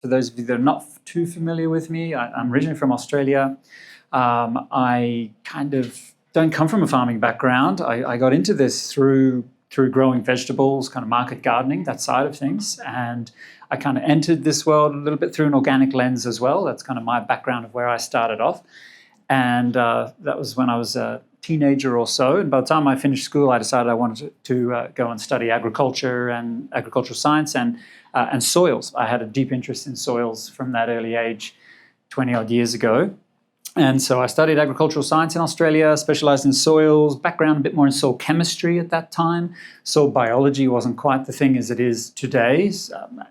For those of you that are not too familiar with me, I'm originally from Australia. I kind of don't come from a farming background. I got into this through growing vegetables, kind of market gardening, that side of things. And I kind of entered this world a little bit through an organic lens as well. That's kind of my background of where I started off. And that was when I was a teenager or so. And by the time I finished school, I decided I wanted to go and study agriculture and agricultural science and soils. I had a deep interest in soils from that early age, 20 odd years ago. And so I studied agricultural science in Australia, specialized in soils, background a bit more in soil chemistry at that time. Soil biology wasn't quite the thing as it is today.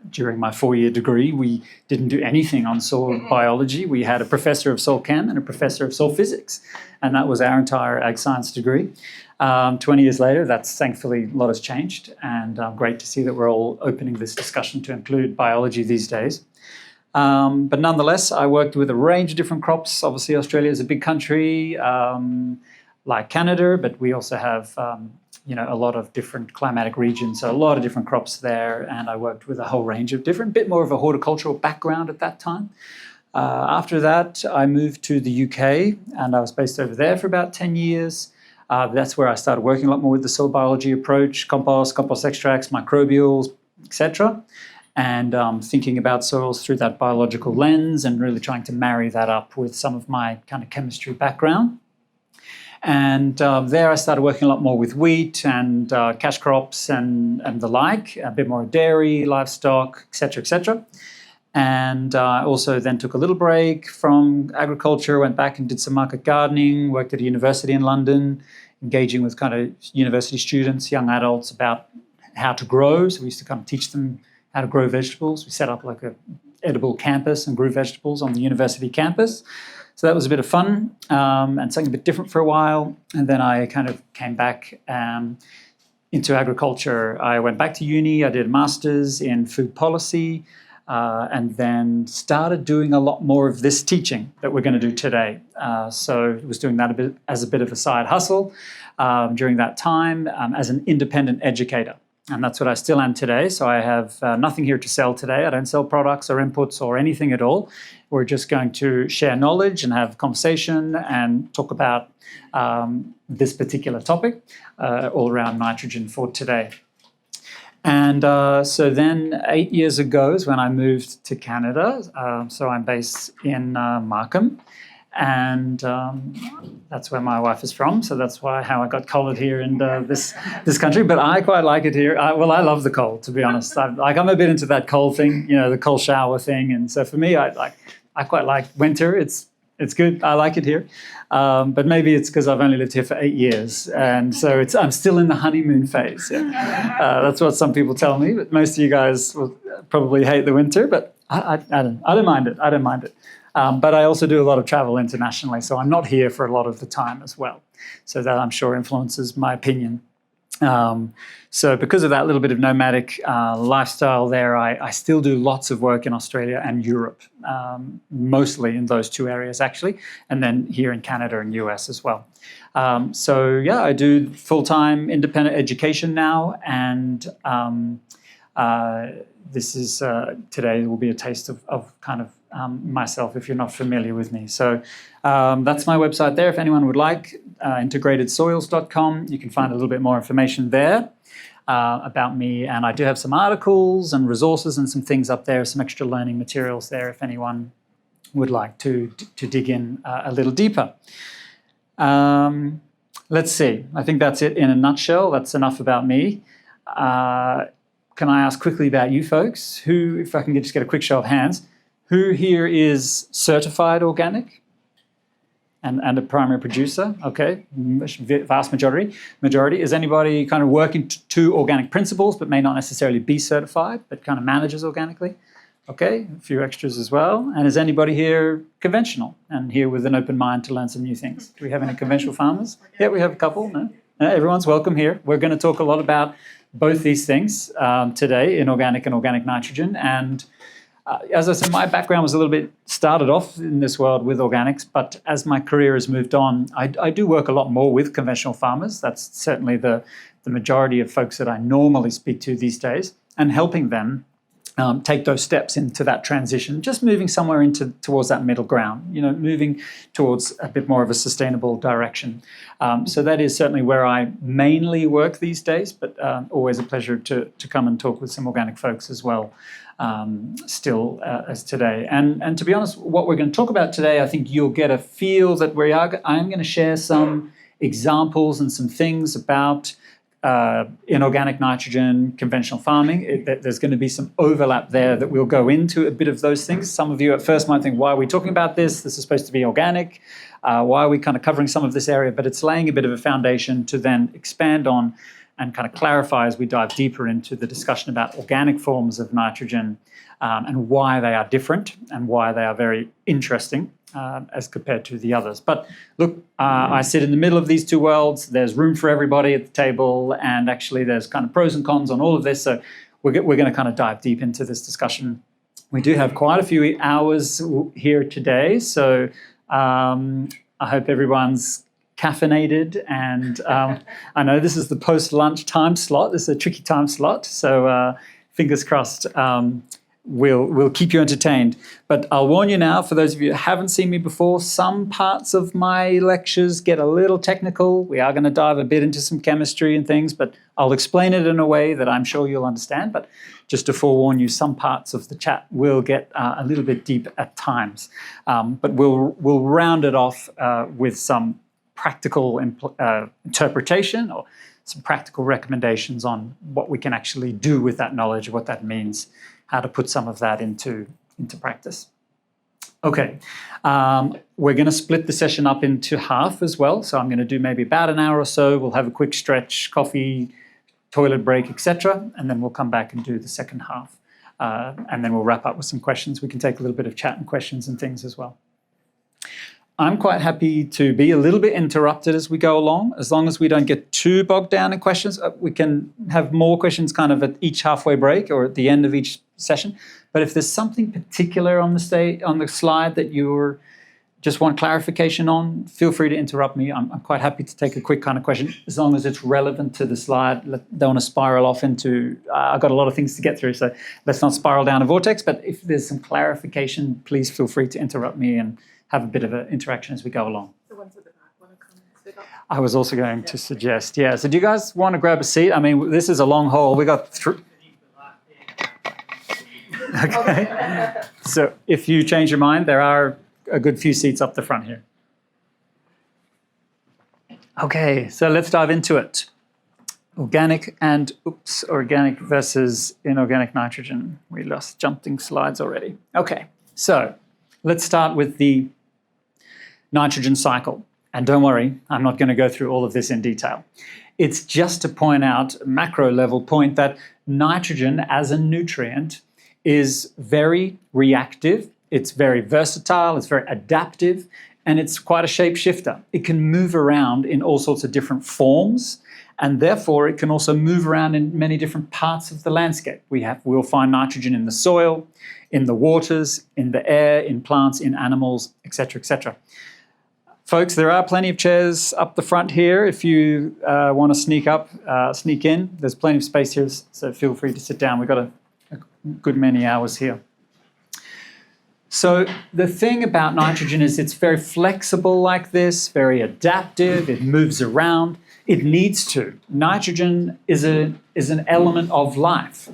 During my 4-year degree, we didn't do anything on soil biology. We had a professor of soil chem and a professor of soil physics, and that was our entire ag science degree. 20 years later, that's thankfully a lot has changed, and great to see that we're all opening this discussion to include biology these days. But nonetheless, I worked with a range of different crops. Obviously, Australia is a big country, like Canada, but we also have, a lot of different climatic regions, so a lot of different crops there. And I worked with a whole range of different, bit more of a horticultural background at that time. After that, I moved to the UK, and I was based over there for about 10 years. That's where I started working a lot more with the soil biology approach, compost extracts, microbials, etc. And thinking about soils through that biological lens and really trying to marry that up with some of my kind of chemistry background. And there I started working a lot more with wheat and cash crops and the like, a bit more dairy, livestock, etc., etc. And I also then took a little break from agriculture, went back and did some market gardening, worked at a university in London, engaging with kind of university students, young adults about how to grow. So we used to kind of teach them how to grow vegetables. We set up like a edible campus and grew vegetables on the university campus. So that was a bit of fun and something a bit different for a while. And then I kind of came back into agriculture. I went back to uni. I did a master's in food policy and then started doing a lot more of this teaching that we're going to do today. So I was doing that as a bit of a side hustle during that time as an independent educator. And that's what I still am today. So I have nothing here to sell today. I don't sell products or inputs or anything at all. We're just going to share knowledge and have conversation and talk about this particular topic all around nitrogen for today. And so then 8 years ago is when I moved to Canada. So I'm based in Markham. And that's where my wife is from, so that's how I got collared here in this country. But I quite like it here. I love the cold, to be honest. I'm a bit into that cold thing, the cold shower thing. And so for me, I quite like winter. It's good. I like it here. But maybe it's because I've only lived here for 8 years, and so I'm still in the honeymoon phase. Yeah. That's what some people tell me. But most of you guys will probably hate the winter, but I don't mind it. I don't mind it. But I also do a lot of travel internationally, so I'm not here for a lot of the time as well. So that I'm sure influences my opinion. So because of that little bit of nomadic lifestyle there, I still do lots of work in Australia and Europe, mostly in those two areas actually, and then here in Canada and US as well. So yeah, I do full-time independent education now, and this is today will be a taste of kind of myself if you're not familiar with me. So that's my website there. If anyone would like, integratedsoils.com. You can find a little bit more information there about me. And I do have some articles and resources and some things up there, some extra learning materials there if anyone would like to dig in a little deeper. Let's see. I think that's it in a nutshell. That's enough about me. Can I ask quickly about you folks? Who, if I can just get a quick show of hands, who here is certified organic and a primary producer? Okay, vast majority. Is anybody kind of working to organic principles but may not necessarily be certified but kind of manages organically? Okay, a few extras as well. And is anybody here conventional and here with an open mind to learn some new things? Do we have any conventional farmers? Yeah, we have a couple. No? Everyone's welcome here. We're going to talk a lot about both these things today, inorganic and organic nitrogen. And as I said, my background was a little bit started off in this world with organics, but as my career has moved on, I do work a lot more with conventional farmers. That's certainly the majority of folks that I normally speak to these days, and helping them take those steps into that transition, just moving somewhere towards that middle ground, moving towards a bit more of a sustainable direction. So that is certainly where I mainly work these days, but always a pleasure to come and talk with some organic folks as well, still as today. And to be honest, what we're going to talk about today, I think you'll get a feel that I'm going to share some examples and some things about inorganic nitrogen, conventional farming. There's going to be some overlap there that we'll go into a bit of those things. Some of you at first might think, why are we talking about this? This is supposed to be organic. Why are we kind of covering some of this area? But it's laying a bit of a foundation to then expand on and kind of clarify as we dive deeper into the discussion about organic forms of nitrogen and why they are different and why they are very interesting as compared to the others. But look, I sit in the middle of these two worlds. There's room for everybody at the table, and actually there's kind of pros and cons on all of this. So we're going to kind of dive deep into this discussion. We do have quite a few hours here today, so I hope everyone's caffeinated, and I know this is the post-lunch time slot. This is a tricky time slot, so fingers crossed we'll keep you entertained. But I'll warn you now, for those of you who haven't seen me before, some parts of my lectures get a little technical. We are going to dive a bit into some chemistry and things, but I'll explain it in a way that I'm sure you'll understand. But just to forewarn you, some parts of the chat will get a little bit deep at times. But we'll round it off with some practical interpretation or some practical recommendations on what we can actually do with that knowledge, what that means, how to put some of that into practice. Okay, we're going to split the session up into half as well. So I'm going to do maybe about an hour or so. We'll have a quick stretch, coffee, toilet break, etc. And then we'll come back and do the second half. And then we'll wrap up with some questions. We can take a little bit of chat and questions and things as well. I'm quite happy to be a little bit interrupted as we go along, as long as we don't get too bogged down in questions. We can have more questions kind of at each halfway break or at the end of each session. But if there's something particular on the slide that you just want clarification on, feel free to interrupt me. I'm quite happy to take a quick kind of question, as long as it's relevant to the slide. Don't want to spiral off into, I've got a lot of things to get through, so let's not spiral down a vortex. But if there's some clarification, please feel free to interrupt me and have a bit of an interaction as we go along. The ones at the back want to come and sit up. I was also going to suggest, yeah. So do you guys want to grab a seat? I mean, this is a long haul. We got through. Okay. So if you change your mind, there are a good few seats up the front here. Okay, so let's dive into it. Organic versus inorganic nitrogen. We lost jumping slides already. Okay, so let's start with the nitrogen cycle. And don't worry, I'm not going to go through all of this in detail. It's just to point out, macro level point, that nitrogen as a nutrient is very reactive, it's very versatile, it's very adaptive, and it's quite a shapeshifter. It can move around in all sorts of different forms, and therefore it can also move around in many different parts of the landscape. We'll find nitrogen in the soil, in the waters, in the air, in plants, in animals, etc., etc. Folks, there are plenty of chairs up the front here. If you want to sneak in, there's plenty of space here, so feel free to sit down. We've got a good many hours here. So the thing about nitrogen is it's very flexible like this, very adaptive, it moves around. It needs to. Nitrogen is an element of life.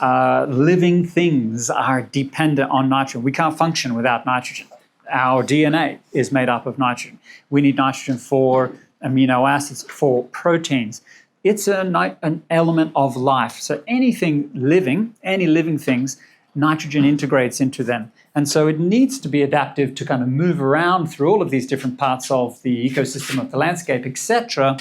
Living things are dependent on nitrogen. We can't function without nitrogen. Our DNA is made up of nitrogen. We need nitrogen for amino acids, for proteins. It's an element of life. So anything living, any living things, nitrogen integrates into them. And so it needs to be adaptive to kind of move around through all of these different parts of the ecosystem of the landscape, etc.,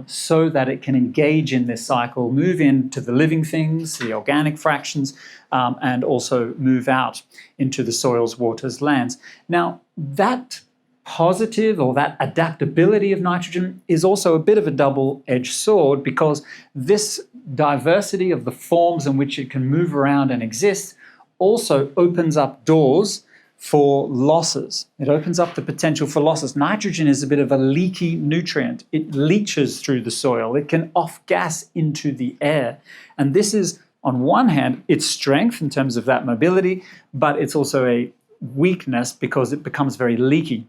so that it can engage in this cycle, move into the living things, the organic fractions, and also move out into the soils, waters, lands. Now, that positive or that adaptability of nitrogen is also a bit of a double-edged sword, because this diversity of the forms in which it can move around and exist also opens up doors for losses. It opens up the potential for losses. Nitrogen is a bit of a leaky nutrient. It leaches through the soil. It can off-gas into the air. And this is on one hand, its strength in terms of that mobility, but it's also a weakness because it becomes very leaky.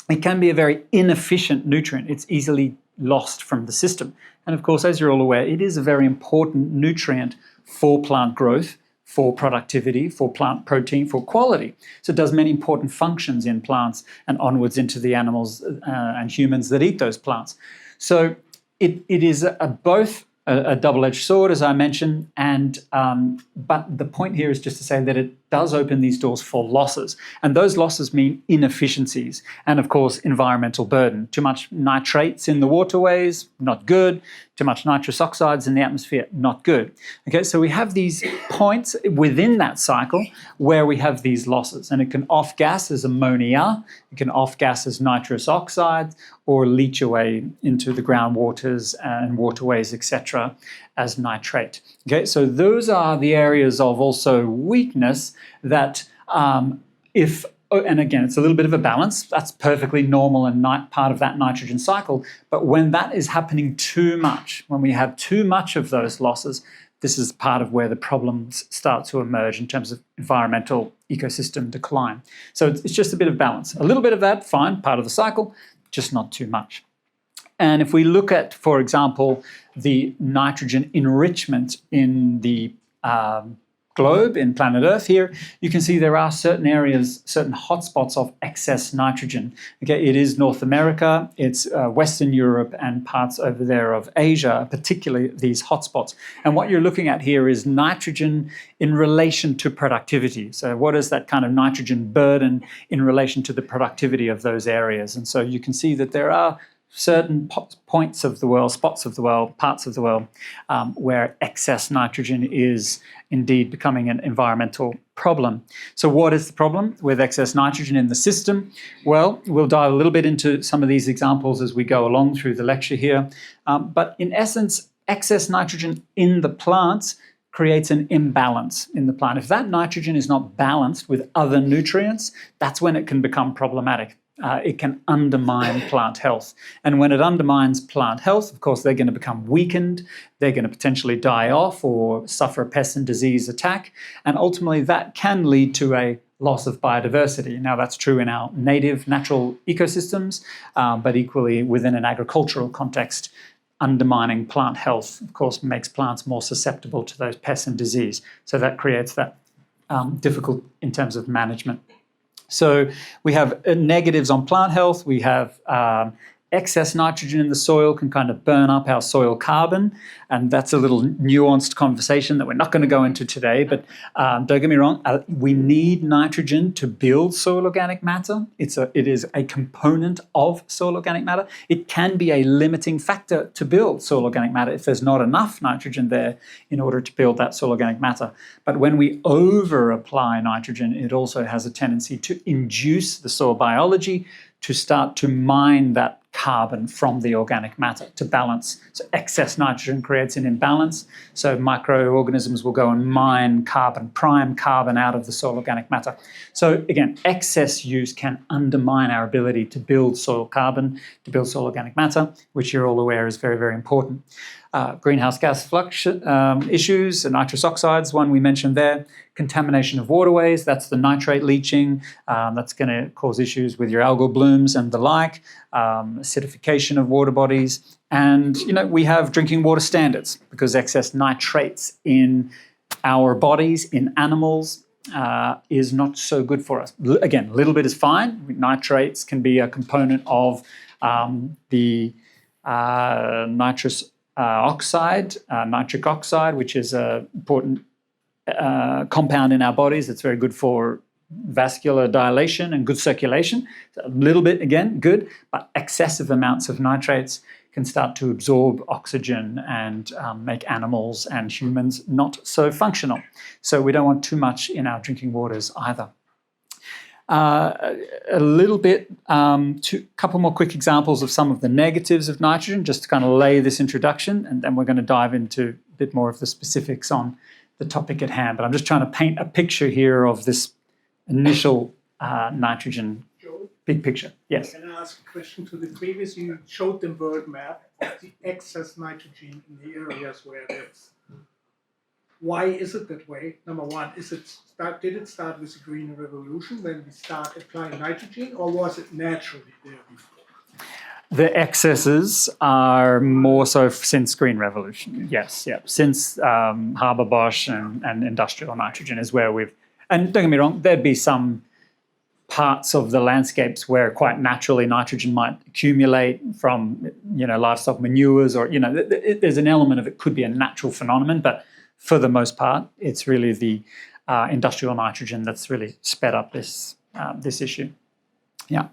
It can be a very inefficient nutrient. It's easily lost from the system. And of course, as you're all aware, it is a very important nutrient for plant growth, for productivity, for plant protein, for quality. So it does many important functions in plants and onwards into the animals and humans that eat those plants. So it is both a double-edged sword, as I mentioned, and but the point here is just to say that it does open these doors for losses, and those losses mean inefficiencies and, of course, environmental burden. Too much nitrates in the waterways, not good. Too much nitrous oxides in the atmosphere, not good. Okay, so we have these points within that cycle where we have these losses, and it can off-gas as ammonia, it can off-gas as nitrous oxides, or leach away into the groundwaters and waterways, etc., as nitrate. Okay, so those are the areas of also weakness that and again, it's a little bit of a balance. That's perfectly normal and part of that nitrogen cycle. But when that is happening too much, when we have too much of those losses, this is part of where the problems start to emerge in terms of environmental ecosystem decline. So it's just a bit of balance. A little bit of that, fine, part of the cycle, just not too much. And if we look at, for example, the nitrogen enrichment in the globe, in planet Earth here, you can see there are certain areas, certain hotspots of excess nitrogen. Okay, it is North America, it's Western Europe, and parts over there of Asia, particularly these hotspots. And what you're looking at here is nitrogen in relation to productivity. So what is that kind of nitrogen burden in relation to the productivity of those areas? And so you can see that there are certain points of the world, spots of the world, parts of the world, where excess nitrogen is indeed becoming an environmental problem. So what is the problem with excess nitrogen in the system? Well, we'll dive a little bit into some of these examples as we go along through the lecture here. But in essence, excess nitrogen in the plants creates an imbalance in the plant. If that nitrogen is not balanced with other nutrients, that's when it can become problematic. It can undermine plant health. And when it undermines plant health, of course, they're going to become weakened. They're going to potentially die off or suffer a pest and disease attack. And ultimately, that can lead to a loss of biodiversity. Now, that's true in our native natural ecosystems, but equally within an agricultural context, undermining plant health, of course, makes plants more susceptible to those pests and disease. So that creates that difficult in terms of management. So we have negatives on plant health. We have excess nitrogen in the soil can kind of burn up our soil carbon, and that's a little nuanced conversation that we're not going to go into today, but don't get me wrong, we need nitrogen to build soil organic matter. It is a component of soil organic matter. It can be a limiting factor to build soil organic matter if there's not enough nitrogen there in order to build that soil organic matter. But when we over-apply nitrogen, it also has a tendency to induce the soil biology to start to mine that carbon from the organic matter to balance. So excess nitrogen creates an imbalance. So microorganisms will go and mine carbon, prime carbon out of the soil organic matter. So again, excess use can undermine our ability to build soil carbon, to build soil organic matter, which you're all aware is very, very important. Greenhouse gas issues, nitrous oxides, one we mentioned there. Contamination of waterways, that's the nitrate leaching. That's going to cause issues with your algal blooms and the like. Acidification of water bodies. And, we have drinking water standards because excess nitrates in our bodies, in animals, is not so good for us. Again, a little bit is fine. Nitrates can be a component of the nitrous nitric oxide, which is an important compound in our bodies. It's very good for vascular dilation and good circulation. So a little bit, again, good, but excessive amounts of nitrates can start to absorb oxygen and make animals and humans not so functional. So we don't want too much in our drinking waters either. A little bit, couple more quick examples of some of the negatives of nitrogen, just to kind of lay this introduction, and then we're going to dive into a bit more of the specifics on the topic at hand. But I'm just trying to paint a picture here of this initial nitrogen big picture. Yes? Can I ask a question to the previous? You showed the world map of the excess nitrogen in the areas where there's why is it that way? Number one, did it start with the Green Revolution when we start applying nitrogen, or was it naturally there before? The excesses are more so since Green Revolution. Yes, yeah. Since Haber-Bosch and industrial nitrogen is where we've. And don't get me wrong, there'd be some parts of the landscapes where quite naturally nitrogen might accumulate from livestock manures, or there's an element of it could be a natural phenomenon, but for the most part, it's really the industrial nitrogen that's really sped up this issue. Yeah.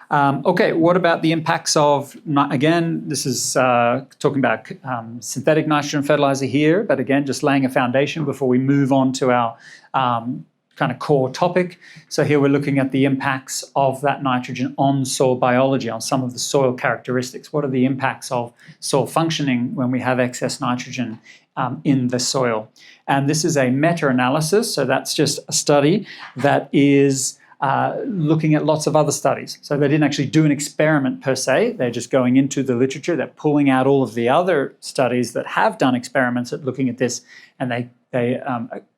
Okay, what about the impacts of, again, this is talking about synthetic nitrogen fertilizer here, but again, just laying a foundation before we move on to our kind of core topic. So here we're looking at the impacts of that nitrogen on soil biology, on some of the soil characteristics. What are the impacts of soil functioning when we have excess nitrogen in the soil? And this is a meta-analysis, so that's just a study that is looking at lots of other studies. So they didn't actually do an experiment per se. They're just going into the literature. They're pulling out all of the other studies that have done experiments at looking at this, and they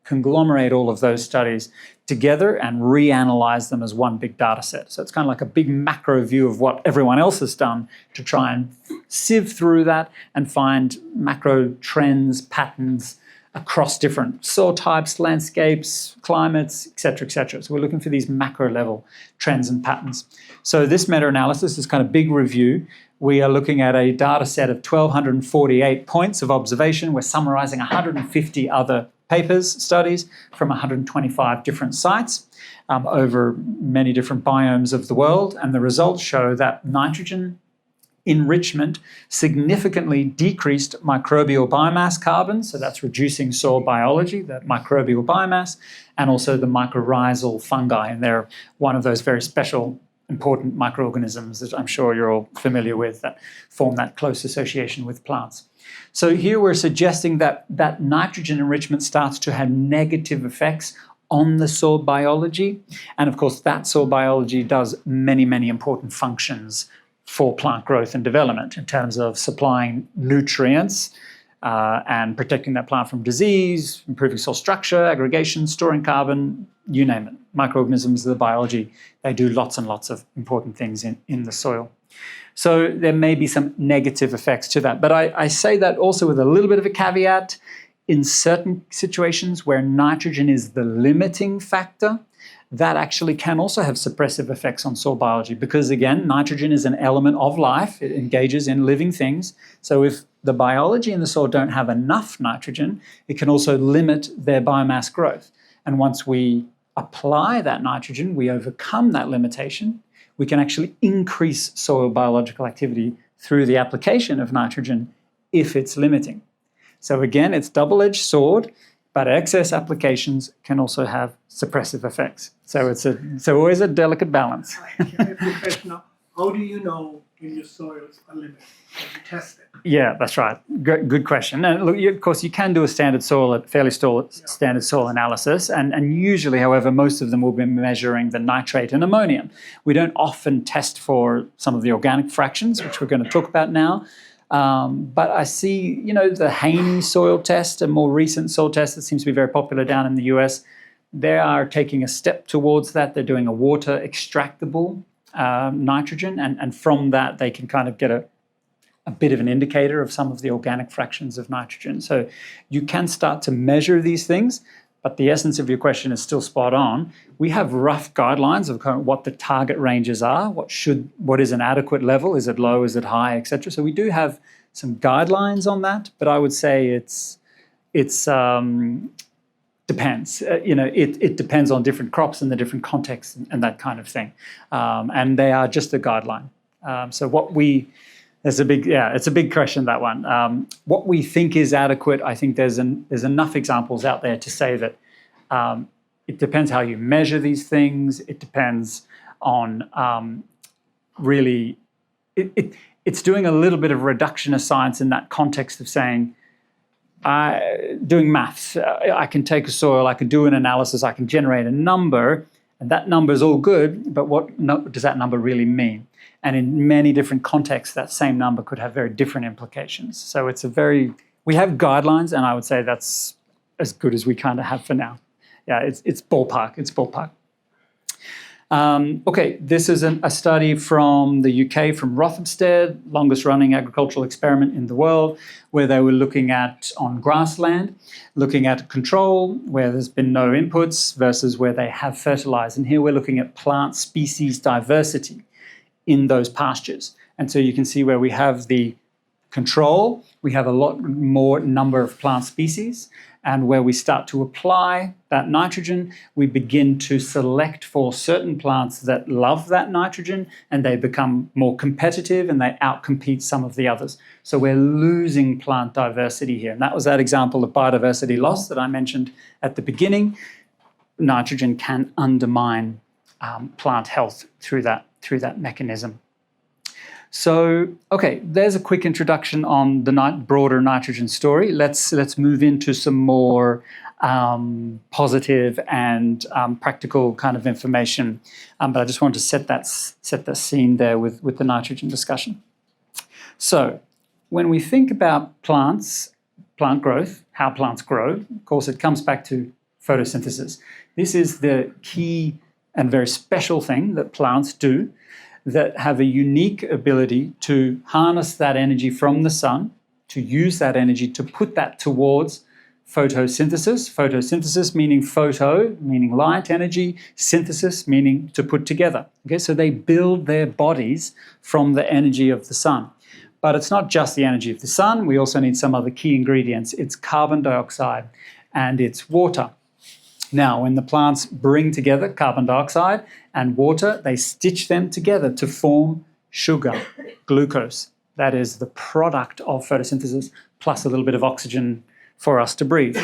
conglomerate all of those studies together and reanalyze them as one big data set. So it's kind of like a big macro view of what everyone else has done to try and sieve through that and find macro trends, patterns across different soil types, landscapes, climates, et cetera, et cetera. So we're looking for these macro level trends and patterns. So this meta-analysis is kind of big review. We are looking at a data set of 1,248 points of observation. We're summarizing 150 other papers, studies from 125 different sites over many different biomes of the world. And the results show that nitrogen enrichment significantly decreased microbial biomass carbon, so that's reducing soil biology, that microbial biomass, and also the mycorrhizal fungi, and they're one of those very special important microorganisms that I'm sure you're all familiar with that form that close association with plants. So here we're suggesting that nitrogen enrichment starts to have negative effects on the soil biology, and of course that soil biology does many, many important functions for plant growth and development in terms of supplying nutrients and protecting that plant from disease, improving soil structure, aggregation, storing carbon, you name it. Microorganisms of the biology, they do lots and lots of important things in the soil. So there may be some negative effects to that. But I say that also with a little bit of a caveat. In certain situations where nitrogen is the limiting factor, that actually can also have suppressive effects on soil biology because, again, nitrogen is an element of life. It engages in living things. So if the biology in the soil don't have enough nitrogen, it can also limit their biomass growth. And once we apply that nitrogen, we overcome that limitation, we can actually increase soil biological activity through the application of nitrogen if it's limiting. So again, it's double-edged sword, but excess applications can also have suppressive effects. So it's always a delicate balance. I have the question now, how do you know when your soils are limited? Can you test it? Yeah, that's right. Good question. And look, of course, you can do a standard soil analysis, and usually, however, most of them will be measuring the nitrate and ammonium. We don't often test for some of the organic fractions, which we're going to talk about now. But I see, the Haney soil test, a more recent soil test that seems to be very popular down in the US. They are taking a step towards that. They're doing a water extractable nitrogen, and from that they can kind of get a bit of an indicator of some of the organic fractions of nitrogen. So you can start to measure these things, but the essence of your question is still spot on. We have rough guidelines of kind of what the target ranges are, what is an adequate level, is it low, is it high, etc. So we do have some guidelines on that, but I would say it's depends. It depends on different crops and the different contexts and that kind of thing. And they are just a guideline. It's a big question, that one. What we think is adequate, I think there's enough examples out there to say that it depends how you measure these things. It depends on really, it's doing a little bit of reductionist science in that context of saying, doing maths. I can take a soil, I can do an analysis, I can generate a number, and that number is all good, but what does that number really mean? And in many different contexts, that same number could have very different implications. So we have guidelines, and I would say that's as good as we kind of have for now. Yeah, it's ballpark. It's ballpark. Okay, this is a study from the UK, from Rothamsted, longest running agricultural experiment in the world, where they were looking at, on grassland, looking at control where there's been no inputs versus where they have fertilized. And here we're looking at plant species diversity in those pastures. And so you can see where we have the control, we have a lot more number of plant species, and where we start to apply that nitrogen, we begin to select for certain plants that love that nitrogen, and they become more competitive and they outcompete some of the others. So we're losing plant diversity here. And that was that example of biodiversity loss that I mentioned at the beginning. Nitrogen can undermine plant health through that mechanism. So, okay, there's a quick introduction on the broader nitrogen story. Let's move into some more positive and practical kind of information. But I just wanted to set the scene there with the nitrogen discussion. So, when we think about plants, plant growth, how plants grow, of course, it comes back to photosynthesis. This is the key and very special thing that plants do, that have a unique ability to harness that energy from the sun, to use that energy to put that towards photosynthesis. Photosynthesis meaning photo, meaning light energy, synthesis meaning to put together. Okay, so they build their bodies from the energy of the sun. But it's not just the energy of the sun, we also need some other key ingredients. It's carbon dioxide and it's water. Now, when the plants bring together carbon dioxide and water, they stitch them together to form sugar, glucose. That is the product of photosynthesis, plus a little bit of oxygen for us to breathe.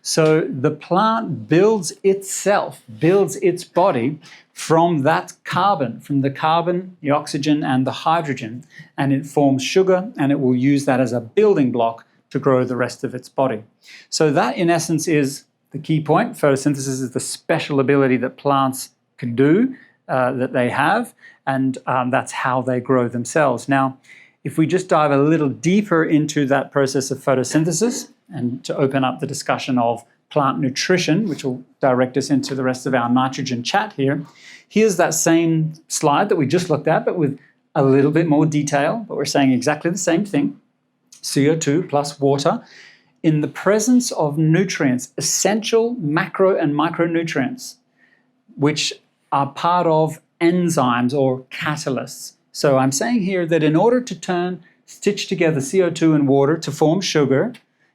So the plant builds itself, builds its body from that carbon, from the carbon, the oxygen, and the hydrogen, and it forms sugar, and it will use that as a building block to grow the rest of its body. So that, in essence, is the key point. Photosynthesis is the special ability that plants can do, that they have, and that's how they grow themselves. Now, if we just dive a little deeper into that process of photosynthesis, and to open up the discussion of plant nutrition, which will direct us into the rest of our nitrogen chat here, here's that same slide that we just looked at, but with a little bit more detail, but we're saying exactly the same thing. CO2 plus water in the presence of nutrients, essential macro and micronutrients, which are part of enzymes or catalysts. So I'm saying here that in order to stitch together CO2 and water to form sugar,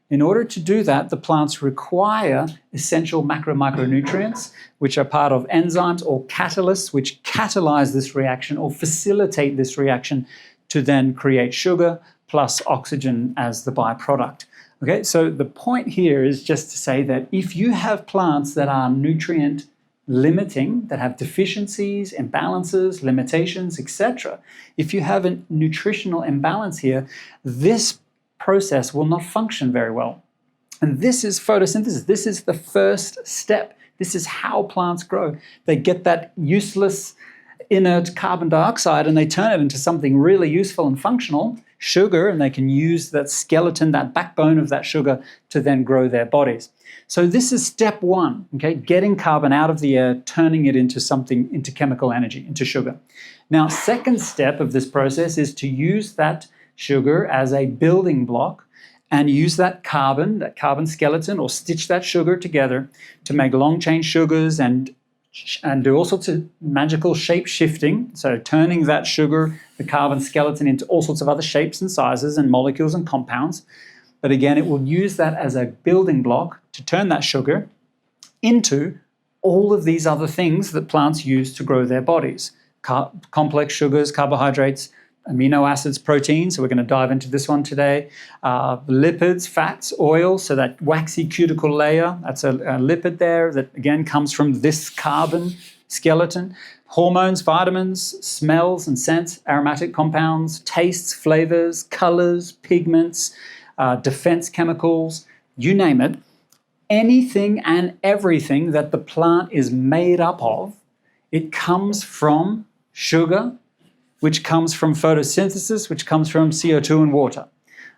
in order to do that, the plants require essential macro micronutrients, which are part of enzymes or catalysts, which catalyze this reaction or facilitate this reaction to then create sugar plus oxygen as the byproduct. Okay, so the point here is just to say that if you have plants that are nutrient limiting, that have deficiencies, imbalances, limitations, etc., if you have a nutritional imbalance here, this process will not function very well. And this is photosynthesis. This is the first step. This is how plants grow. They get that useless inert carbon dioxide and they turn it into something really useful and functional, sugar, and they can use that skeleton, that backbone of that sugar to then grow their bodies. So this is step one, okay? Getting carbon out of the air, turning it into something, into chemical energy, into sugar. Now, second step of this process is to use that sugar as a building block and use that carbon skeleton, or stitch that sugar together to make long chain sugars and do all sorts of magical shape shifting. So turning that sugar, the carbon skeleton, into all sorts of other shapes and sizes and molecules and compounds. But again, it will use that as a building block to turn that sugar into all of these other things that plants use to grow their bodies. Complex sugars, carbohydrates, amino acids, proteins, so we're going to dive into this one today, lipids, fats, oil, so that waxy cuticle layer, that's a lipid there that again comes from this carbon skeleton, hormones, vitamins, smells and scents, aromatic compounds, tastes, flavors, colors, pigments, defense chemicals, you name it, anything and everything that the plant is made up of, it comes from sugar, which comes from photosynthesis, which comes from CO2 and water.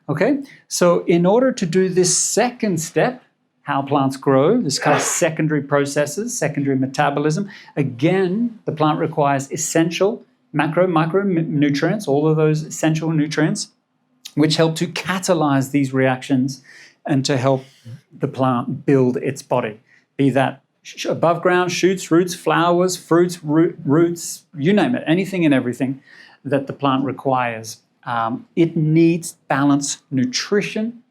Okay, so in order to do this second step, how plants grow, this kind of secondary processes, secondary metabolism. Again, the plant requires essential micronutrients, all of those essential nutrients, which help to catalyze these reactions and to help the plant build its body, be that above ground, shoots, roots, flowers, fruits, roots, you name it, anything and everything that the plant requires. It needs balanced nutrition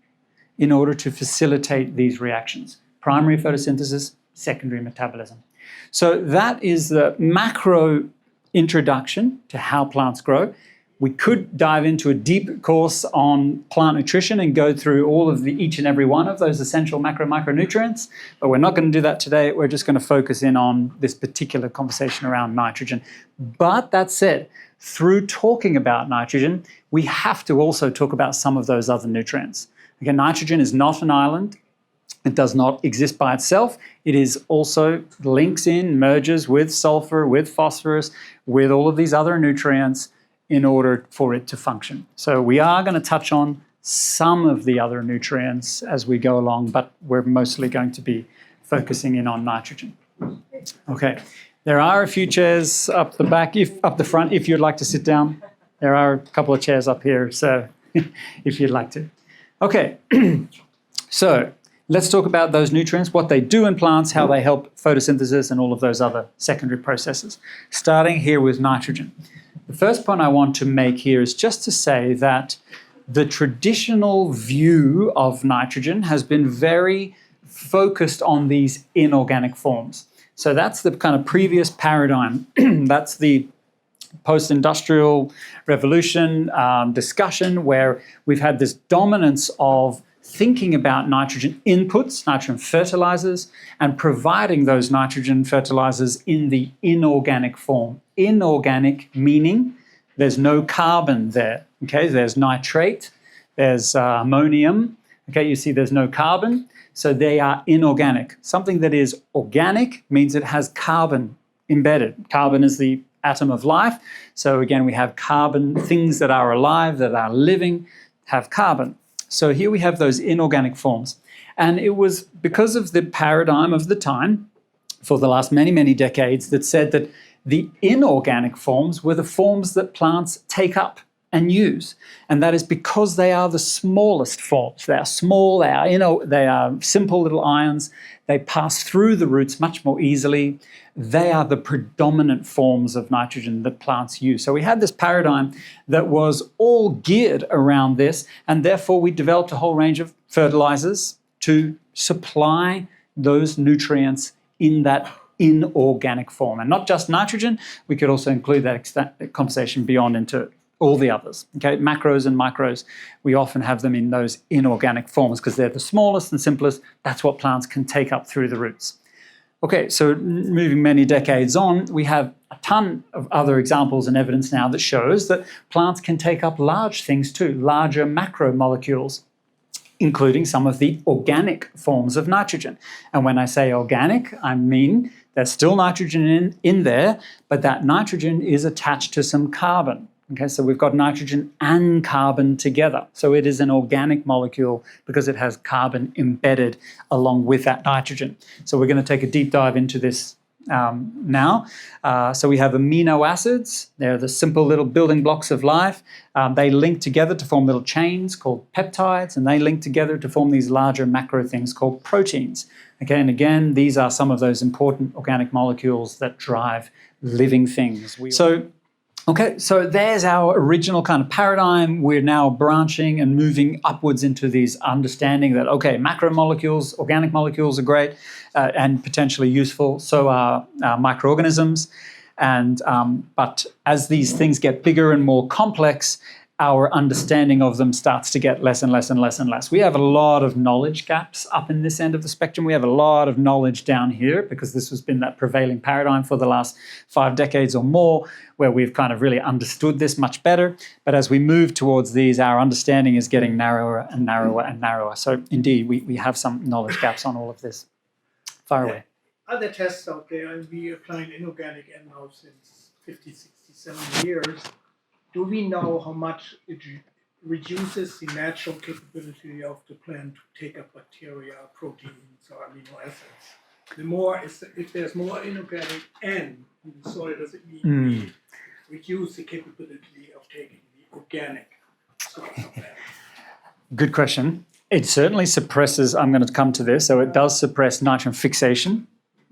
in order to facilitate these reactions. Primary photosynthesis, secondary metabolism. So that is the macro introduction to how plants grow. We could dive into a deep course on plant nutrition and go through all of each and every one of those essential micronutrients, but we're not going to do that today. We're just going to focus in on this particular conversation around nitrogen. But that said, through talking about nitrogen, we have to also talk about some of those other nutrients. Again, nitrogen is not an island. It does not exist by itself. It is also links in, merges with sulfur, with phosphorus, with all of these other nutrients in order for it to function. So we are going to touch on some of the other nutrients as we go along, but we're mostly going to be focusing in on nitrogen. Okay, there are a few chairs up the back, up the front, if you'd like to sit down. There are a couple of chairs up here, so if you'd like to. Okay, so let's talk about those nutrients, what they do in plants, how they help photosynthesis and all of those other secondary processes. Starting here with nitrogen. The first point I want to make here is just to say that the traditional view of nitrogen has been very focused on these inorganic forms. So that's the kind of previous paradigm. That's the post-industrial revolution discussion where we've had this dominance of thinking about nitrogen inputs, nitrogen fertilizers, and providing those nitrogen fertilizers in the inorganic form. Inorganic meaning there's no carbon there, okay? There's nitrate, there's ammonium, okay? You see there's no carbon, so they are inorganic. Something that is organic means it has carbon embedded. Carbon is the atom of life, so again we have carbon, things that are alive, that are living, have carbon. So here we have those inorganic forms. And it was because of the paradigm of the time for the last many, many decades that said that the inorganic forms were the forms that plants take up and use. And that is because they are the smallest forms. They are small, they are simple little ions. They pass through the roots much more easily. They are the predominant forms of nitrogen that plants use. So we had this paradigm that was all geared around this, and therefore we developed a whole range of fertilizers to supply those nutrients in that inorganic form. And not just nitrogen, we could also include that conversation beyond into all the others. Okay, macros and micros, we often have them in those inorganic forms because they're the smallest and simplest. That's what plants can take up through the roots. Okay, so moving many decades on, we have a ton of other examples and evidence now that shows that plants can take up large things too, larger macromolecules, including some of the organic forms of nitrogen. And when I say organic, I mean there's still nitrogen in there, but that nitrogen is attached to some carbon. Okay, so we've got nitrogen and carbon together. So it is an organic molecule because it has carbon embedded along with that nitrogen. So we're going to take a deep dive into this now. So we have amino acids. They're the simple little building blocks of life. They link together to form little chains called peptides, and they link together to form these larger macro things called proteins. Okay, and again, these are some of those important organic molecules that drive living things. Okay, so there's our original kind of paradigm. We're now branching and moving upwards into these understanding that, okay, macromolecules, organic molecules are great and potentially useful. So are microorganisms. But as these things get bigger and more complex, our understanding of them starts to get less and less and less and less. We have a lot of knowledge gaps up in this end of the spectrum. We have a lot of knowledge down here because this has been that prevailing paradigm for the last 5 decades or more where we've kind of really understood this much better. But as we move towards these, our understanding is getting narrower and narrower and narrower. So indeed, we have some knowledge gaps on all of this. Far away. Other tests out there, and we applying inorganic now since 50, 60, 70 years. Do we know how much reduces the natural capability of the plant to take up bacteria, proteins, or amino acids. The more is if there's more inorganic N in the soil, does it mean we reduce the capability of taking the organic source of that? Good question. It certainly suppresses, I'm going to come to this, so it does suppress nitrogen fixation.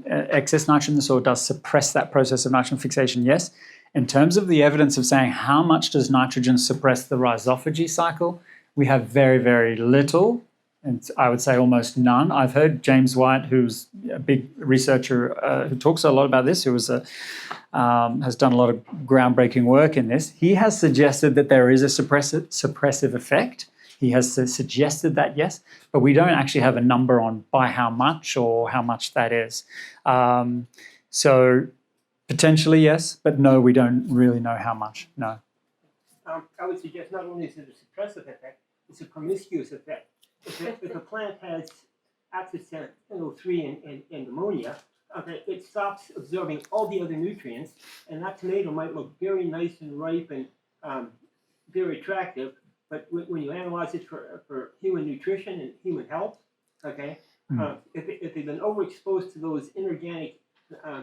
Excess nitrogen in the soil does suppress that process of nitrogen fixation, yes. In terms of the evidence of saying how much does nitrogen suppress the rhizophagy cycle, we have very, very little, and I would say almost none. I've heard James White, who's a big researcher who talks a lot about this, who has done a lot of groundbreaking work in this. He has suggested that there is a suppressive effect. He has suggested that, yes, but we don't actually have a number on by how much or how much that is. So potentially, yes, but no, we don't really know how much, no. I would suggest not only is it a suppressive effect, it's a promiscuous effect. If a plant has access to NO3 and ammonia, okay, it stops absorbing all the other nutrients, and that tomato might look very nice and ripe and very attractive, but when you analyze it for human nutrition and human health, okay, if they've been overexposed to those inorganic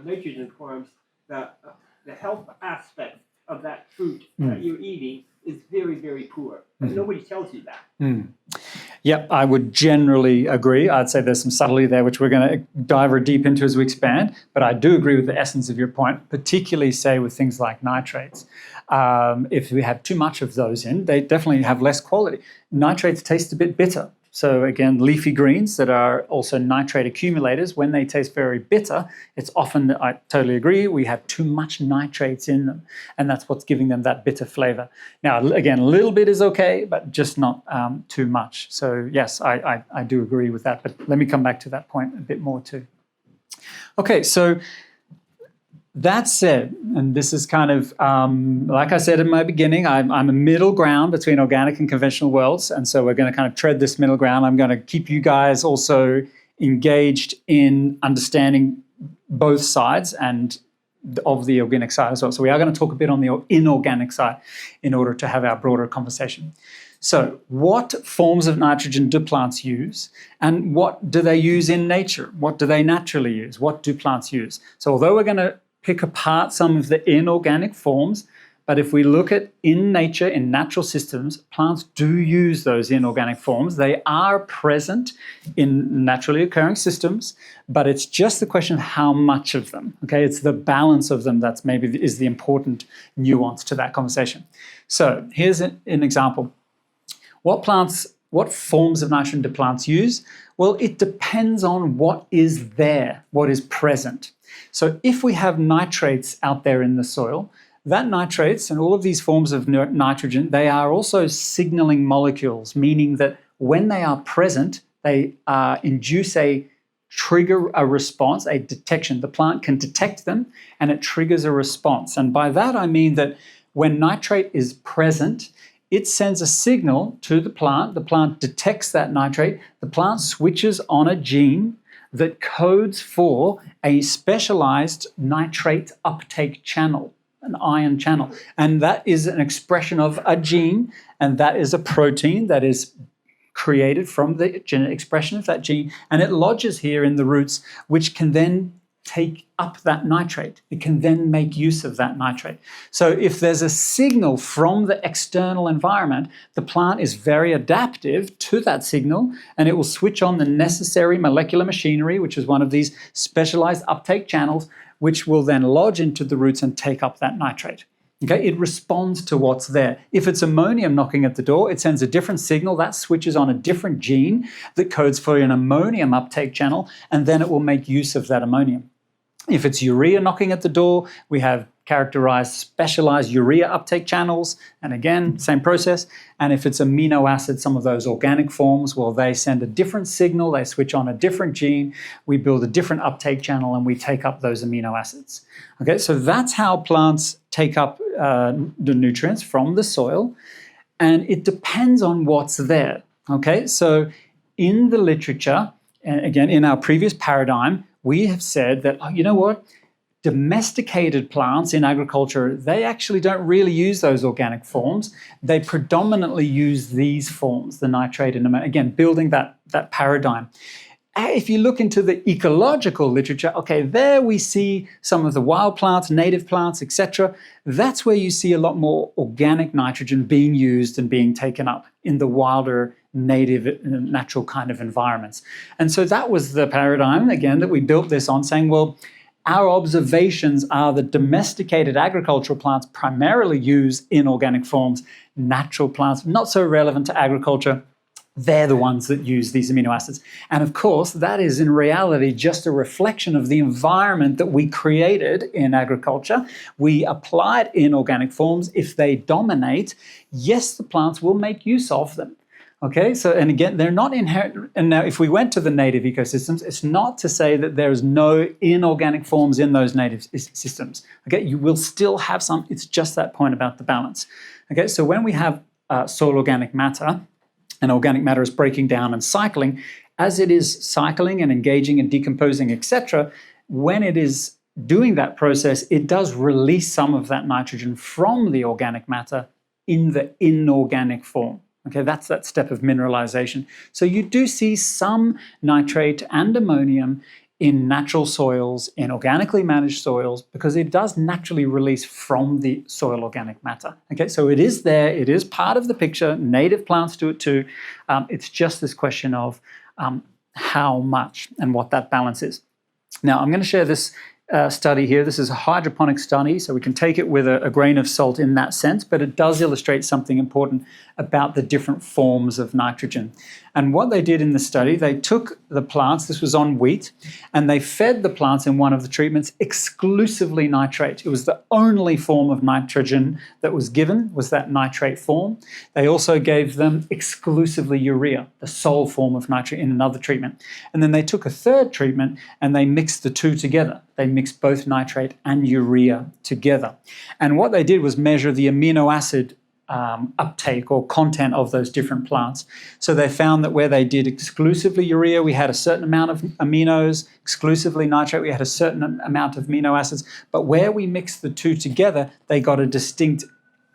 nitrogen forms, the health aspect of that fruit that you're eating is very, very poor. But nobody tells you that. Yep, I would generally agree. I'd say there's some subtlety there, which we're going to dive deep into as we expand. But I do agree with the essence of your point, particularly, say, with things like nitrates. If we have too much of those in, they definitely have less quality. Nitrates taste a bit bitter. So again, leafy greens that are also nitrate accumulators, when they taste very bitter, it's often, I totally agree, we have too much nitrates in them, and that's what's giving them that bitter flavor. Now, again, a little bit is okay, but just not too much. So yes, I do agree with that, but let me come back to that point a bit more too. Okay, so that said, and this is kind of, like I said in my beginning, I'm a middle ground between organic and conventional worlds, and so we're going to kind of tread this middle ground. I'm going to keep you guys also engaged in understanding both sides and of the organic side as well. So we are going to talk a bit on the inorganic side in order to have our broader conversation. So what forms of nitrogen do plants use, and what do they use in nature? What do they naturally use? What do plants use? So although we're going to pick apart some of the inorganic forms, but if we look at in nature, in natural systems, plants do use those inorganic forms. They are present in naturally occurring systems, but it's just the question of how much of them. Okay, it's the balance of them that's maybe is the important nuance to that conversation. So here's an example. What forms of nitrogen do plants use? Well, it depends on what is there, what is present. So if we have nitrates out there in the soil, that nitrates and all of these forms of nitrogen, they are also signaling molecules, meaning that when they are present, they trigger a response, a detection. The plant can detect them and it triggers a response. And by that, I mean that when nitrate is present, it sends a signal to the plant detects that nitrate, the plant switches on a gene that codes for a specialized nitrate uptake channel, an ion channel. And that is an expression of a gene, and that is a protein that is created from the genetic expression of that gene, and it lodges here in the roots, which can then take up that nitrate. It can then make use of that nitrate. So if there's a signal from the external environment, the plant is very adaptive to that signal, and it will switch on the necessary molecular machinery, which is one of these specialized uptake channels, which will then lodge into the roots and take up that nitrate. Okay, it responds to what's there. If it's ammonium knocking at the door, it sends a different signal that switches on a different gene that codes for an ammonium uptake channel, and then it will make use of that ammonium. If it's urea knocking at the door, we have characterized specialized urea uptake channels, and again, same process. And if it's amino acids, some of those organic forms, well, they send a different signal, they switch on a different gene, we build a different uptake channel, and we take up those amino acids. Okay, so that's how plants take up the nutrients from the soil, and it depends on what's there. Okay, so in the literature, and again, in our previous paradigm, we have said that, oh, you know what? domesticated plants in agriculture, they actually don't really use those organic forms. They predominantly use these forms, the nitrate and ammonia, again, building that paradigm. If you look into the ecological literature, okay, there we see some of the wild plants, native plants, etc. That's where you see a lot more organic nitrogen being used and being taken up in the wilder, native, natural kind of environments. And so that was the paradigm, again, that we built this on, saying, well, our observations are that domesticated agricultural plants primarily use inorganic forms. Natural plants, not so relevant to agriculture, they're the ones that use these amino acids. And of course, that is in reality just a reflection of the environment that we created in agriculture. We applied inorganic forms. If they dominate, yes, the plants will make use of them. Okay, so, and again, they're not inherent. And now, if we went to the native ecosystems, it's not to say that there's no inorganic forms in those native systems. Okay, you will still have some. It's just that point about the balance. Okay, so when we have soil organic matter, and organic matter is breaking down and cycling, as it is cycling and engaging and decomposing, etc., when it is doing that process, it does release some of that nitrogen from the organic matter in the inorganic form. Okay, that's that step of mineralization. So you do see some nitrate and ammonium in natural soils, in organically managed soils, because it does naturally release from the soil organic matter. Okay, so it is there, it is part of the picture, native plants do it too. It's just this question of how much and what that balance is. Now, I'm going to share this study here. This is a hydroponic study, so we can take it with a grain of salt in that sense, but it does illustrate something important about the different forms of nitrogen. And what they did in the study, they took the plants, this was on wheat, and they fed the plants in one of the treatments exclusively nitrate. It was the only form of nitrogen that was given, was that nitrate form. They also gave them exclusively urea, the sole form of nitrate, in another treatment. And then they took a third treatment and they mixed the two together. They mixed both nitrate and urea together. And what they did was measure the amino acid uptake or content of those different plants. So they found that where they did exclusively urea, we had a certain amount of aminos, exclusively nitrate, we had a certain amount of amino acids. But where we mixed the two together, they got a distinct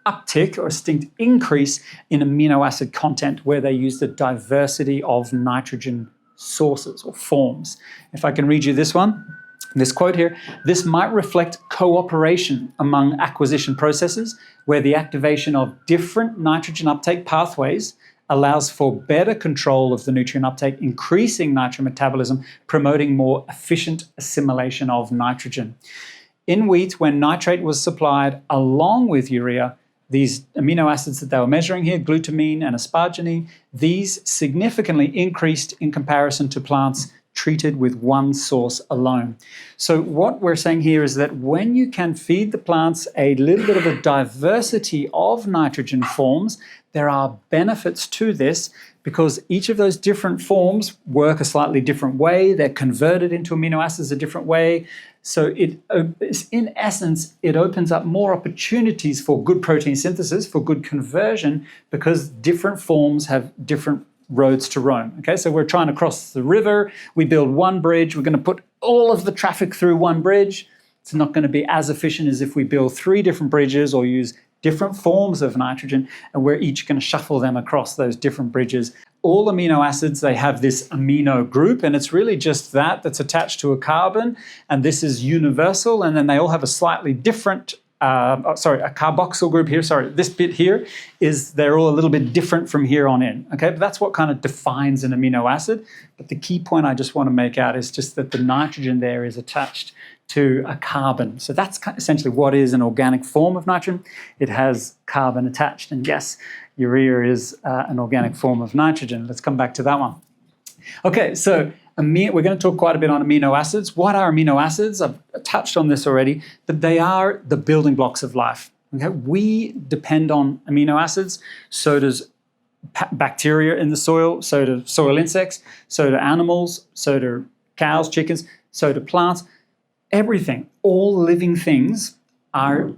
uptick or a distinct increase in amino acid content where they used a diversity of nitrogen sources or forms. If I can read you this one. This quote here, this might reflect cooperation among acquisition processes where the activation of different nitrogen uptake pathways allows for better control of the nutrient uptake, increasing nitrogen metabolism, promoting more efficient assimilation of nitrogen. In wheat, when nitrate was supplied along with urea, these amino acids that they were measuring here, glutamine and asparagine, these significantly increased in comparison to plants treated with one source alone. So what we're saying here is that when you can feed the plants a little bit of a diversity of nitrogen forms, there are benefits to this because each of those different forms work a slightly different way. They're converted into amino acids a different way. So in essence, it opens up more opportunities for good protein synthesis, for good conversion, because different forms have different roads to roam. Okay, so we're trying to cross the river. We build one bridge. We're going to put all of the traffic through one bridge. It's not going to be as efficient as if we build 3 different bridges or use different forms of nitrogen, and we're each going to shuffle them across those different bridges. All amino acids, they have this amino group, and it's really just that's attached to a carbon, and this is universal, and then they all have a slightly different a carboxyl group here. This bit here is they're all a little bit different from here on in. Okay, but that's what kind of defines an amino acid. But the key point I just want to make out is just that the nitrogen there is attached to a carbon. So that's essentially what is an organic form of nitrogen. It has carbon attached. And yes, urea is an organic form of nitrogen. Let's come back to that one. Okay, so we're going to talk quite a bit on amino acids. What are amino acids? I've touched on this already, but they are the building blocks of life. Okay? We depend on amino acids. So does bacteria in the soil, so do soil insects, so do animals, so do cows, chickens, so do plants. Everything, all living things are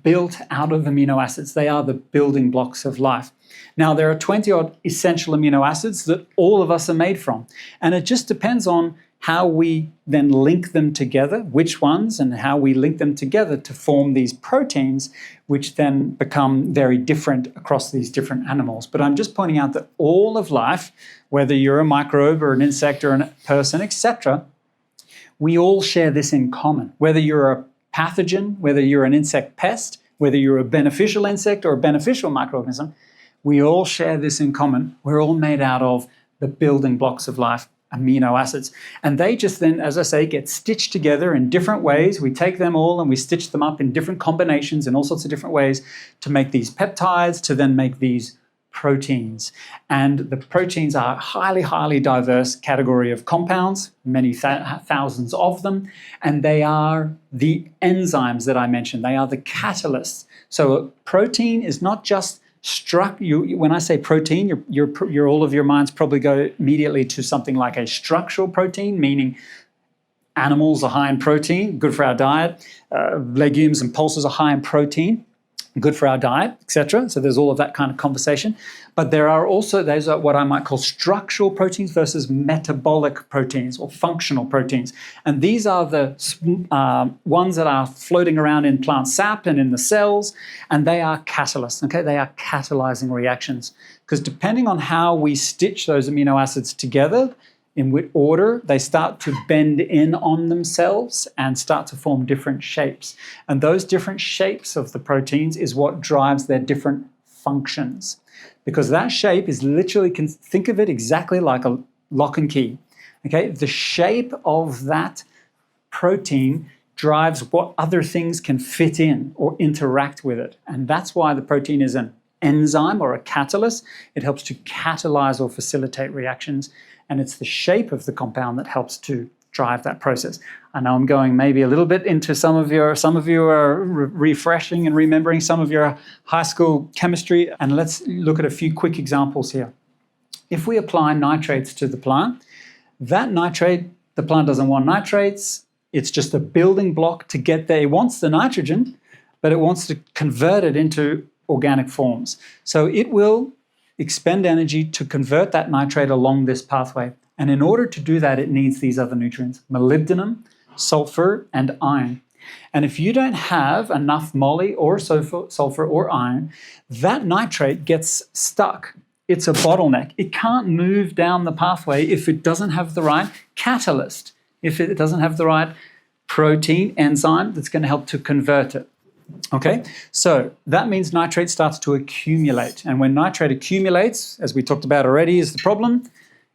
built out of amino acids. They are the building blocks of life. Now, there are 20-odd essential amino acids that all of us are made from. And it just depends on how we then link them together, which ones, and how we link them together to form these proteins, which then become very different across these different animals. But I'm just pointing out that all of life, whether you're a microbe or an insect or a person, etc., we all share this in common. Whether you're a pathogen, whether you're an insect pest, whether you're a beneficial insect or a beneficial microorganism, we all share this in common. We're all made out of the building blocks of life, amino acids. And they just then, as I say, get stitched together in different ways. We take them all and we stitch them up in different combinations in all sorts of different ways to make these peptides, to then make these proteins. And the proteins are a highly, highly diverse category of compounds, many thousands of them, and they are the enzymes that I mentioned. They are the catalysts. So a protein is not just when I say protein, all of your minds probably go immediately to something like a structural protein, meaning animals are high in protein, good for our diet. Legumes and pulses are high in protein, good for our diet, etc. So there's all of that kind of conversation. But there are also, those are what I might call structural proteins versus metabolic proteins or functional proteins. And these are the ones that are floating around in plant sap and in the cells, and they are catalysts, okay? They are catalyzing reactions. Because depending on how we stitch those amino acids together, in which order, they start to bend in on themselves and start to form different shapes. And those different shapes of the proteins is what drives their different functions. Because that shape is literally, think of it exactly like a lock and key. Okay, the shape of that protein drives what other things can fit in or interact with it. And that's why the protein is an enzyme or a catalyst. It helps to catalyze or facilitate reactions. And it's the shape of the compound that helps to drive that process. I know I'm going maybe a little bit into some of you are refreshing and remembering some of your high school chemistry. And let's look at a few quick examples here. If we apply nitrates to the plant, that nitrate, the plant doesn't want nitrates. It's just a building block to get there. It wants the nitrogen, but it wants to convert it into organic forms. So it will expend energy to convert that nitrate along this pathway. And in order to do that, it needs these other nutrients, molybdenum, sulfur, and iron. And if you don't have enough moly or sulfur or iron, that nitrate gets stuck. It's a bottleneck. It can't move down the pathway if it doesn't have the right catalyst, if it doesn't have the right protein enzyme that's going to help to convert it. Okay, so that means nitrate starts to accumulate. And when nitrate accumulates, as we talked about already, is the problem,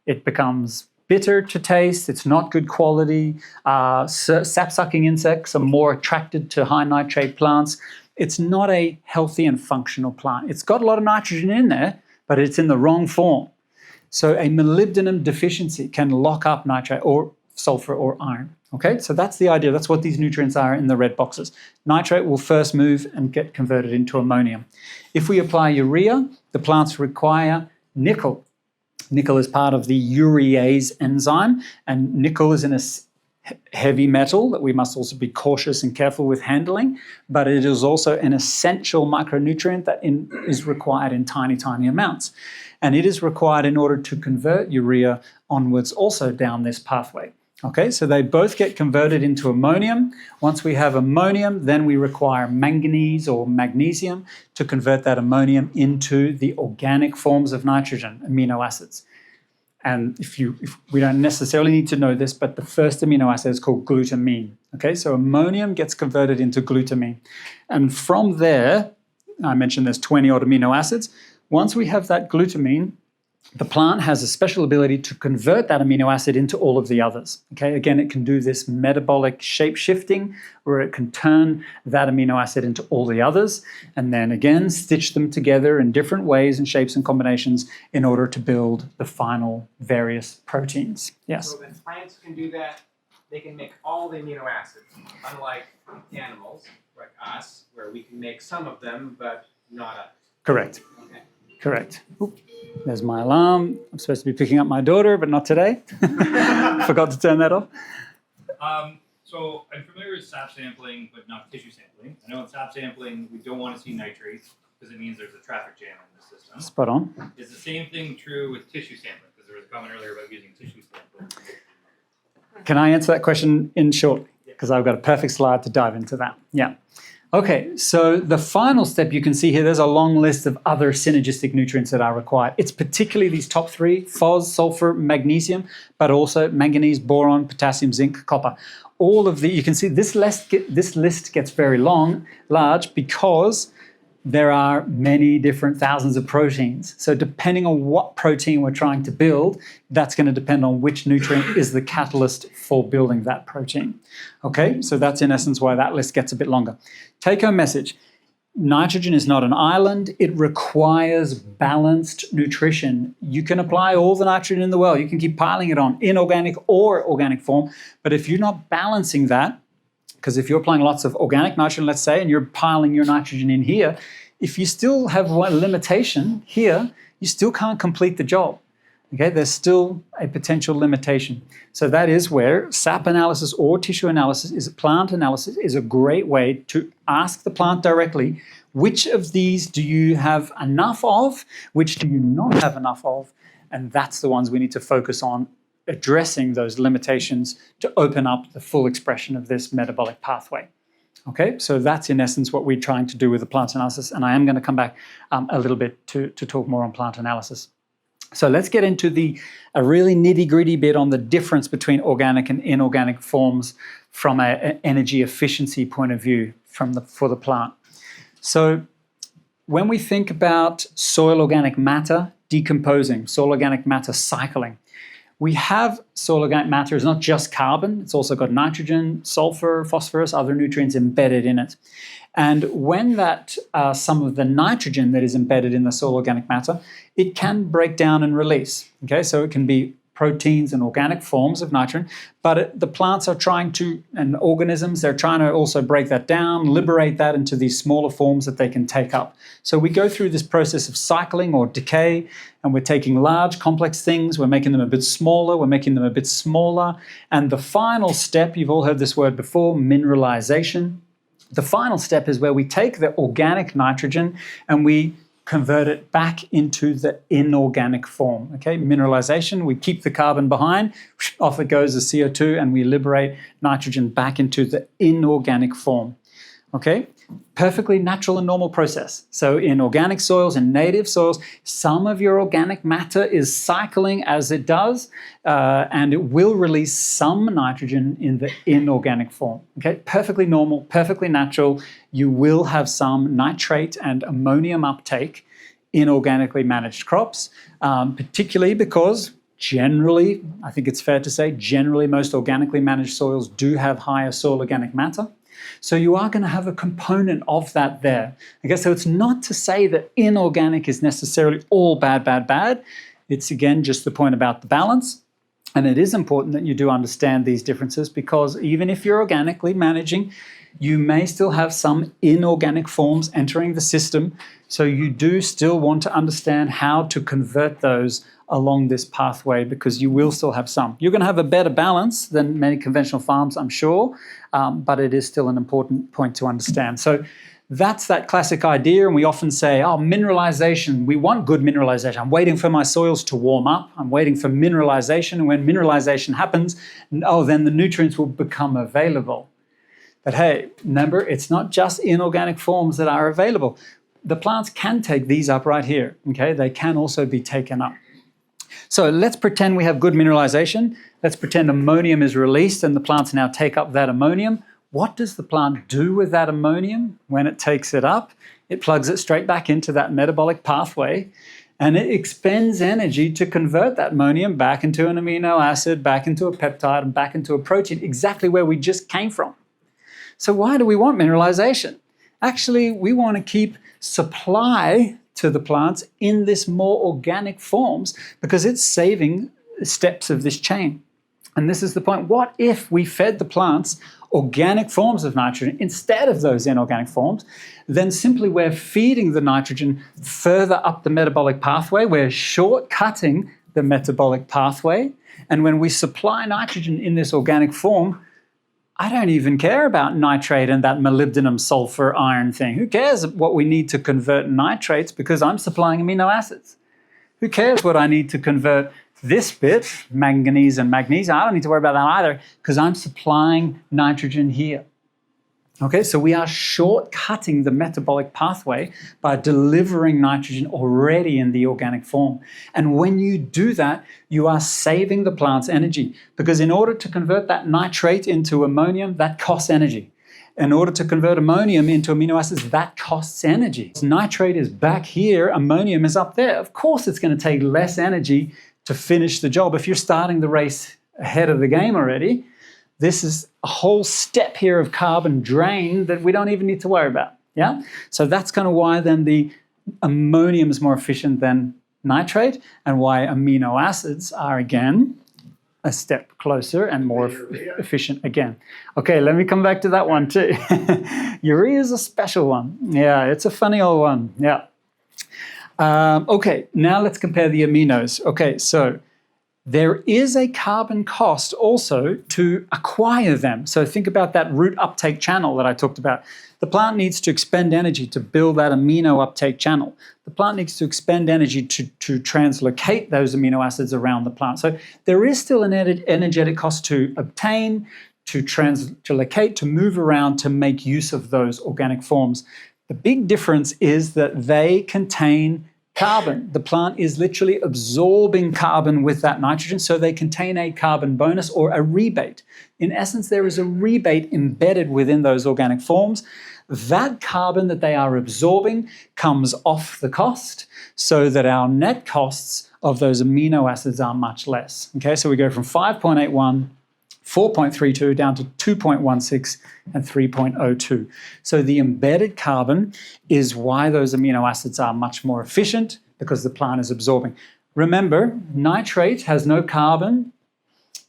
it becomes bitter to taste, it's not good quality. Sap-sucking insects are more attracted to high nitrate plants. It's not a healthy and functional plant. It's got a lot of nitrogen in there, but it's in the wrong form. So a molybdenum deficiency can lock up nitrate or sulfur or iron. Okay, so that's the idea. That's what these nutrients are in the red boxes. Nitrate will first move and get converted into ammonium. If we apply urea, the plants require nickel. Nickel is part of the urease enzyme, and nickel is in a heavy metal that we must also be cautious and careful with handling, but it is also an essential micronutrient that is required in tiny, tiny amounts. And it is required in order to convert urea onwards also down this pathway. Okay, so they both get converted into ammonium. Once we have ammonium, then we require manganese or magnesium to convert that ammonium into the organic forms of nitrogen, amino acids. And if we don't necessarily need to know this, but the first amino acid is called glutamine. Okay, so ammonium gets converted into glutamine. And from there, I mentioned there's 20 odd amino acids. Once we have that glutamine, the plant has a special ability to convert that amino acid into all of the others. Okay, again, it can do this metabolic shape shifting where it can turn that amino acid into all the others and then again stitch them together in different ways and shapes and combinations in order to build the final various proteins. Yes? So when plants can do that, they can make all the amino acids, unlike animals like us, where we can make some of them, but not others. Correct. Okay. Correct. Oop, there's my alarm. I'm supposed to be picking up my daughter, but not today. Forgot to turn that off. So I'm familiar with sap sampling, but not tissue sampling. I know in sap sampling, we don't want to see nitrates because it means there's a traffic jam in the system. Spot on. Is the same thing true with tissue sampling? Because there was a comment earlier about using tissue sampling. Can I answer that question in shortly? Because I've got a perfect slide to dive into that. Yeah. Okay, so the final step you can see here, there's a long list of other synergistic nutrients that are required. It's particularly these top three: phos, sulfur, magnesium, but also manganese, boron, potassium, zinc, copper. All of the, you can see this list gets very large, because there are many different thousands of proteins. So depending on what protein we're trying to build, that's going to depend on which nutrient is the catalyst for building that protein. Okay, so that's in essence why that list gets a bit longer. Take-home message: nitrogen is not an island. It requires balanced nutrition. You can apply all the nitrogen in the world. You can keep piling it on, inorganic or organic form. But if you're not balancing that, because if you're applying lots of organic nitrogen, let's say, and you're piling your nitrogen in here, if you still have one limitation here, you still can't complete the job. Okay, there's still a potential limitation. So that is where sap analysis or tissue analysis, plant analysis, is a great way to ask the plant directly, which of these do you have enough of, which do you not have enough of, and that's the ones we need to focus on, addressing those limitations to open up the full expression of this metabolic pathway. Okay, so that's in essence what we're trying to do with the plant analysis, and I am going to come back a little bit to talk more on plant analysis. So let's get into a really nitty-gritty bit on the difference between organic and inorganic forms from an energy efficiency point of view for the plant. So when we think about soil organic matter decomposing, soil organic matter cycling, we have soil organic matter is not just carbon, it's also got nitrogen, sulfur, phosphorus, other nutrients embedded in it. And when some of the nitrogen that is embedded in the soil organic matter, it can break down and release. Okay, so it can be proteins and organic forms of nitrogen, but the plants are trying to, and organisms, they're trying to also break that down, liberate that into these smaller forms that they can take up. So we go through this process of cycling or decay, and we're taking large, complex things, we're making them a bit smaller, and the final step, you've all heard this word before, mineralization. The final step is where we take the organic nitrogen and we convert it back into the inorganic form. Okay, mineralization, we keep the carbon behind, off it goes the CO2, and we liberate nitrogen back into the inorganic form. Okay, perfectly natural and normal process. So in organic soils and native soils, some of your organic matter is cycling as it does, and it will release some nitrogen in the inorganic form. Okay, perfectly normal, perfectly natural. You will have some nitrate and ammonium uptake in organically managed crops, particularly because generally, I think it's fair to say, generally most organically managed soils do have higher soil organic matter. So you are going to have a component of that there. Okay, so it's not to say that inorganic is necessarily all bad. It's again just the point about the balance. And it is important that you do understand these differences, because even if you're organically managing, you may still have some inorganic forms entering the system. So you do still want to understand how to convert those along this pathway, because you will still have some. You're going to have a better balance than many conventional farms, I'm sure, but it is still an important point to understand. So that's that classic idea, and we often say, oh, mineralization, we want good mineralization. I'm waiting for my soils to warm up. I'm waiting for mineralization, and when mineralization happens, then the nutrients will become available. But hey, remember, it's not just inorganic forms that are available. The plants can take these up right here, okay? They can also be taken up. So let's pretend we have good mineralization. Let's pretend ammonium is released and the plants now take up that ammonium. What does the plant do with that ammonium when it takes it up? It plugs it straight back into that metabolic pathway, and it expends energy to convert that ammonium back into an amino acid, back into a peptide, and back into a protein, exactly where we just came from. So why do we want mineralization? Actually, we want to keep supply to the plants in this more organic forms, because it's saving steps of this chain. And this is the point. What if we fed the plants organic forms of nitrogen instead of those inorganic forms? Then simply we're feeding the nitrogen further up the metabolic pathway. We're shortcutting the metabolic pathway. And when we supply nitrogen in this organic form, I don't even care about nitrate and that molybdenum, sulfur, iron thing. Who cares what we need to convert nitrates, because I'm supplying amino acids? Who cares what I need to convert This bit, manganese and magnesium, I don't need to worry about that either because I'm supplying nitrogen here. Okay, so we are shortcutting the metabolic pathway by delivering nitrogen already in the organic form. And when you do that, you are saving the plant's energy because in order to convert that nitrate into ammonium, that costs energy. In order to convert ammonium into amino acids, that costs energy. Nitrate is back here, ammonium is up there. Of course, it's going to take less energy to finish the job. If you're starting the race ahead of the game already, this is a whole step here of carbon drain that we don't even need to worry about. Yeah? So that's kind of why then the ammonium is more efficient than nitrate and why amino acids are again a step closer and more efficient again. Okay, let me come back to that one too. Urea is a special one. Yeah, it's a funny old one. Yeah. Okay, now let's compare the aminos. Okay, so there is a carbon cost also to acquire them. So think about that root uptake channel that I talked about. The plant needs to expend energy to build that amino uptake channel. The plant needs to expend energy to translocate those amino acids around the plant. So there is still an energetic cost to obtain, to translocate, to move around, to make use of those organic forms. The big difference is that they contain carbon. The plant is literally absorbing carbon with that nitrogen, so they contain a carbon bonus or a rebate. In essence, there is a rebate embedded within those organic forms. That carbon that they are absorbing comes off the cost so that our net costs of those amino acids are much less. Okay, so we go from 5.81 4.32 down to 2.16 and 3.02. So the embedded carbon is why those amino acids are much more efficient because the plant is absorbing. Remember, nitrate has no carbon,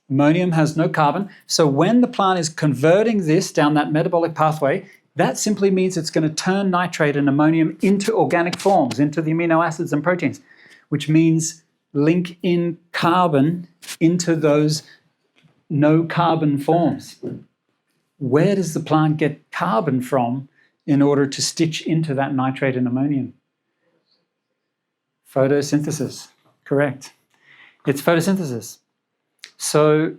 ammonium has no carbon. So when the plant is converting this down that metabolic pathway, that simply means it's going to turn nitrate and ammonium into organic forms, into the amino acids and proteins, which means link in carbon into those no carbon forms. Where does the plant get carbon from in order to stitch into that nitrate and ammonium? Photosynthesis, correct. It's photosynthesis. So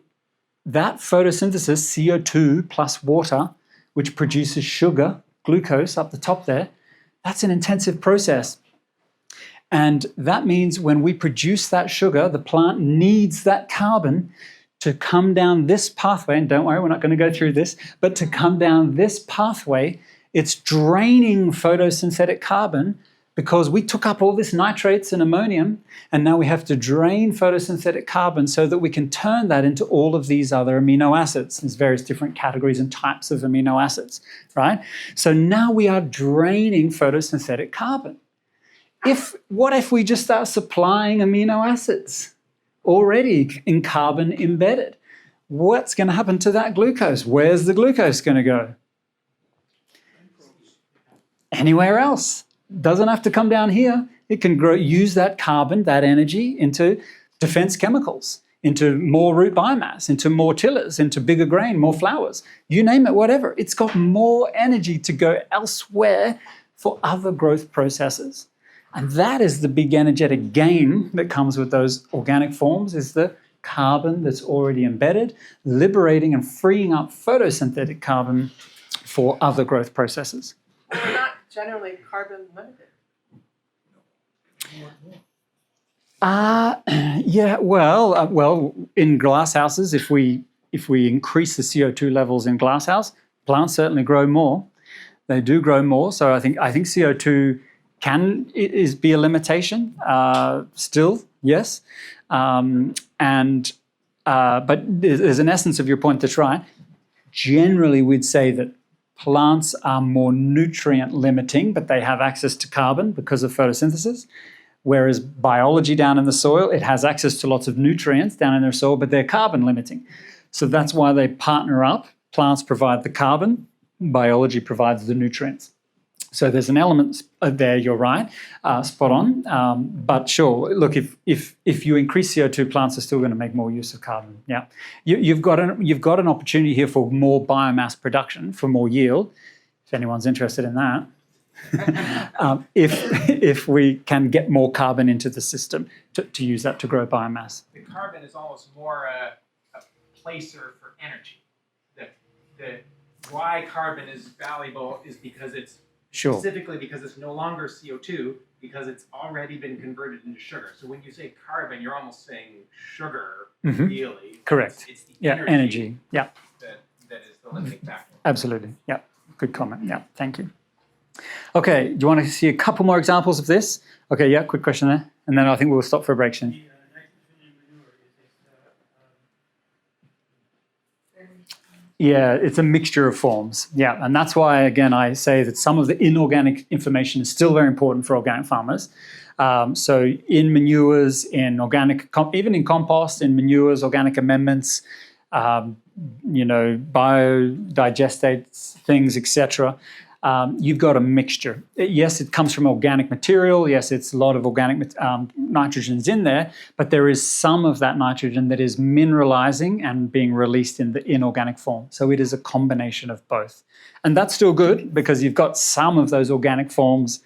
that photosynthesis, CO2 plus water, which produces sugar, glucose up the top there, that's an intensive process. And that means when we produce that sugar, the plant needs that carbon to come down this pathway, and don't worry, we're not going to go through this, but to come down this pathway, it's draining photosynthetic carbon because we took up all this nitrates and ammonium, and now we have to drain photosynthetic carbon so that we can turn that into all of these other amino acids. There's various different categories and types of amino acids, right? So now we are draining photosynthetic carbon. What if we just start supplying amino acids already in carbon embedded? What's going to happen to that glucose? Where's the glucose going to go? Anywhere else. Doesn't have to come down here. It can use that carbon, that energy, into defense chemicals, into more root biomass, into more tillers, into bigger grain, more flowers. You name it, whatever. It's got more energy to go elsewhere for other growth processes. And that is the big energetic gain that comes with those organic forms, is the carbon that's already embedded, liberating and freeing up photosynthetic carbon for other growth processes. We're not generally carbon limited. Yeah, well, in glass houses, if we increase the CO2 levels in glasshouse, plants certainly grow more. They do grow more. So I think CO2 can be a limitation still, yes. But there's an essence of your point that's right. Generally, we'd say that plants are more nutrient limiting, but they have access to carbon because of photosynthesis. Whereas biology down in the soil, it has access to lots of nutrients down in their soil, but they're carbon limiting. So that's why they partner up. Plants provide the carbon, biology provides the nutrients. So there's an element there, you're right, spot on. But sure, look, if you increase CO2, plants are still going to make more use of carbon. Yeah, you've got an opportunity here for more biomass production, for more yield, if anyone's interested in that. if we can get more carbon into the system to use that to grow biomass. The carbon is almost more a placer for energy. The why carbon is valuable is because it's specifically because it's no longer CO2, because it's already been converted into sugar. So when you say carbon, you're almost saying sugar, really. Correct. It's the energy. Yeah. That is the limiting factor. Absolutely. Yeah. Good comment. Yeah. Thank you. Okay. Do you want to see a couple more examples of this? Okay. Yeah. Quick question there, and then I think we'll stop for a break soon. Yeah, it's a mixture of forms. Yeah, and that's why, again, I say that some of the inorganic information is still very important for organic farmers. So in manures, in organic, even in compost, in manures, organic amendments, biodigestate things, etc. You've got a mixture. Yes, it comes from organic material. Yes, it's a lot of organic nitrogens in there, but there is some of that nitrogen that is mineralizing and being released in the inorganic form. So it is a combination of both. And that's still good because you've got some of those organic forms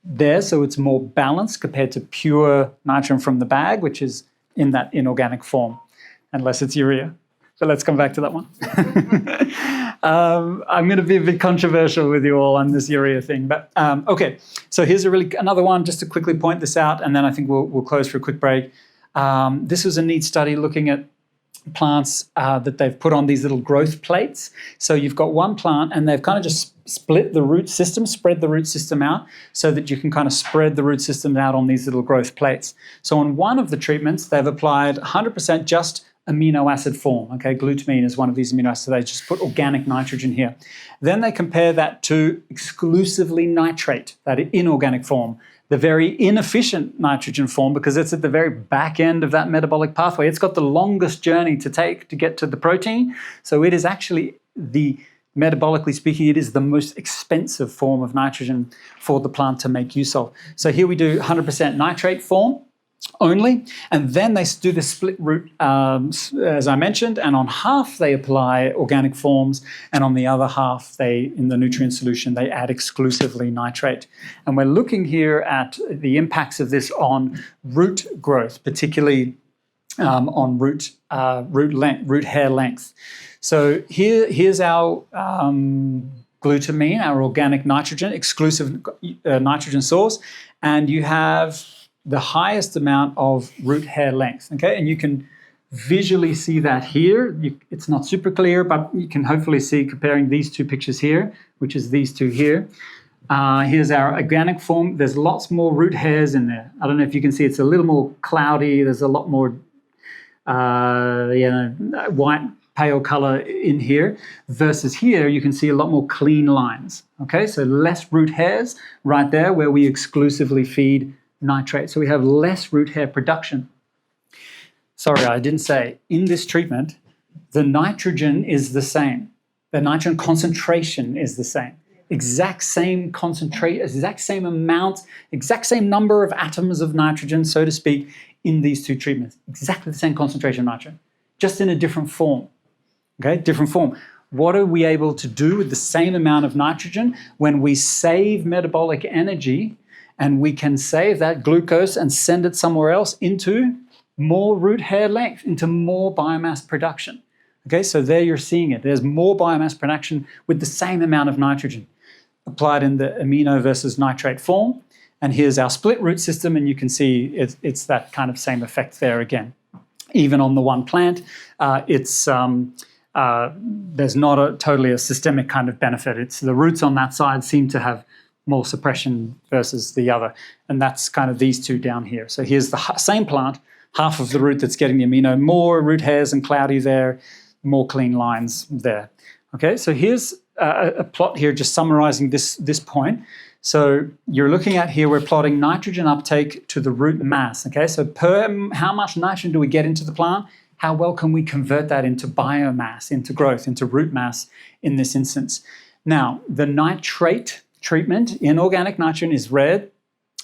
there, so it's more balanced compared to pure nitrogen from the bag, which is in that inorganic form, unless it's urea. So let's come back to that one. I'm going to be a bit controversial with you all on this urea thing, but okay. So here's another one, just to quickly point this out, and then I think we'll close for a quick break. This was a neat study looking at plants that they've put on these little growth plates. So you've got one plant, and they've kind of just spread the root system out, so that you can kind of spread the root system out on these little growth plates. So on one of the treatments, they've applied 100% just amino acid form. Okay, glutamine is one of these amino acids. So they just put organic nitrogen here. Then they compare that to exclusively nitrate, that inorganic form, the very inefficient nitrogen form, because it's at the very back end of that metabolic pathway. It's got the longest journey to take to get to the protein. So it is actually metabolically speaking, it is the most expensive form of nitrogen for the plant to make use of. So here we do 100% nitrate form only, and then they do the split root, as I mentioned, and on half they apply organic forms, and on the other half, in the nutrient solution, they add exclusively nitrate. And we're looking here at the impacts of this on root growth, particularly on root hair length. So here's our glutamine, our organic nitrogen, exclusive nitrogen source, and you have the highest amount of root hair length, okay? And you can visually see that here. It's not super clear, but you can hopefully see comparing these two pictures here, which is these two here. Here's our organic form. There's lots more root hairs in there. I don't know if you can see, it's a little more cloudy. There's a lot more white, pale color in here, versus here you can see a lot more clean lines, okay? So less root hairs right there where we exclusively feed nitrate. So we have less root hair production. Sorry, I didn't say. In this treatment, the nitrogen is the same. The nitrogen concentration is the same. Exact same concentrate, exact same amount, exact same number of atoms of nitrogen, so to speak, in these two treatments. Exactly the same concentration of nitrogen, just in a different form. Okay, different form. What are we able to do with the same amount of nitrogen when we save metabolic energy? And we can save that glucose and send it somewhere else into more root hair length, into more biomass production. Okay, so there you're seeing it. There's more biomass production with the same amount of nitrogen applied in the amino versus nitrate form. And here's our split root system, and you can see it's that kind of same effect there again. Even on the one plant, there's not totally a systemic kind of benefit. It's the roots on that side seem to have more suppression versus the other. And that's kind of these two down here. So here's the same plant, half of the root that's getting the amino, more root hairs and cloudy there, more clean lines there. Okay, so here's a plot here just summarizing this point. So you're looking at here, we're plotting nitrogen uptake to the root mass. Okay, so how much nitrogen do we get into the plant? How well can we convert that into biomass, into growth, into root mass in this instance? Now, the nitrate treatment, inorganic nitrogen, is red,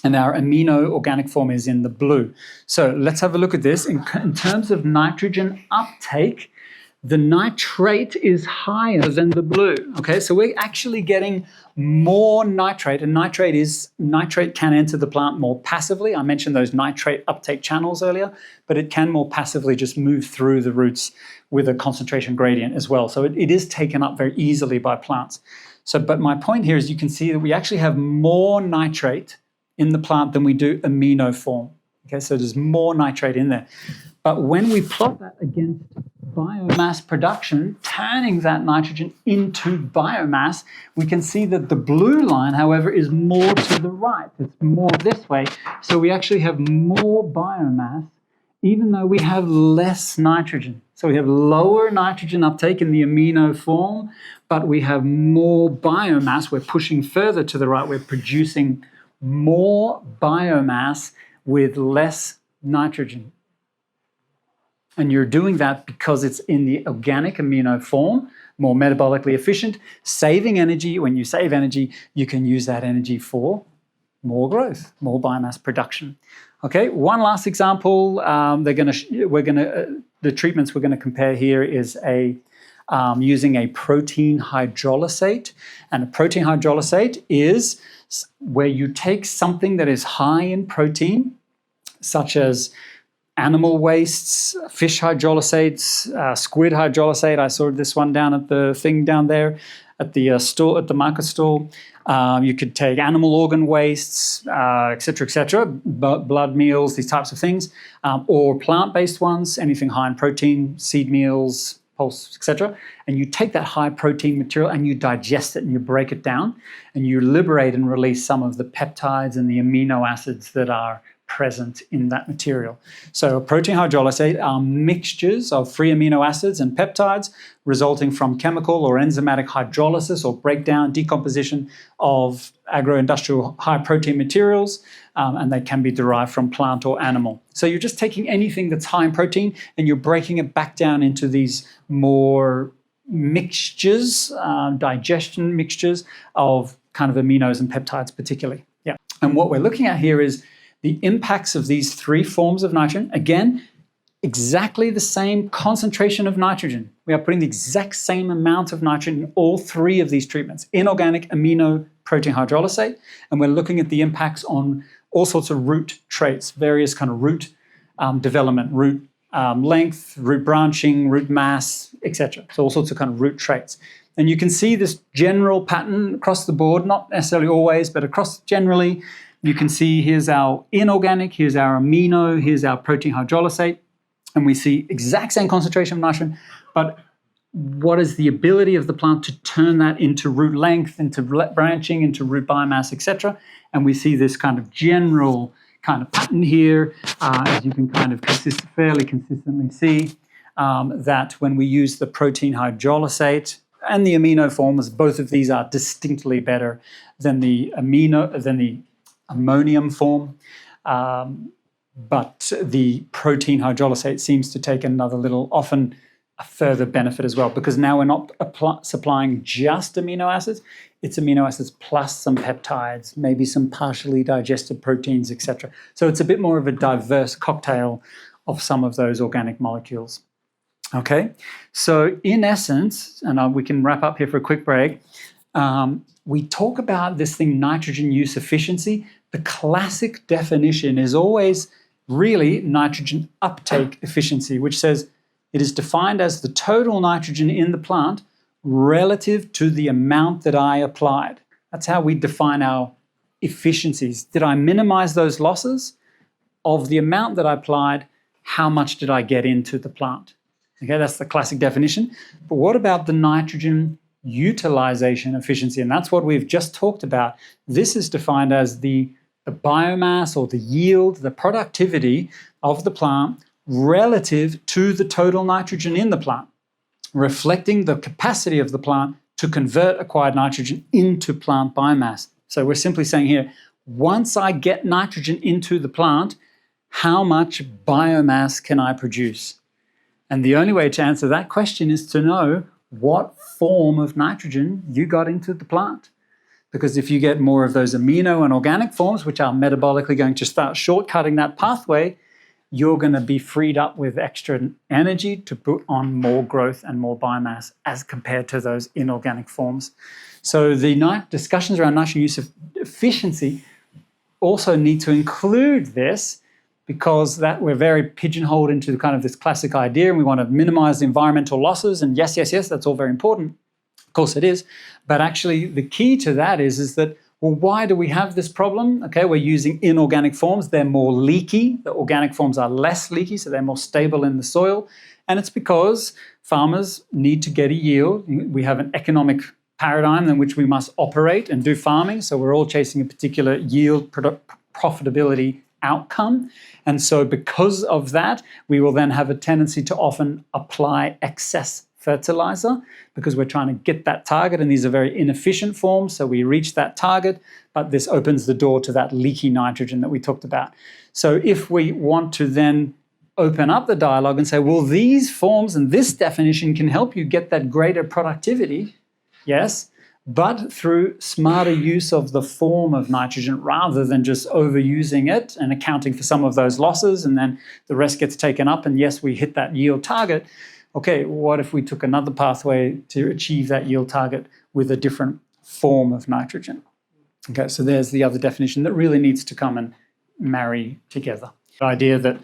and our amino organic form is in the blue. So let's have a look at this. In terms of nitrogen uptake, the nitrate is higher than the blue. Okay, so we're actually getting more nitrate, and nitrate can enter the plant more passively. I mentioned those nitrate uptake channels earlier, but it can more passively just move through the roots with a concentration gradient as well. So it is taken up very easily by plants. So, but my point here is you can see that we actually have more nitrate in the plant than we do amino form. Okay, so there's more nitrate in there. But when we plot that against biomass production, turning that nitrogen into biomass, we can see that the blue line, however, is more to the right. It's more this way. So we actually have more biomass, even though we have less nitrogen. So we have lower nitrogen uptake in the amino form, but we have more biomass. We're pushing further to the right. We're producing more biomass with less nitrogen. And you're doing that because it's in the organic amino form, more metabolically efficient, saving energy. When you save energy, you can use that energy for more growth, more biomass production. Okay, one last example. The treatments we're going to compare here is using a protein hydrolysate. And a protein hydrolysate is where you take something that is high in protein, such as animal wastes, fish hydrolysates, squid hydrolysate. I saw this one down at the thing down there at the store, at the market stall. You could take animal organ wastes, et cetera, blood meals, these types of things, or plant-based ones, anything high in protein, seed meals, pulse, et cetera. And you take that high protein material and you digest it and you break it down and you liberate and release some of the peptides and the amino acids that are present in that material. So protein hydrolysate are mixtures of free amino acids and peptides resulting from chemical or enzymatic hydrolysis or breakdown, decomposition of agro-industrial high protein materials, and they can be derived from plant or animal. So you're just taking anything that's high in protein and you're breaking it back down into these more mixtures, digestion mixtures of kind of aminos and peptides particularly. Yeah. And what we're looking at here is the impacts of these three forms of nitrogen. Again, exactly the same concentration of nitrogen. We are putting the exact same amount of nitrogen in all three of these treatments, inorganic, amino, protein hydrolysate, and we're looking at the impacts on all sorts of root traits, various kind of root development, root length, root branching, root mass, etc. So all sorts of kind of root traits. And you can see this general pattern across the board, not necessarily always, but across generally. You can see here's our inorganic, here's our amino, here's our protein hydrolysate, and we see exact same concentration of nitrogen, but what is the ability of the plant to turn that into root length, into branching, into root biomass, etc. And we see this kind of general kind of pattern here, as you can kind of fairly consistently see, that when we use the protein hydrolysate and the amino forms, both of these are distinctly better than the ammonium form, but the protein hydrolysate seems to take another little, often a further benefit as well, because now we're not supplying just amino acids, it's amino acids plus some peptides, maybe some partially digested proteins, etc. So it's a bit more of a diverse cocktail of some of those organic molecules. Okay, so in essence, and we can wrap up here for a quick break, we talk about this thing, nitrogen use efficiency. The classic definition is always really nitrogen uptake efficiency, which says it is defined as the total nitrogen in the plant relative to the amount that I applied. That's how we define our efficiencies. Did I minimize those losses of the amount that I applied? How much did I get into the plant? Okay, that's the classic definition. But what about the nitrogen utilization efficiency? And that's what we've just talked about. This is defined as the biomass or the yield, the productivity of the plant relative to the total nitrogen in the plant, reflecting the capacity of the plant to convert acquired nitrogen into plant biomass. So we're simply saying here, once I get nitrogen into the plant, how much biomass can I produce? And the only way to answer that question is to know what form of nitrogen you got into the plant. Because if you get more of those amino and organic forms, which are metabolically going to start shortcutting that pathway, you're going to be freed up with extra energy to put on more growth and more biomass as compared to those inorganic forms. So the discussions around nitrogen use efficiency also need to include this, because that we're very pigeonholed into kind of this classic idea, and we want to minimize the environmental losses. And yes, that's all very important. Of course it is. But actually the key to that is that, well, why do we have this problem? Okay, we're using inorganic forms. They're more leaky. The organic forms are less leaky, so they're more stable in the soil. And it's because farmers need to get a yield. We have an economic paradigm in which we must operate and do farming. So we're all chasing a particular yield profitability outcome. And so because of that, we will then have a tendency to often apply excess fertilizer because we're trying to get that target, and these are very inefficient forms. So we reach that target, but this opens the door to that leaky nitrogen that we talked about. So if we want to then open up the dialogue and say, well, these forms and this definition can help you get that greater productivity, yes, but through smarter use of the form of nitrogen rather than just overusing it and accounting for some of those losses, and then the rest gets taken up, and yes, we hit that yield target. Okay, what if we took another pathway to achieve that yield target with a different form of nitrogen? Okay, so there's the other definition that really needs to come and marry together. The idea that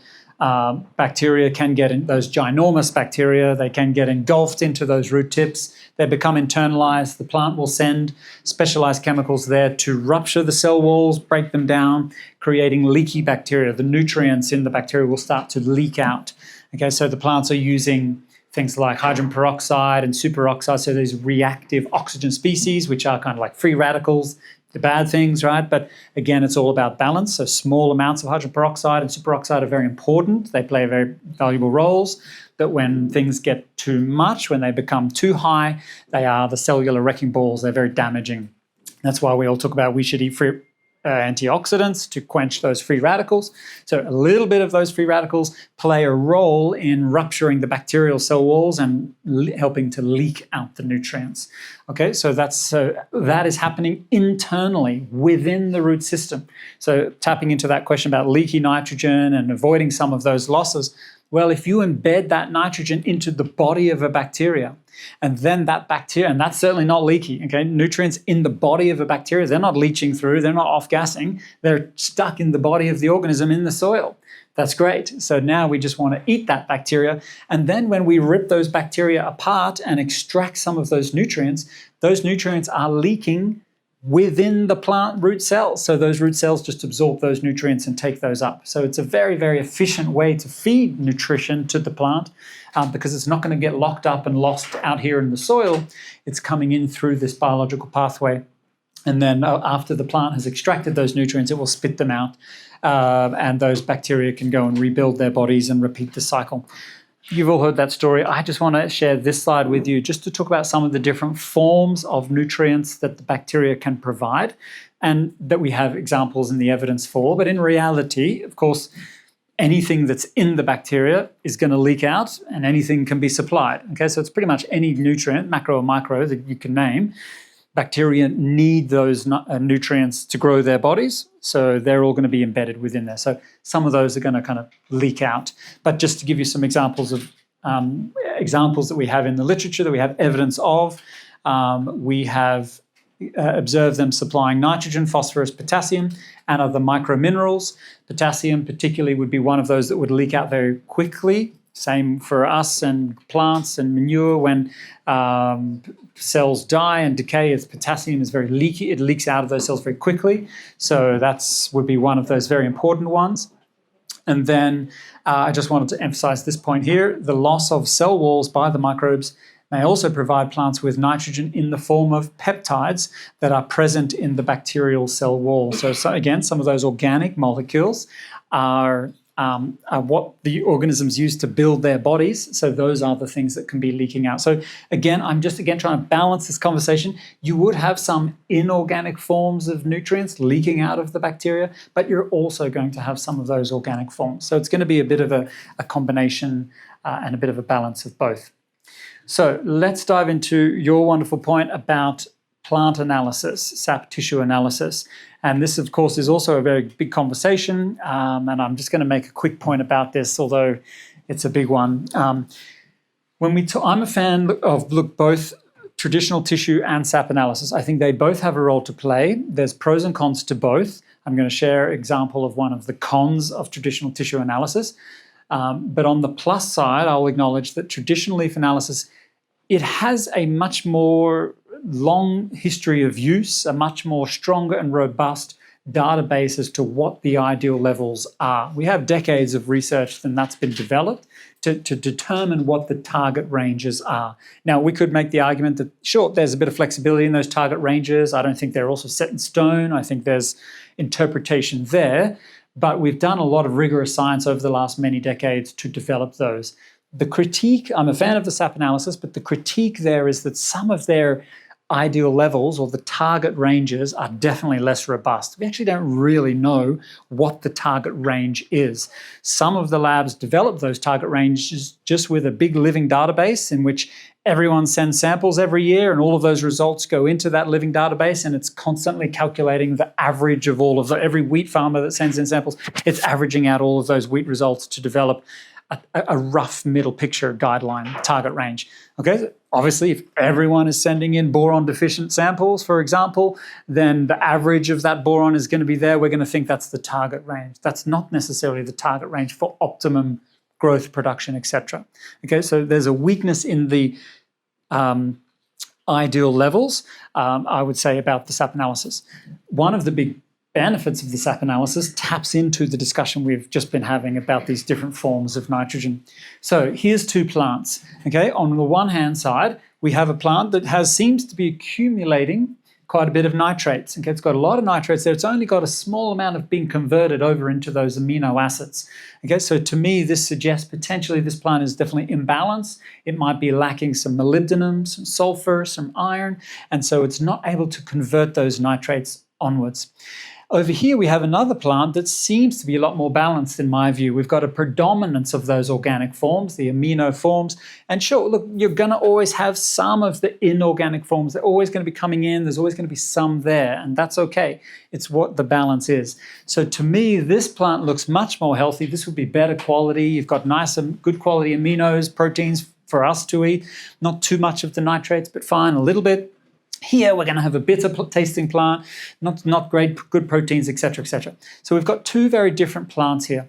bacteria can get in, those ginormous bacteria, they can get engulfed into those root tips. They become internalized. The plant will send specialized chemicals there to rupture the cell walls, break them down, creating leaky bacteria. The nutrients in the bacteria will start to leak out. Okay, so the plants are using things like hydrogen peroxide and superoxide, so these reactive oxygen species, which are kind of like free radicals, the bad things, right? But again, it's all about balance. So small amounts of hydrogen peroxide and superoxide are very important. They play very valuable roles. But when things get too much, when they become too high, they are the cellular wrecking balls. They're very damaging. That's why we all talk about we should eat free antioxidants to quench those free radicals. So a little bit of those free radicals play a role in rupturing the bacterial cell walls and helping to leak out the nutrients. Okay, so that is happening internally within the root system. So tapping into that question about leaky nitrogen and avoiding some of those losses, well, if you embed that nitrogen into the body of a bacteria, and then that bacteria, and that's certainly not leaky, okay? Nutrients in the body of a bacteria, they're not leaching through, they're not off-gassing, they're stuck in the body of the organism in the soil. That's great. So now we just want to eat that bacteria. And then when we rip those bacteria apart and extract some of those nutrients are leaking within the plant root cells. So those root cells just absorb those nutrients and take those up. So it's a very, very efficient way to feed nutrition to the plant because it's not going to get locked up and lost out here in the soil. It's coming in through this biological pathway. And then after the plant has extracted those nutrients, it will spit them out. And those bacteria can go and rebuild their bodies and repeat the cycle. You've all heard that story. I just want to share this slide with you just to talk about some of the different forms of nutrients that the bacteria can provide and that we have examples in the evidence for. But in reality, of course, anything that's in the bacteria is going to leak out and anything can be supplied. Okay, so it's pretty much any nutrient, macro or micro, that you can name. Bacteria need those nutrients to grow their bodies, so they're all going to be embedded within there. So some of those are going to kind of leak out. But just to give you some examples of examples that we have in the literature, that we have evidence of, we have observed them supplying nitrogen, phosphorus, potassium, and other microminerals. Potassium particularly would be one of those that would leak out very quickly. Same for us and plants and manure. When cells die and decay, its potassium is very leaky. It leaks out of those cells very quickly. So that would be one of those very important ones. And then I just wanted to emphasize this point here. The loss of cell walls by the microbes may also provide plants with nitrogen in the form of peptides that are present in the bacterial cell wall. So again, some of those organic molecules are what the organisms use to build their bodies. So those are the things that can be leaking out. So again, I'm just trying to balance this conversation. You would have some inorganic forms of nutrients leaking out of the bacteria, but you're also going to have some of those organic forms. So it's going to be a bit of a combination and a bit of a balance of both. So let's dive into your wonderful point about plant analysis, sap tissue analysis. And this, of course, is also a very big conversation. And I'm just going to make a quick point about this, although it's a big one. I'm a fan of both traditional tissue and sap analysis. I think they both have a role to play. There's pros and cons to both. I'm going to share an example of one of the cons of traditional tissue analysis. But on the plus side, I'll acknowledge that traditional leaf analysis, it has a much more long history of use, a much more stronger and robust database as to what the ideal levels are. We have decades of research that's been developed to determine what the target ranges are. Now, we could make the argument that, sure, there's a bit of flexibility in those target ranges. I don't think they're also set in stone. I think there's interpretation there. But we've done a lot of rigorous science over the last many decades to develop those. The critique, I'm a fan of the SAP analysis, but the critique there is that some of their ideal levels or the target ranges are definitely less robust. We actually don't really know what the target range is. Some of the labs develop those target ranges just with a big living database in which everyone sends samples every year and all of those results go into that living database, and it's constantly calculating the average of every wheat farmer that sends in samples. It's averaging out all of those wheat results to develop a rough middle picture guideline target range. Okay, obviously, if everyone is sending in boron deficient samples, for example, then the average of that boron is going to be there. We're going to think that's the target range. That's not necessarily the target range for optimum growth, production, etc. Okay, so there's a weakness in the ideal levels, I would say, about the SAP analysis. One of the big benefits of the SAP analysis taps into the discussion we've just been having about these different forms of nitrogen. So here's two plants. Okay, on the one hand side, we have a plant that seems to be accumulating quite a bit of nitrates. Okay, it's got a lot of nitrates there. It's only got a small amount of being converted over into those amino acids. Okay, so to me, this suggests potentially this plant is definitely imbalanced. It might be lacking some molybdenum, some sulfur, some iron, and so it's not able to convert those nitrates onwards. Over here, we have another plant that seems to be a lot more balanced in my view. We've got a predominance of those organic forms, the amino forms. And sure, look, you're going to always have some of the inorganic forms. They're always going to be coming in. There's always going to be some there, and that's okay. It's what the balance is. So to me, this plant looks much more healthy. This would be better quality. You've got nice and good quality aminos, proteins for us to eat. Not too much of the nitrates, but fine, a little bit. Here, we're going to have a bitter tasting plant, not great, good proteins, etc., etc. So we've got two very different plants here.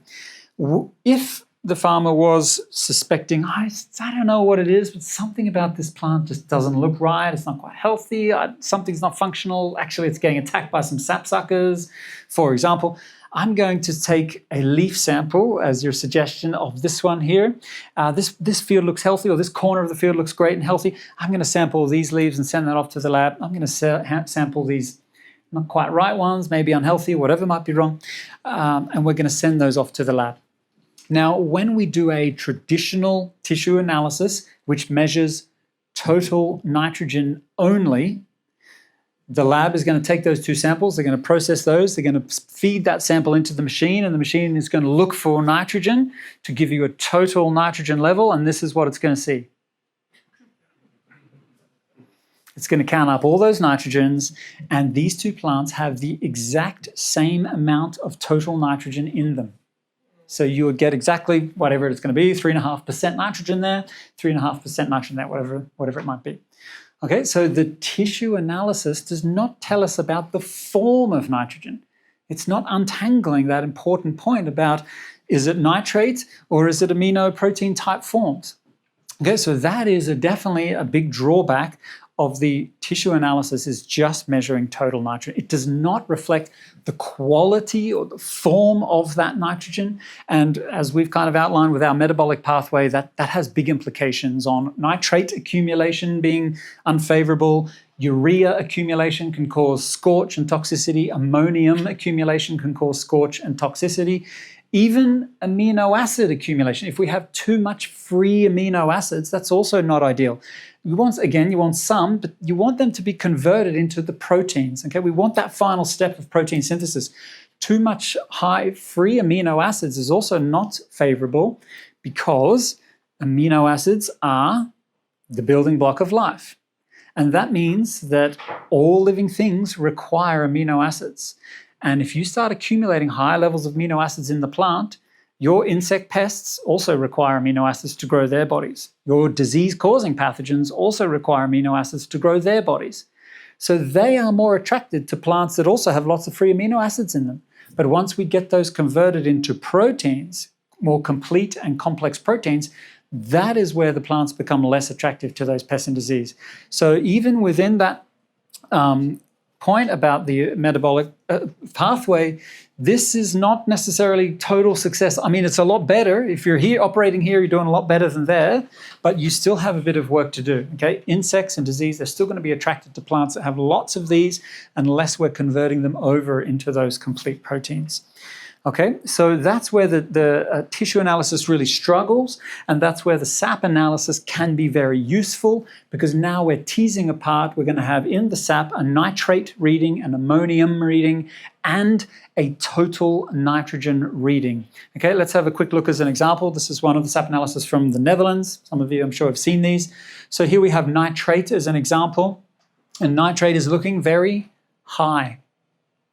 If the farmer was suspecting, I don't know what it is, but something about this plant just doesn't look right, it's not quite healthy, something's not functional, actually it's getting attacked by some sapsuckers, for example, I'm going to take a leaf sample, as your suggestion, of this one here. This field looks healthy, or this corner of the field looks great and healthy. I'm going to sample these leaves and send that off to the lab. I'm going to sample these not quite right ones, maybe unhealthy, whatever might be wrong, and we're going to send those off to the lab. Now, when we do a traditional tissue analysis, which measures total nitrogen only, the lab is going to take those two samples, they're going to process those, they're going to feed that sample into the machine, and the machine is going to look for nitrogen to give you a total nitrogen level, and this is what it's going to see. It's going to count up all those nitrogens, and these two plants have the exact same amount of total nitrogen in them. So you would get exactly whatever it's going to be, 3.5% nitrogen there, 3.5% nitrogen there, whatever it might be. Okay, so the tissue analysis does not tell us about the form of nitrogen. It's not untangling that important point about, is it nitrate or is it amino protein type forms? Okay, so that is definitely a big drawback of the tissue analysis, is just measuring total nitrogen. It does not reflect the quality or the form of that nitrogen. And as we've kind of outlined with our metabolic pathway, that has big implications on nitrate accumulation being unfavorable. Urea accumulation can cause scorch and toxicity. Ammonium accumulation can cause scorch and toxicity. Even amino acid accumulation. If we have too much free amino acids, that's also not ideal. You want some, but you want them to be converted into the proteins. Okay, we want that final step of protein synthesis. Too much high free amino acids is also not favorable, because amino acids are the building block of life. And that means that all living things require amino acids. And if you start accumulating high levels of amino acids in the plant, your insect pests also require amino acids to grow their bodies. Your disease-causing pathogens also require amino acids to grow their bodies. So they are more attracted to plants that also have lots of free amino acids in them. But once we get those converted into proteins, more complete and complex proteins, that is where the plants become less attractive to those pests and disease. So even within that point about the metabolic pathway, this is not necessarily total success. I mean, it's a lot better. If you're here operating here, you're doing a lot better than there, but you still have a bit of work to do, okay? Insects and disease, they're still going to be attracted to plants that have lots of these unless we're converting them over into those complete proteins. Okay, so that's where the tissue analysis really struggles, and that's where the SAP analysis can be very useful, because now we're teasing apart. We're going to have in the SAP a nitrate reading, an ammonium reading, and a total nitrogen reading. Okay, let's have a quick look as an example. This is one of the SAP analysis from the Netherlands. Some of you, I'm sure, have seen these. So here we have nitrate as an example, and nitrate is looking very high.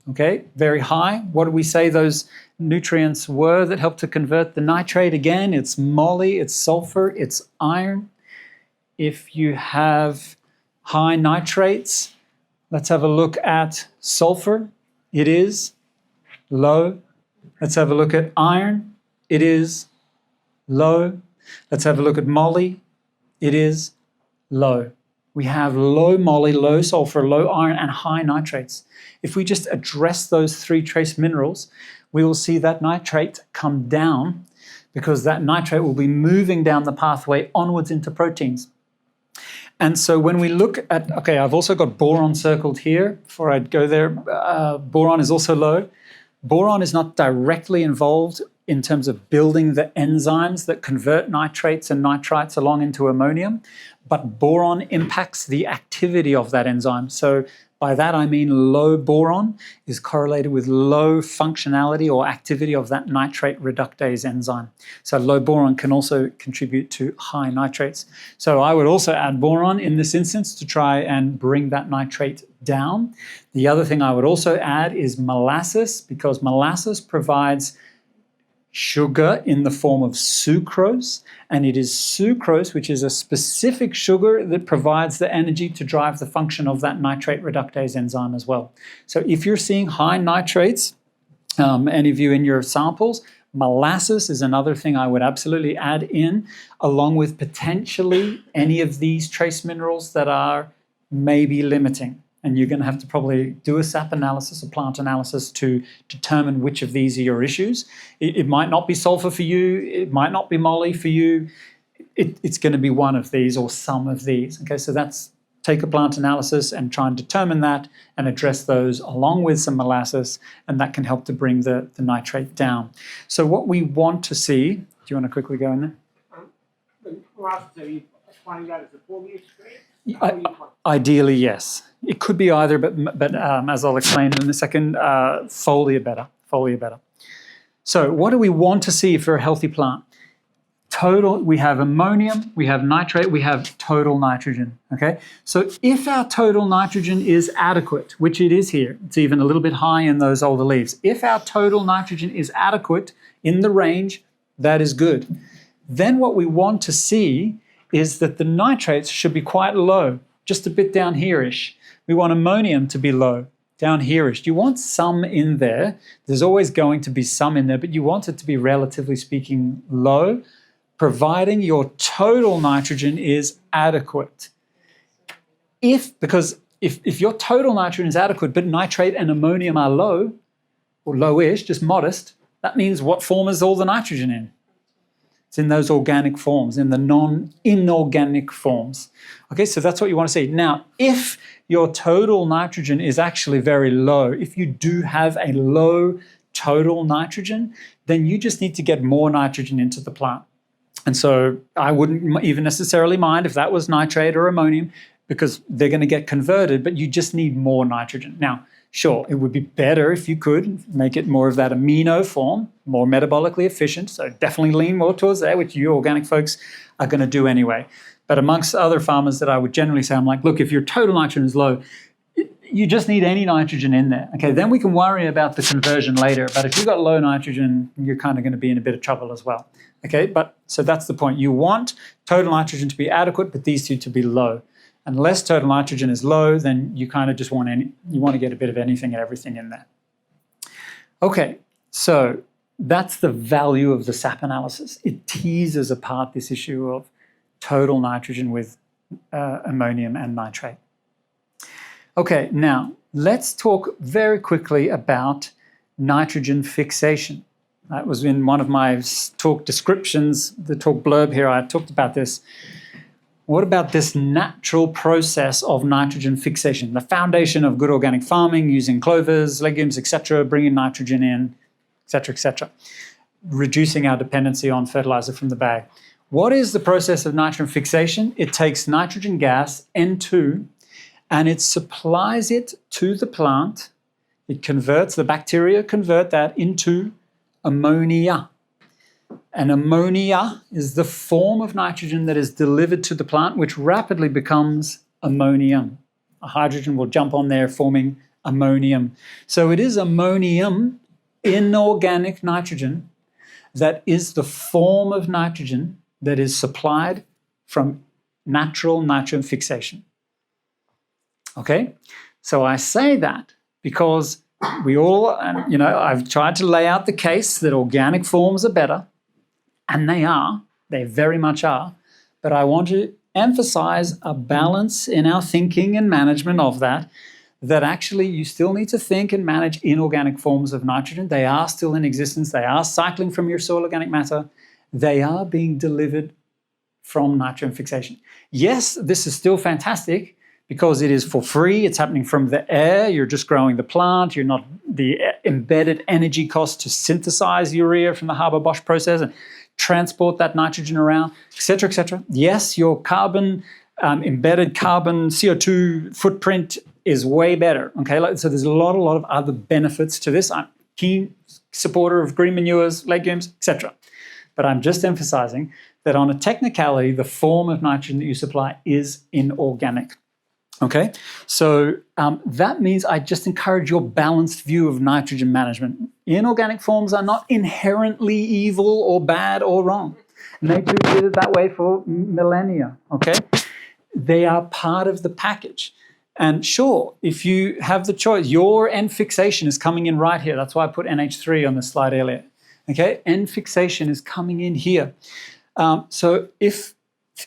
Okay, very high. What do we say those nutrients were that help to convert the nitrate? Again, it's moly, it's sulfur, it's iron. If you have high nitrates, let's have a look at sulfur. It is low. Let's have a look at iron. It is low. Let's have a look at moly. It is low. We have low moly, low sulfur, low iron, and high nitrates. If we just address those three trace minerals, we will see that nitrate come down, because that nitrate will be moving down the pathway onwards into proteins. And so when we look at, okay, I've also got boron circled here before I go there. Boron is also low. Boron is not directly involved in terms of building the enzymes that convert nitrates and nitrites along into ammonium, but boron impacts the activity of that enzyme. So by that I mean low boron is correlated with low functionality or activity of that nitrate reductase enzyme. So low boron can also contribute to high nitrates. So I would also add boron in this instance to try and bring that nitrate down. The other thing I would also add is molasses, because molasses provides sugar in the form of sucrose, and it is sucrose, which is a specific sugar that provides the energy to drive the function of that nitrate reductase enzyme as well. So if you're seeing high nitrates, any of you in your samples, molasses is another thing I would absolutely add in, along with potentially any of these trace minerals that are maybe limiting. And you're going to have to probably do a SAP analysis, a plant analysis, to determine which of these are your issues. It might not be sulfur for you. It might not be moly for you. It's going to be one of these or some of these. Okay, so that's take a plant analysis and try and determine that and address those along with some molasses, and that can help to bring the nitrate down. So what we want to see, do you want to quickly go in there? The molasses, are you finding that as a 4-meter straight? Ideally, yes. It could be either, but as I'll explain in a second, foliar better. So what do we want to see for a healthy plant? Total, we have ammonium, we have nitrate, we have total nitrogen, okay? So if our total nitrogen is adequate, which it is here, it's even a little bit high in those older leaves. If our total nitrogen is adequate in the range, that is good. Then what we want to see is that the nitrates should be quite low, just a bit down here-ish. We want ammonium to be low, down here-ish. You want some in there. There's always going to be some in there, but you want it to be, relatively speaking, low, providing your total nitrogen is adequate. Because if your total nitrogen is adequate, but nitrate and ammonium are low, or lowish, just modest, that means what form is all the nitrogen in? It's in those organic forms, in the non-inorganic forms. Okay, so that's what you want to see. Now, if your total nitrogen is actually very low, if you do have a low total nitrogen, then you just need to get more nitrogen into the plant. And so I wouldn't even necessarily mind if that was nitrate or ammonium, because they're going to get converted, but you just need more nitrogen. Now, sure, it would be better if you could make it more of that amino form, more metabolically efficient, so definitely lean more towards that, which you organic folks are going to do anyway. But amongst other farmers that I would generally say, I'm like, look, if your total nitrogen is low, you just need any nitrogen in there. Okay, then we can worry about the conversion later. But if you've got low nitrogen, you're kind of going to be in a bit of trouble as well. Okay, but so that's the point. You want total nitrogen to be adequate, but these two to be low. Unless total nitrogen is low, then you kind of just want to get a bit of anything and everything in there. Okay, so that's the value of the SAP analysis. It teases apart this issue of total nitrogen with ammonium and nitrate. Okay, now let's talk very quickly about nitrogen fixation. That was in one of my talk descriptions, the talk blurb here, I talked about this. What about this natural process of nitrogen fixation? The foundation of good organic farming, using clovers, legumes, etc., bringing nitrogen in, etc., reducing our dependency on fertilizer from the bag. What is the process of nitrogen fixation? It takes nitrogen gas, N2, and it supplies it to the plant. It converts, the bacteria convert that into ammonia. And ammonia is the form of nitrogen that is delivered to the plant, which rapidly becomes ammonium. A hydrogen will jump on there, forming ammonium. So it is ammonium, inorganic nitrogen, that is the form of nitrogen that is supplied from natural nitrogen fixation. Okay? So I say that because we all, I've tried to lay out the case that organic forms are better, and they very much are, but I want to emphasize a balance in our thinking and management of that actually you still need to think and manage inorganic forms of nitrogen. They are still in existence. They are cycling from your soil organic matter. They are being delivered from nitrogen fixation. Yes, this is still fantastic because it is for free. It's happening from the air. You're just growing the plant. You're not the embedded energy cost to synthesize urea from the Haber-Bosch process and transport that nitrogen around, etc., etc. Yes, your carbon, embedded carbon CO2 footprint is way better. Okay, so there's a lot of other benefits to this. I'm a keen supporter of green manures, legumes, etc. But I'm just emphasizing that on a technicality, the form of nitrogen that you supply is inorganic. Okay, so that means I just encourage your balanced view of nitrogen management. Inorganic forms are not inherently evil or bad or wrong. Nature did it that way for millennia, okay? They are part of the package. And sure, if you have the choice, your N fixation is coming in right here. That's why I put NH3 on the slide earlier. Okay, N fixation is coming in here. So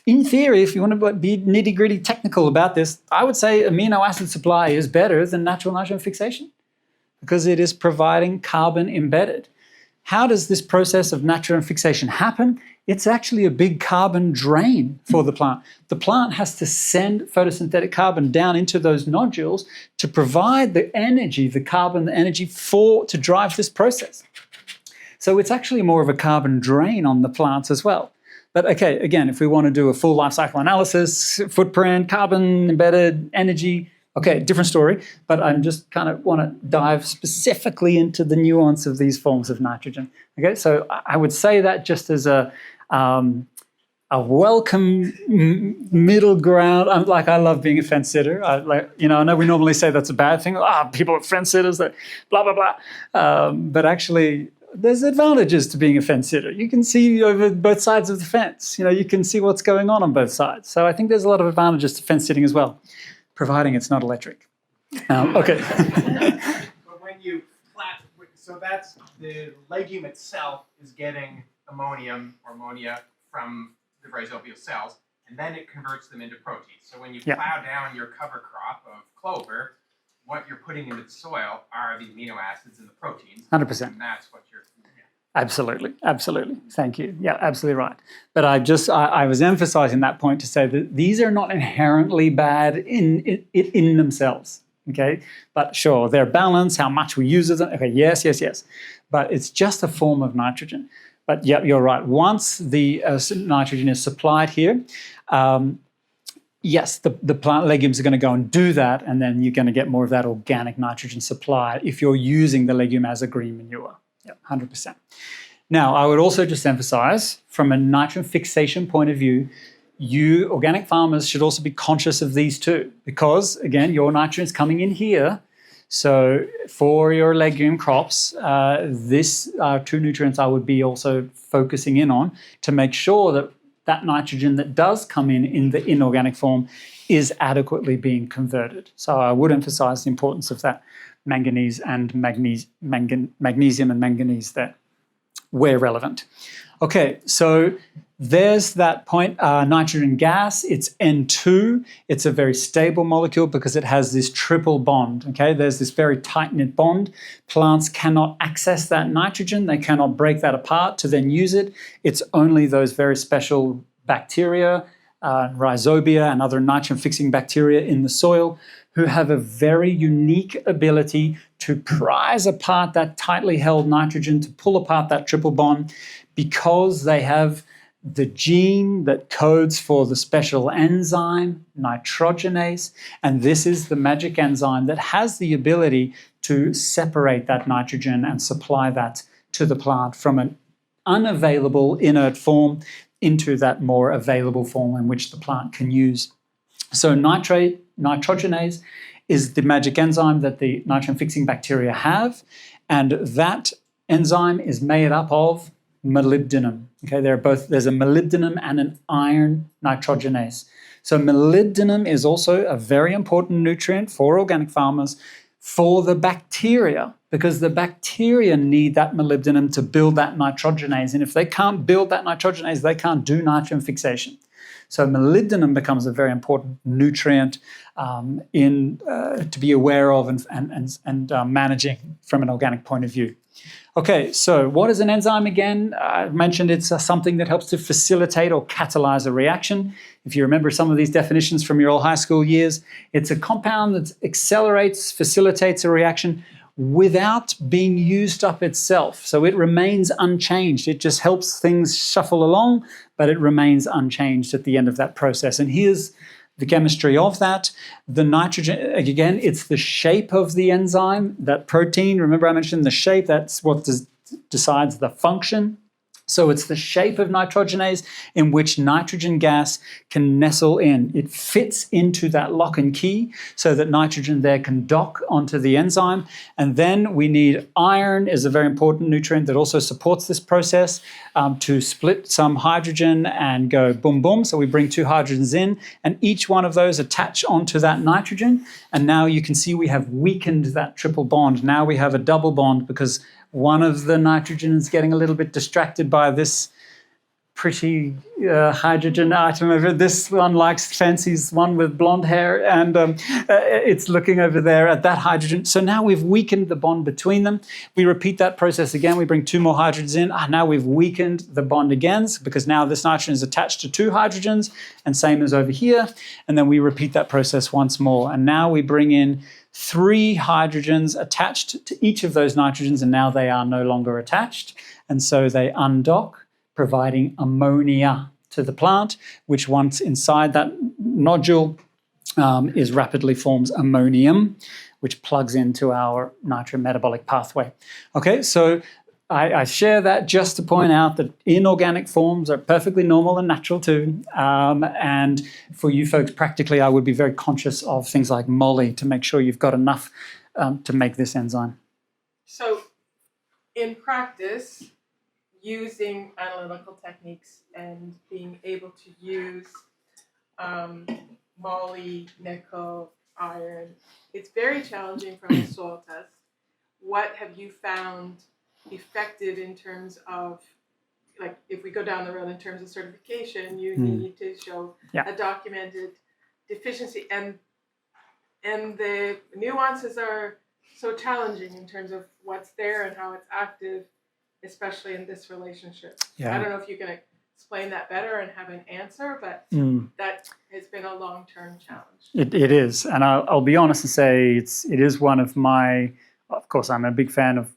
in theory, if you want to be nitty-gritty technical about this, I would say amino acid supply is better than natural nitrogen fixation because it is providing carbon embedded. How does this process of nitrogen fixation happen? It's actually a big carbon drain for the plant. The plant has to send photosynthetic carbon down into those nodules to provide the energy, the carbon, the energy to drive this process. So it's actually more of a carbon drain on the plants as well. But okay, again, if we want to do a full life cycle analysis, footprint, carbon, embedded, energy, okay, different story. But I'm just kind of want to dive specifically into the nuance of these forms of nitrogen. Okay, so I would say that just as a welcome middle ground. I love being a fence sitter. I know we normally say that's a bad thing. People are fence sitters, that blah blah blah. But actually, there's advantages to being a fence sitter. You can see over both sides of the fence. You can see what's going on both sides. So I think there's a lot of advantages to fence sitting as well, providing it's not electric. Okay. But when you so that's the legume itself is getting ammonia from the rhizobial cells, and then it converts them into proteins. So when you plow down your cover crop of clover, what you're putting into the soil are the amino acids and the proteins. 100%. And that's what you're... Absolutely. Thank you. Yeah, absolutely right. But I was emphasizing that point to say that these are not inherently bad in themselves. Okay, but sure, their balance, how much we use of them. Okay, yes. But it's just a form of nitrogen. But yeah, you're right. Once the nitrogen is supplied here, yes, the plant legumes are going to go and do that, and then you're going to get more of that organic nitrogen supply if you're using the legume as a green manure. Yeah, 100%. Now, I would also just emphasize, from a nitrogen fixation point of view, you organic farmers should also be conscious of these too, because again, your nitrogen is coming in here. So for your legume crops, these are two nutrients I would be also focusing in on to make sure that that nitrogen that does come in the inorganic form is adequately being converted. So I would emphasize the importance of that manganese and magnesium and manganese there, where relevant. Okay, so there's that point, nitrogen gas, it's N2. It's a very stable molecule because it has this triple bond, okay? There's this very tight-knit bond. Plants cannot access that nitrogen. They cannot break that apart to then use it. It's only those very special bacteria, rhizobia and other nitrogen-fixing bacteria in the soil who have a very unique ability to prise apart that tightly held nitrogen, to pull apart that triple bond, because they have the gene that codes for the special enzyme, nitrogenase, and this is the magic enzyme that has the ability to separate that nitrogen and supply that to the plant from an unavailable inert form into that more available form in which the plant can use. So nitrogenase is the magic enzyme that the nitrogen-fixing bacteria have, and that enzyme is made up of molybdenum. Okay, there's a molybdenum and an iron nitrogenase. So molybdenum is also a very important nutrient for organic farmers for the bacteria, because the bacteria need that molybdenum to build that nitrogenase. And if they can't build that nitrogenase, they can't do nitrogen fixation. So molybdenum becomes a very important nutrient to be aware of and managing from an organic point of view. Okay, so what is an enzyme again? I mentioned it's something that helps to facilitate or catalyze a reaction. If you remember some of these definitions from your old high school years, it's a compound that accelerates, facilitates a reaction without being used up itself. So it remains unchanged. It just helps things shuffle along, but it remains unchanged at the end of that process. And here's the chemistry of that. The nitrogen, again, it's the shape of the enzyme, that protein. Remember I mentioned the shape, that's what decides the function. So it's the shape of nitrogenase in which nitrogen gas can nestle in. It fits into that lock and key so that nitrogen there can dock onto the enzyme. And then we need iron, is a very important nutrient that also supports this process, to split some hydrogen and go boom, boom. So we bring two hydrogens in and each one of those attach onto that nitrogen. And now you can see we have weakened that triple bond. Now we have a double bond because one of the nitrogen is getting a little bit distracted by this pretty hydrogen atom. This one likes fancies one with blonde hair, and it's looking over there at that hydrogen. So now we've weakened the bond between them. We repeat that process again. We bring two more hydrogens in. Now we've weakened the bond again because now this nitrogen is attached to two hydrogens, and same as over here. And then we repeat that process once more. And now we bring in three hydrogens attached to each of those nitrogens, and now they are no longer attached. And so they undock, providing ammonia to the plant, which once inside that nodule is rapidly forms ammonium, which plugs into our nitrometabolic pathway. Okay, so I share that just to point out that inorganic forms are perfectly normal and natural too. And for you folks, practically, I would be very conscious of things like moly to make sure you've got enough to make this enzyme. So in practice, using analytical techniques and being able to use moly, nickel, iron, it's very challenging from a soil test. What have you found effective in terms of, like, if we go down the road in terms of certification, you need to show a documented deficiency, and the nuances are so challenging in terms of what's there and how it's active, especially in this relationship. I don't know if you can explain that better and have an answer, but that has been a long-term challenge. It is, and I'll be honest and say it is one of my, of course I'm a big fan of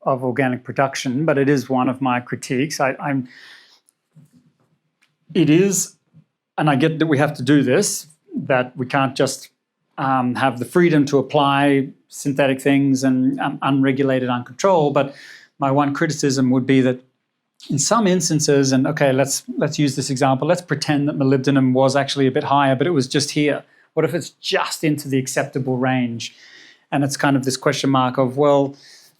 organic production, but it is one of my critiques. It is, and I get that we have to do this, that we can't just have the freedom to apply synthetic things and unregulated, uncontrolled, but my one criticism would be that in some instances, and okay, let's use this example. Let's pretend that molybdenum was actually a bit higher, but it was just here. What if it's just into the acceptable range? And it's kind of this question mark of, well,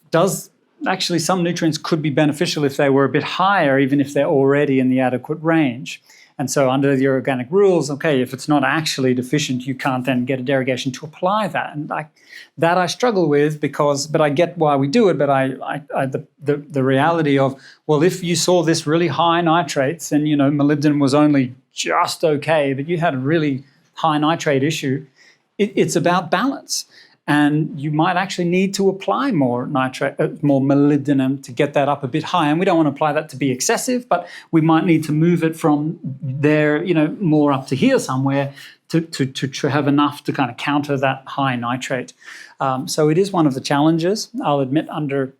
does actually some nutrients could be beneficial if they were a bit higher, even if they're already in the adequate range. And so under the organic rules, okay, if it's not actually deficient, you can't then get a derogation to apply that. And I struggle with but I get why we do it. But the reality of, well, if you saw this really high nitrates and, molybdenum was only just okay, but you had a really high nitrate issue, it's about balance. And you might actually need to apply more molybdenum to get that up a bit high. And we don't want to apply that to be excessive, but we might need to move it from there, more up to here somewhere to have enough to kind of counter that high nitrate. So it is one of the challenges, I'll admit, under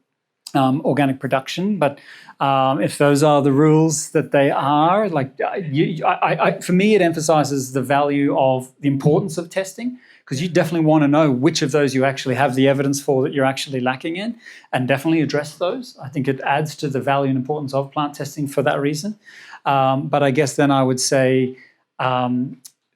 organic production. But if those are the rules that they are, for me, it emphasizes the value of the importance of testing, because you definitely want to know which of those you actually have the evidence for that you're actually lacking in, and definitely address those. I think it adds to the value and importance of plant testing for that reason. But I guess then I would say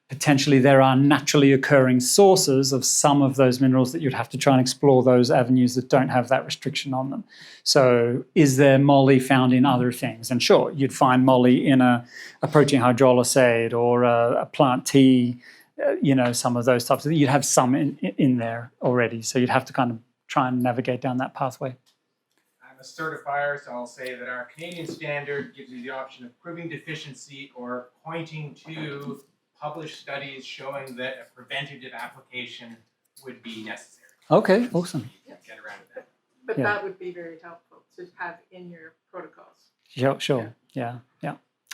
potentially there are naturally occurring sources of some of those minerals that you'd have to try and explore those avenues that don't have that restriction on them. So is there moly found in other things? And sure, you'd find moly in a protein hydrolysate or a plant tea, some of those types of things. You'd have some in there already. So you'd have to kind of try and navigate down that pathway. I'm a certifier, so I'll say that our Canadian standard gives you the option of proving deficiency or pointing to published studies showing that a preventative application would be necessary. Okay, awesome. Get around to that. But Yeah. that would be very helpful to have in your protocols. Sure. Yeah.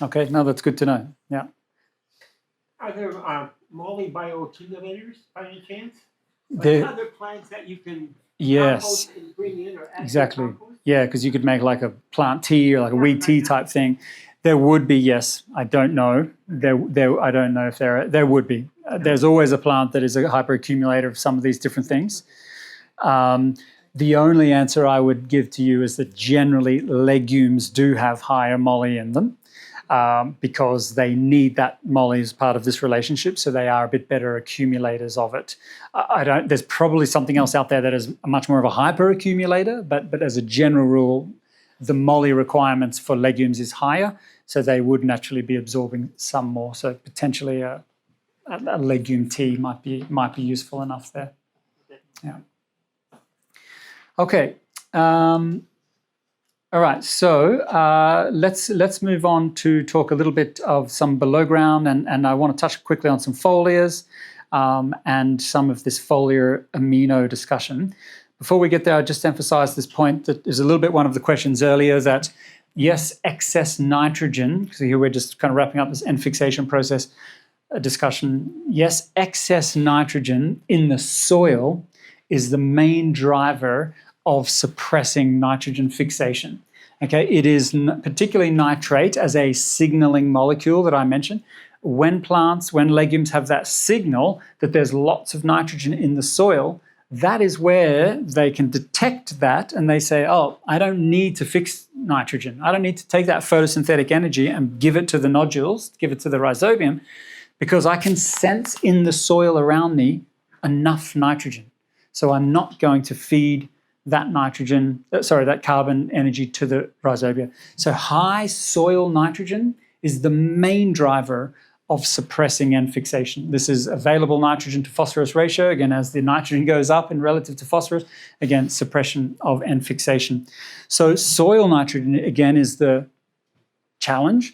Okay, no, that's good to know. Yeah. Are there moly bioaccumulators by any chance? There- Other plants that you can Yes. compost and bring in or add to Exactly. compost? Yeah, because you could make like a plant tea or like a weed tea type thing. There would be, yes. I don't know. I don't know if there would be. There's always a plant that is a hyperaccumulator of some of these different things. The only answer I would give to you is that generally legumes do have higher moly in them because they need that moly as part of this relationship, so they are a bit better accumulators of it. There's probably something else out there that is much more of a hyperaccumulator, but as a general rule, the moly requirements for legumes is higher, so they would naturally be absorbing some more. So potentially a legume tea might be useful enough there. Yeah. Okay. All right. So let's move on to talk a little bit of some below ground, and I want to touch quickly on some foliars and some of this foliar amino discussion. Before we get there, I'll just emphasize this point that is a little bit one of the questions earlier, that yes, excess nitrogen, so here we're just kind of wrapping up this N fixation process discussion. Yes, excess nitrogen in the soil is the main driver of suppressing nitrogen fixation. Okay, it is particularly nitrate as a signaling molecule that I mentioned. When legumes have that signal that there's lots of nitrogen in the soil, that is where they can detect that and they say, oh, I don't need to fix nitrogen. I don't need to take that photosynthetic energy and give it to the nodules, give it to the rhizobium, because I can sense in the soil around me enough nitrogen. So I'm not going to feed that carbon energy to the rhizobia. So high soil nitrogen is the main driver of suppressing N fixation. This is available nitrogen to phosphorus ratio. Again, as the nitrogen goes up in relative to phosphorus, again, suppression of N fixation. So soil nitrogen, again, is the challenge.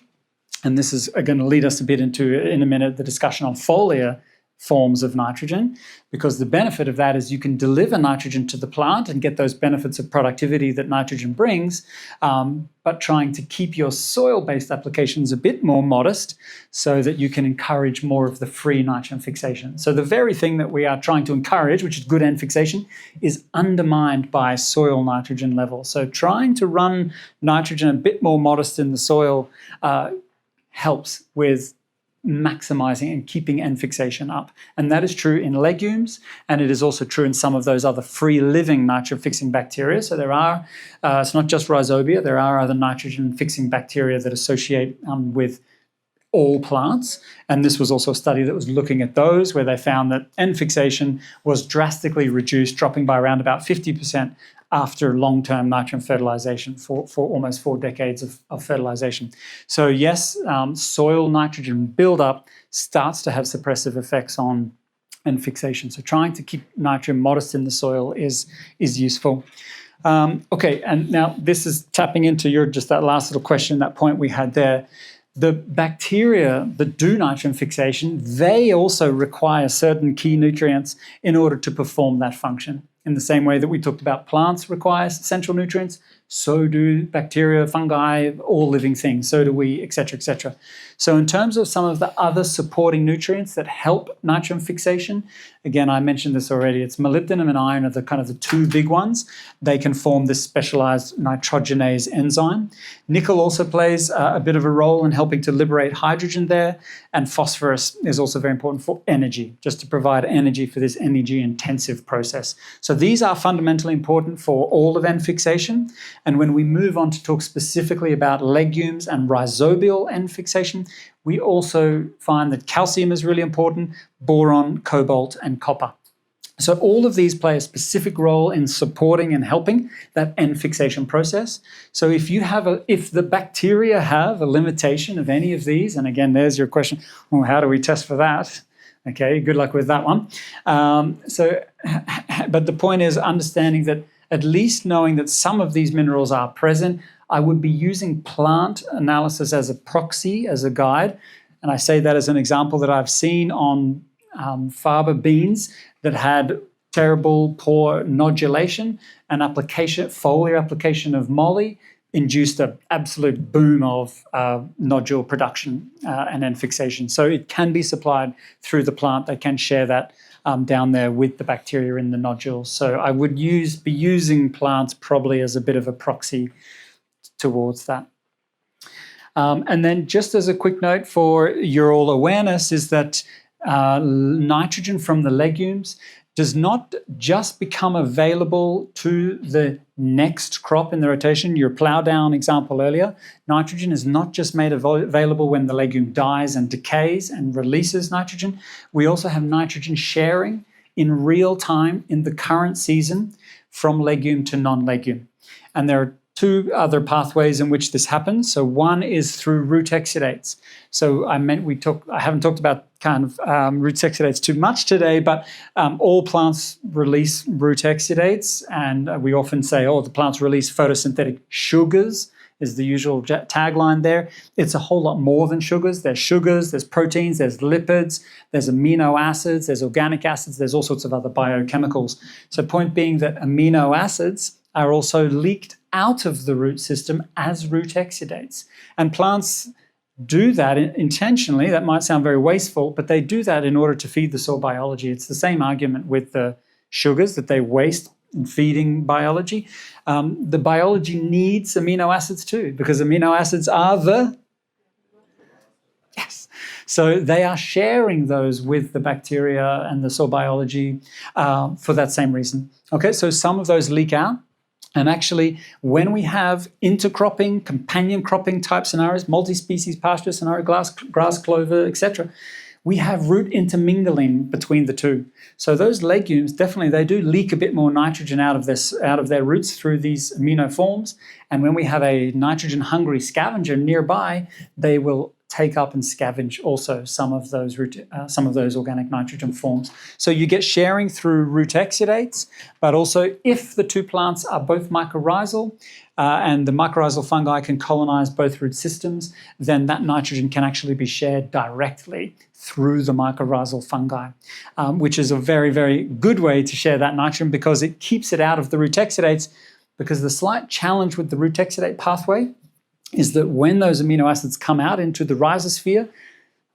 And this is going to lead us a bit into, in a minute, the discussion on foliar forms of nitrogen, because the benefit of that is you can deliver nitrogen to the plant and get those benefits of productivity that nitrogen brings, but trying to keep your soil-based applications a bit more modest so that you can encourage more of the free nitrogen fixation. So the very thing that we are trying to encourage, which is good N fixation, is undermined by soil nitrogen levels. So trying to run nitrogen a bit more modest in the soil helps with maximizing and keeping N fixation up. And that is true in legumes, and it is also true in some of those other free-living nitrogen-fixing bacteria. So there are, it's not just rhizobia, there are other nitrogen-fixing bacteria that associate with all plants. And this was also a study that was looking at those, where they found that N fixation was drastically reduced, dropping by around about 50% after long-term nitrogen fertilization for almost 4 decades of fertilization. So yes, soil nitrogen buildup starts to have suppressive effects on N fixation. So trying to keep nitrogen modest in the soil is useful. Okay, and now this is tapping into just that last little question, that point we had there. The bacteria that do nitrogen fixation, they also require certain key nutrients in order to perform that function. In the same way that we talked about plants require essential nutrients, so do bacteria, fungi, all living things, so do we, et cetera, et cetera. So in terms of some of the other supporting nutrients that help nitrogen fixation, again, I mentioned this already, it's molybdenum and iron are the kind of the 2 big ones. They can form this specialized nitrogenase enzyme. Nickel also plays a bit of a role in helping to liberate hydrogen there, and phosphorus is also very important for energy, just to provide energy for this energy-intensive process. So these are fundamentally important for all of N fixation. And when we move on to talk specifically about legumes and rhizobial N fixation, we also find that calcium is really important, boron, cobalt, and copper. So all of these play a specific role in supporting and helping that N fixation process. So if the bacteria have a limitation of any of these, and again, there's your question, well, how do we test for that? Okay, good luck with that one. But the point is understanding that at least knowing that some of these minerals are present, I would be using plant analysis as a proxy, as a guide. And I say that as an example that I've seen on faba beans that had terrible, poor nodulation and foliar application of moly induced an absolute boom of nodule production and then fixation. So it can be supplied through the plant. They can share that down there with the bacteria in the nodules. So I would be using plants probably as a bit of a proxy towards that. And then just as a quick note for your all awareness is that nitrogen from the legumes does not just become available to the next crop in the rotation. Your plow down example earlier, nitrogen is not just made available when the legume dies and decays and releases nitrogen. We also have nitrogen sharing in real time in the current season from legume to non-legume. And there are 2 other pathways in which this happens. So one is through root exudates. So I haven't talked about kind of root exudates too much today, but all plants release root exudates, and we often say, oh, the plants release photosynthetic sugars is the usual tagline there. It's a whole lot more than sugars. There's proteins, there's lipids, there's amino acids, there's organic acids, there's all sorts of other biochemicals. So point being that amino acids are also leaked out of the root system as root exudates. And plants do that intentionally. That might sound very wasteful, but they do that in order to feed the soil biology. It's the same argument with the sugars that they waste in feeding biology. The biology needs amino acids too, because amino acids are Yes. So they are sharing those with the bacteria and the soil biology for that same reason. Okay, so some of those leak out. And actually, when we have intercropping, companion cropping type scenarios, multi-species pasture scenario, grass clover, etc., we have root intermingling between the 2. So those legumes, definitely, they do leak a bit more nitrogen out of their roots through these amino forms. And when we have a nitrogen-hungry scavenger nearby, they will take up and scavenge also some of those organic nitrogen forms. So you get sharing through root exudates, but also if the 2 plants are both mycorrhizal and the mycorrhizal fungi can colonize both root systems, then that nitrogen can actually be shared directly through the mycorrhizal fungi, which is a very, very good way to share that nitrogen because it keeps it out of the root exudates, because the slight challenge with the root exudate pathway is that when those amino acids come out into the rhizosphere,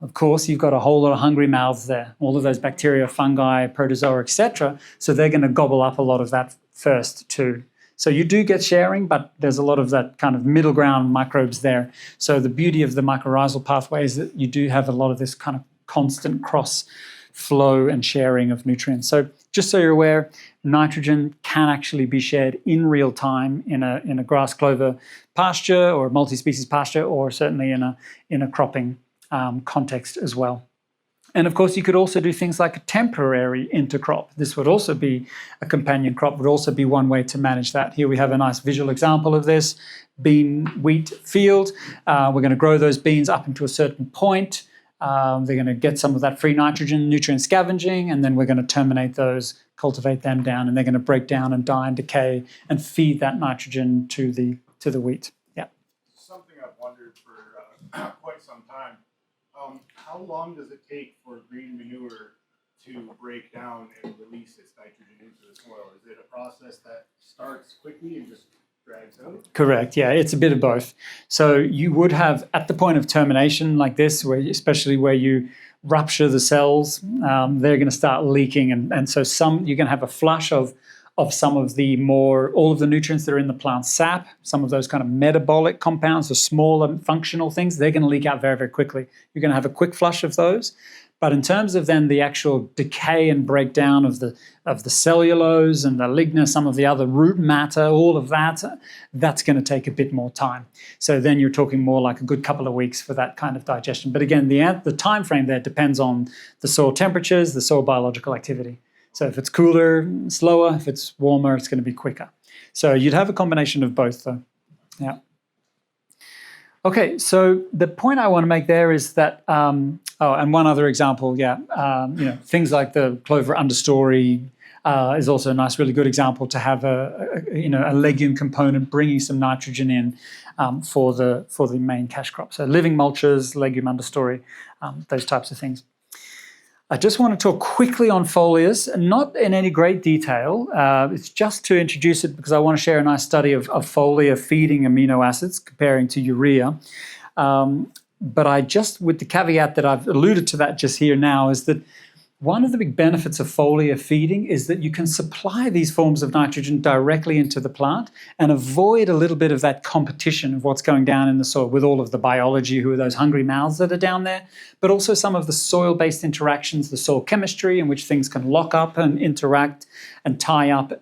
of course, you've got a whole lot of hungry mouths there, all of those bacteria, fungi, protozoa, etc. So they're going to gobble up a lot of that first too. So you do get sharing, but there's a lot of that kind of middle ground microbes there. So the beauty of the mycorrhizal pathway is that you do have a lot of this kind of constant cross flow and sharing of nutrients. So just so you're aware, nitrogen can actually be shared in real time in a grass clover pasture or multi-species pasture, or certainly in a cropping context as well. And of course, you could also do things like a temporary intercrop. This would also be a companion crop, would also be one way to manage that. Here we have a nice visual example of this, bean wheat field. We're going to grow those beans up into a certain point. They're going to get some of that free nitrogen, nutrient scavenging, and then we're going to terminate those, cultivate them down, and they're going to break down and die and decay and feed that nitrogen to the wheat. Yeah. Something I've wondered for quite some time. How long does it take for green manure to break down and release its nitrogen into the soil? Is it a process that starts quickly and just drags out? Correct. Yeah, it's a bit of both. So you would have at the point of termination like this, especially where you rupture the cells, they're going to start leaking, and so you're going to have a flush of some of all of the nutrients that are in the plant sap, some of those kind of metabolic compounds, the smaller functional things, they're going to leak out very, very quickly. You're going to have a quick flush of those. But in terms of then the actual decay and breakdown of the cellulose and the lignin, some of the other root matter, all of that, that's going to take a bit more time. So then you're talking more like a good couple of weeks for that kind of digestion. But again, the time frame there depends on the soil temperatures, the soil biological activity. So if it's cooler, slower. If it's warmer, it's going to be quicker. So you'd have a combination of both, though. Yeah. Okay, so the point I want to make there is that, and one other example, things like the clover understory is also a nice, really good example to have a legume component bringing some nitrogen in for the main cash crop. So living mulches, legume understory, those types of things. I just want to talk quickly on foliars, not in any great detail. It's just to introduce it because I want to share a nice study of foliar feeding amino acids comparing to urea. But with the caveat that I've alluded to that just here now, is that one of the big benefits of foliar feeding is that you can supply these forms of nitrogen directly into the plant and avoid a little bit of that competition of what's going down in the soil with all of the biology, who are those hungry mouths that are down there, but also some of the soil-based interactions, the soil chemistry in which things can lock up and interact and tie up,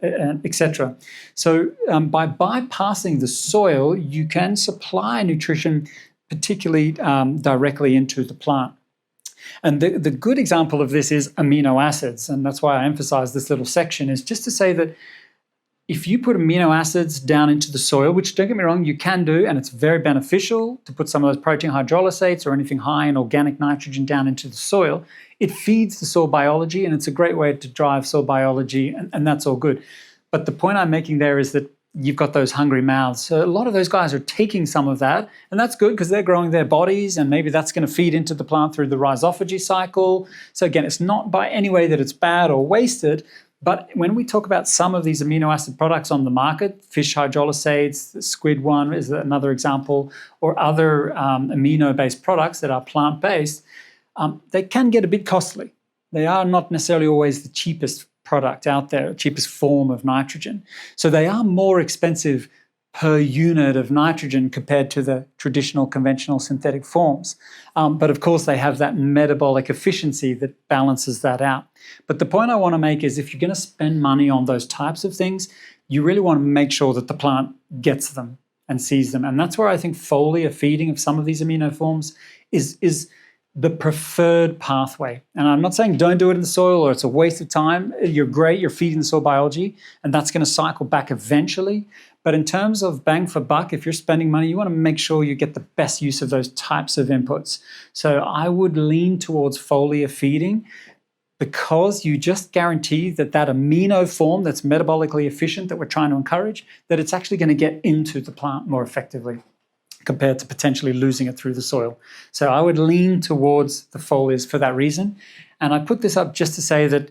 etc. So by bypassing the soil, you can supply nutrition particularly directly into the plant. And the good example of this is amino acids, and that's why I emphasize this little section, is just to say that if you put amino acids down into the soil, which don't get me wrong, you can do, and it's very beneficial to put some of those protein hydrolysates or anything high in organic nitrogen down into the soil, it feeds the soil biology, and it's a great way to drive soil biology, and that's all good. But the point I'm making there is that you've got those hungry mouths. So a lot of those guys are taking some of that, and that's good because they're growing their bodies, and maybe that's going to feed into the plant through the rhizophagy cycle. So again, it's not by any way that it's bad or wasted, but when we talk about some of these amino acid products on the market, fish hydrolysates, the squid one is another example, or other amino-based products that are plant-based, they can get a bit costly. They are not necessarily always the cheapest product out there, cheapest form of nitrogen. So they are more expensive per unit of nitrogen compared to the traditional conventional synthetic forms. But of course, they have that metabolic efficiency that balances that out. But the point I want to make is if you're going to spend money on those types of things, you really want to make sure that the plant gets them and sees them. And that's where I think foliar feeding of some of these amino forms is the preferred pathway. And I'm not saying don't do it in the soil or it's a waste of time. You're great, you're feeding the soil biology, and that's going to cycle back eventually. But in terms of bang for buck, if you're spending money, you want to make sure you get the best use of those types of inputs. So I would lean towards foliar feeding because you just guarantee that amino form that's metabolically efficient that we're trying to encourage, that it's actually going to get into the plant more effectively compared to potentially losing it through the soil. So I would lean towards the foliars for that reason. And I put this up just to say that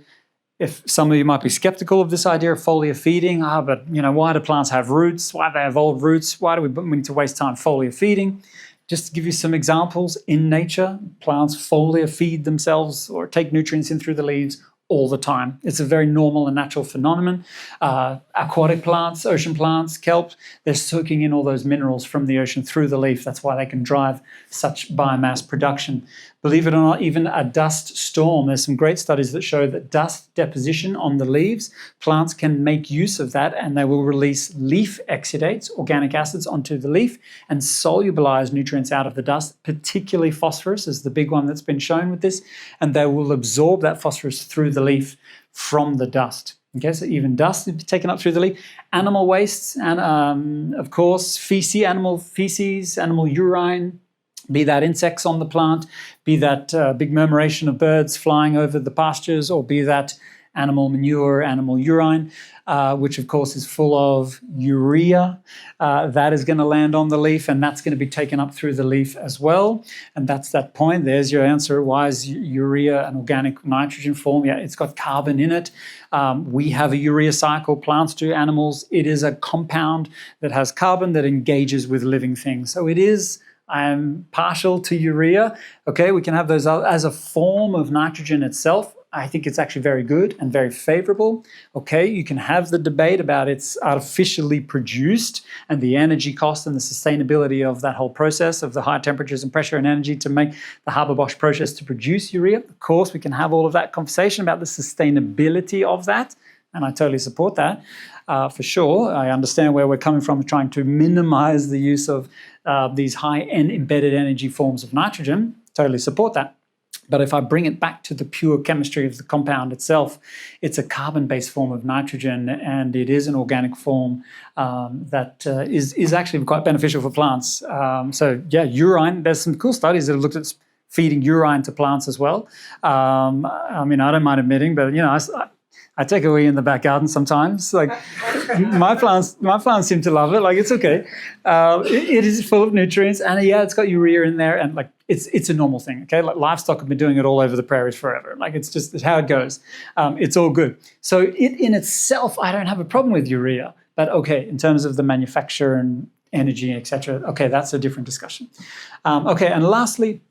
if some of you might be skeptical of this idea of foliar feeding, but why do plants have roots? Why do they have old roots? Why do we need to waste time foliar feeding? Just to give you some examples, in nature, plants foliar feed themselves or take nutrients in through the leaves all the time. It's a very normal and natural phenomenon. Aquatic plants, ocean plants, kelp, they're soaking in all those minerals from the ocean through the leaf. That's why they can drive such biomass production. Believe it or not, even a dust storm, there's some great studies that show that dust deposition on the leaves, plants can make use of that, and they will release leaf exudates, organic acids, onto the leaf and solubilize nutrients out of the dust, particularly phosphorus is the big one that's been shown with this, and they will absorb that phosphorus through the leaf from the dust. Okay, so even dust is taken up through the leaf. Animal wastes, and of course, animal feces, animal urine, be that insects on the plant, be that big murmuration of birds flying over the pastures, or be that animal manure, animal urine, which of course is full of urea. That is going to land on the leaf, and that's going to be taken up through the leaf as well. And that's that point. There's your answer. Why is urea an organic nitrogen form? Yeah, it's got carbon in it. We have a urea cycle, plants do, animals. It is a compound that has carbon that engages with living things. So it is, I'm partial to urea. Okay, we can have those as a form of nitrogen itself. I think it's actually very good and very favorable. Okay, you can have the debate about it's artificially produced and the energy cost and the sustainability of that whole process of the high temperatures and pressure and energy to make the Haber-Bosch process to produce urea. Of course, we can have all of that conversation about the sustainability of that, and I totally support that. For sure, I understand where we're coming from, trying to minimize the use of these high-end embedded energy forms of nitrogen. Totally support that. But if I bring it back to the pure chemistry of the compound itself, it's a carbon-based form of nitrogen, and it is an organic form that is actually quite beneficial for plants. So yeah, urine, there's some cool studies that have looked at feeding urine to plants as well. I mean, I don't mind admitting, but you know, I take a wee in the back garden sometimes. Like my plants seem to love it. Like it's okay. It is full of nutrients, and yeah, it's got urea in there, and like it's a normal thing. Okay, like livestock have been doing it all over the prairies forever. Like it's how it goes. It's all good. So it in itself, I don't have a problem with urea. But okay, in terms of the manufacture and energy, etc. Okay, that's a different discussion. Okay, and lastly,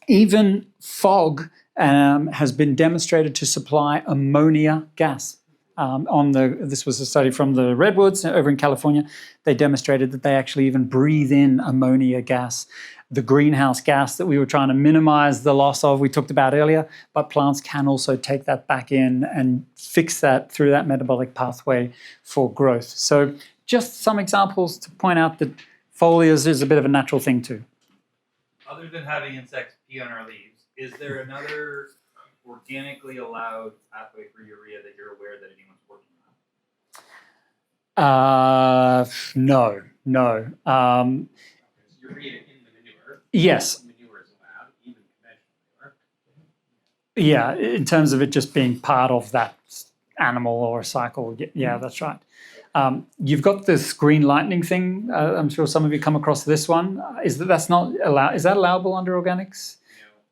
even fog has been demonstrated to supply ammonia gas. This was a study from the Redwoods over in California. They demonstrated that they actually even breathe in ammonia gas, the greenhouse gas that we were trying to minimize the loss of, we talked about earlier, but plants can also take that back in and fix that through that metabolic pathway for growth. So just some examples to point out that foliars is a bit of a natural thing too. Other than having insects pee on our leaves, is there another organically allowed pathway for urea that you're aware that anyone's working on? No. There's urea in the manure. Yes. Manure is allowed, even conventional manure. Yeah, in terms of it just being part of that animal or cycle. Yeah, that's right. You've got this green lightning thing. I'm sure some of you come across this one. That's not allowed? Is that allowable under organics?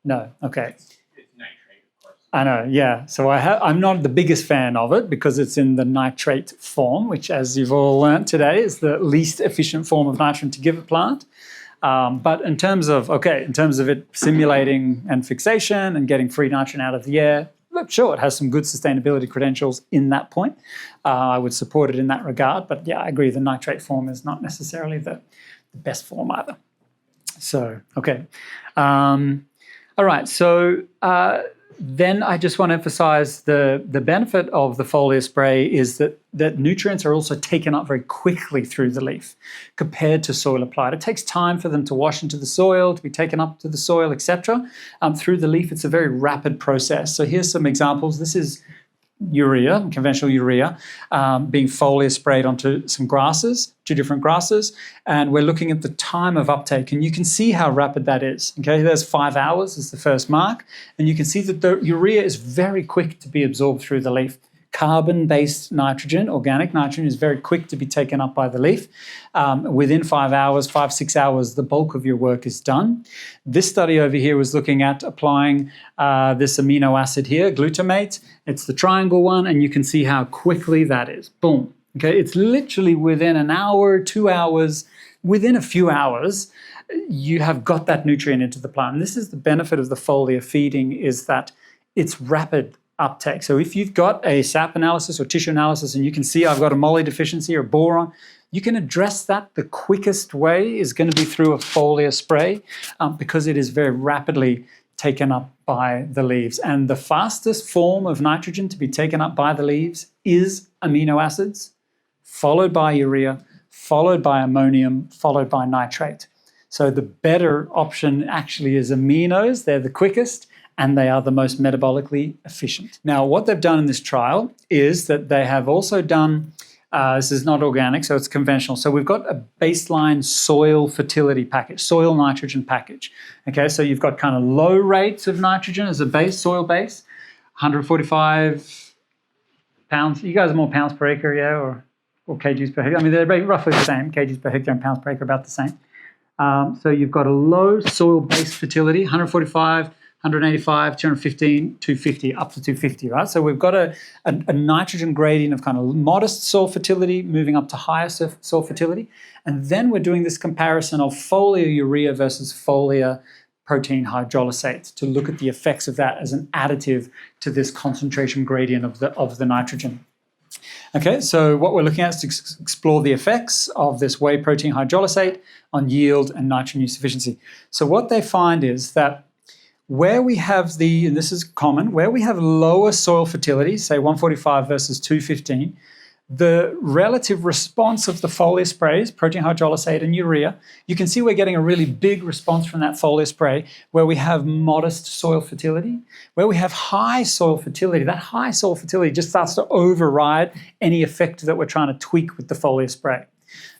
No. Okay. It's nitrate, of course. I know. Yeah. So I'm not the biggest fan of it because it's in the nitrate form, which, as you've all learnt today, is the least efficient form of nitrogen to give a plant. But in terms of it simulating and fixation and getting free nitrogen out of the air, look, sure, it has some good sustainability credentials in that point. I would support it in that regard. But yeah, I agree, the nitrate form is not necessarily the best form either. So, okay. All right, so then I just want to emphasize the benefit of the foliar spray is that nutrients are also taken up very quickly through the leaf compared to soil applied. It takes time for them to wash into the soil, to be taken up to the soil, etc. Through the leaf, it's a very rapid process. So here's some examples. This is urea, conventional urea, being foliar sprayed onto some grasses, 2 different grasses, and we're looking at the time of uptake, and you can see how rapid that is. Okay, there's 5 hours is the first mark, and you can see that the urea is very quick to be absorbed through the leaf. Carbon-based nitrogen, organic nitrogen, is very quick to be taken up by the leaf. Within 5 hours, 5-6 hours, the bulk of your work is done. This study over here was looking at applying this amino acid here, glutamate. It's the triangle one, and you can see how quickly that is. Boom. Okay, it's literally within an hour, 2 hours, within a few hours, you have got that nutrient into the plant. And this is the benefit of the foliar feeding, is that it's rapid. uptake. So if you've got a sap analysis or tissue analysis and you can see I've got a moly deficiency or boron, you can address that. The quickest way is going to be through a foliar spray because it is very rapidly taken up by the leaves. And the fastest form of nitrogen to be taken up by the leaves is amino acids, followed by urea, followed by ammonium, followed by nitrate. So the better option actually is aminos. They're the quickest and they are the most metabolically efficient. Now, what they've done in this trial is that they have also done, this is not organic, so it's conventional. So we've got a baseline soil fertility package, soil nitrogen package. Okay, so you've got kind of low rates of nitrogen as a base, soil base, 145 pounds. You guys are more pounds per acre, yeah, or kgs per hectare. I mean, they're roughly the same, kgs per hectare and pounds per acre, about the same. So you've got a low soil-based fertility, 145, 185, 215, 250, up to 250, right? So we've got a nitrogen gradient of kind of modest soil fertility moving up to higher soil fertility. And then we're doing this comparison of foliar urea versus foliar protein hydrolysate to look at the effects of that as an additive to this concentration gradient of the nitrogen. Okay, so what we're looking at is to explore the effects of this whey protein hydrolysate on yield and nitrogen use efficiency. So what they find is that where we have and this is common, where we have lower soil fertility, say 145 versus 215, the relative response of the foliar sprays, protein hydrolysate and urea, you can see we're getting a really big response from that foliar spray where we have modest soil fertility. Where we have high soil fertility, that high soil fertility just starts to override any effect that we're trying to tweak with the foliar spray.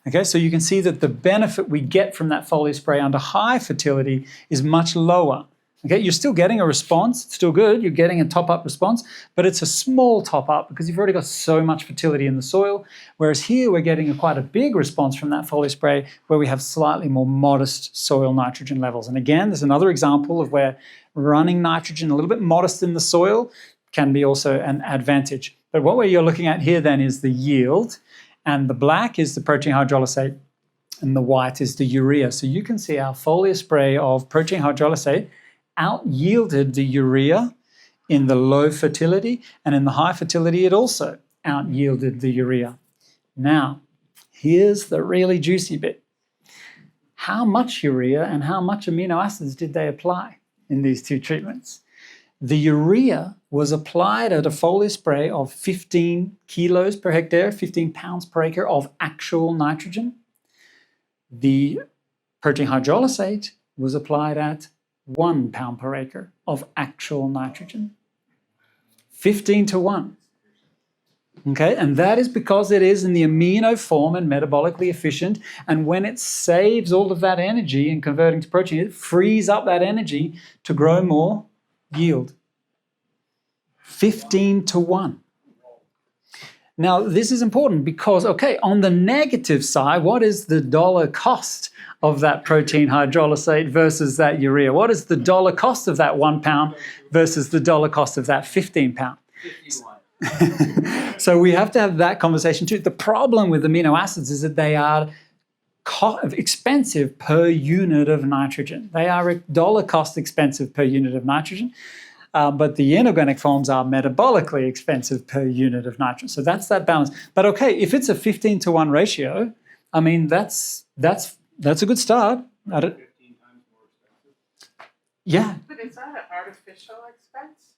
Okay, so you can see that the benefit we get from that foliar spray under high fertility is much lower. Okay, you're still getting a response, it's still good, you're getting a top-up response, but it's a small top-up because you've already got so much fertility in the soil, whereas here we're getting quite a big response from that foliar spray where we have slightly more modest soil nitrogen levels. And again, there's another example of where running nitrogen a little bit modest in the soil can be also an advantage. But what you're looking at here then is the yield, and the black is the protein hydrolysate, and the white is the urea. So you can see our foliar spray of protein hydrolysate out-yielded the urea in the low fertility, and in the high fertility it also out-yielded the urea. Now, here's the really juicy bit. How much urea and how much amino acids did they apply in these two treatments? The urea was applied at a foliar spray of 15 kilos per hectare, 15 pounds per acre of actual nitrogen. The protein hydrolysate was applied at 1 pound per acre of actual nitrogen. 15 to 1. Okay, and that is because it is in the amino form and metabolically efficient, and when it saves all of that energy in converting to protein, it frees up that energy to grow more yield. 15 to 1. Now, this is important because, okay, on the negative side, what is the dollar cost of that protein hydrolysate versus that urea? What is the dollar cost of that 1 pound versus the dollar cost of that 15 pound? 51. So we have to have that conversation too. The problem with amino acids is that they are expensive per unit of nitrogen. They are dollar cost expensive per unit of nitrogen. But the inorganic forms are metabolically expensive per unit of nitrogen. So that's that balance. But okay, if it's a 15 to 1 ratio, I mean, that's a good start. 15 times more expensive? Yeah. But is that an artificial expense?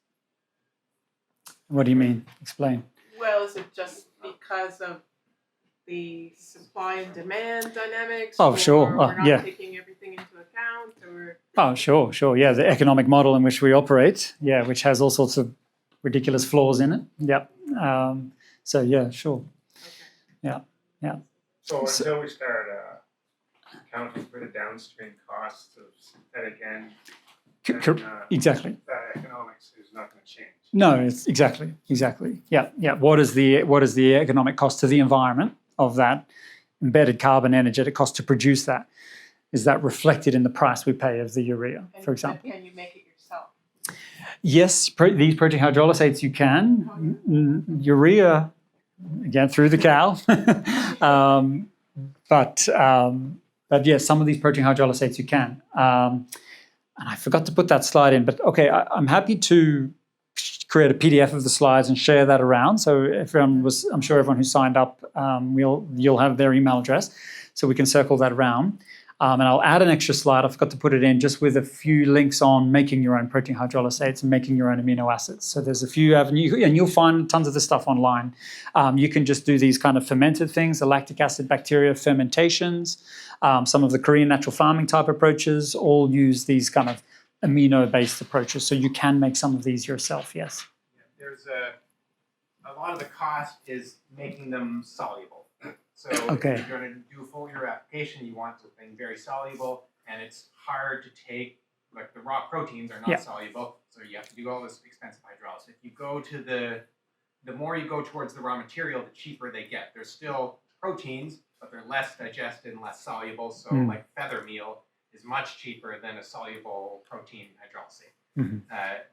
What do you mean? Explain. Well, is it just because of the supply and demand dynamics? Oh, sure. We're not yeah. taking everything into account? Or... Oh, sure. Yeah, the economic model in which we operate, yeah, which has all sorts of ridiculous flaws in it. Yep. So, yeah, sure. Okay. Yeah. So until we start accounting for the downstream costs of synthetic end, Exactly. that economics is not going to change. No, it's exactly. Yeah. What is the economic cost to the environment of that embedded carbon energetic cost to produce that? Is that reflected in the price we pay of the urea, for example? Can you make it yourself? Yes, these protein hydrolysates you can. Urea, again, through the cow. But yes, some of these protein hydrolysates you can. And I forgot to put that slide in, but okay, I'm happy to create a PDF of the slides and share that around. So I'm sure everyone who signed up, you'll have their email address, so we can circle that around. And I'll add an extra slide. I forgot to put it in, just with a few links on making your own protein hydrolysates and making your own amino acids. So there's a few avenues, and you'll find tons of this stuff online. You can just do these kind of fermented things, the lactic acid bacteria fermentations. Some of the Korean natural farming type approaches all use these kind of amino-based approaches. So you can make some of these yourself, yes. There's a lot of the cost is making them soluble. So Okay. if you're going to do a foliar application, you want something very soluble, and it's hard to take, like the raw proteins are not Yeah. soluble, so you have to do all this expensive hydrolysis. If you go to the more you go towards the raw material, the cheaper they get. There's still proteins, but they're less digested and less soluble, so like feather meal is much cheaper than a soluble protein hydrolysate.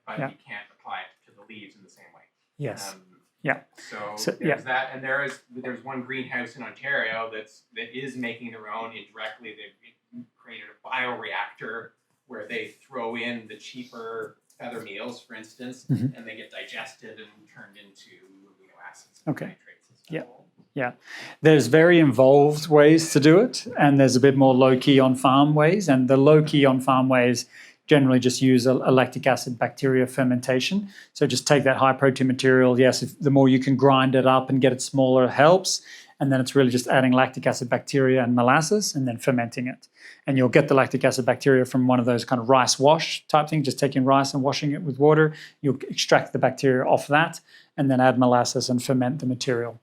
But Yeah. you can't apply it to the leaves in the same way. Yes. So yeah. there's that, and there's one greenhouse in Ontario that is making their own indirectly. They've created a bioreactor where they throw in the cheaper feather meals, for instance, and they get digested and turned into amino acids and Okay. nitrates and stuff. Yeah, there's very involved ways to do it, and there's a bit more low-key on-farm ways. And the low-key on-farm ways generally just use a lactic acid bacteria fermentation. So just take that high-protein material. Yes, the more you can grind it up and get it smaller helps. And then it's really just adding lactic acid bacteria and molasses and then fermenting it. And you'll get the lactic acid bacteria from one of those kind of rice wash type things, just taking rice and washing it with water. You'll extract the bacteria off that and then add molasses and ferment the material.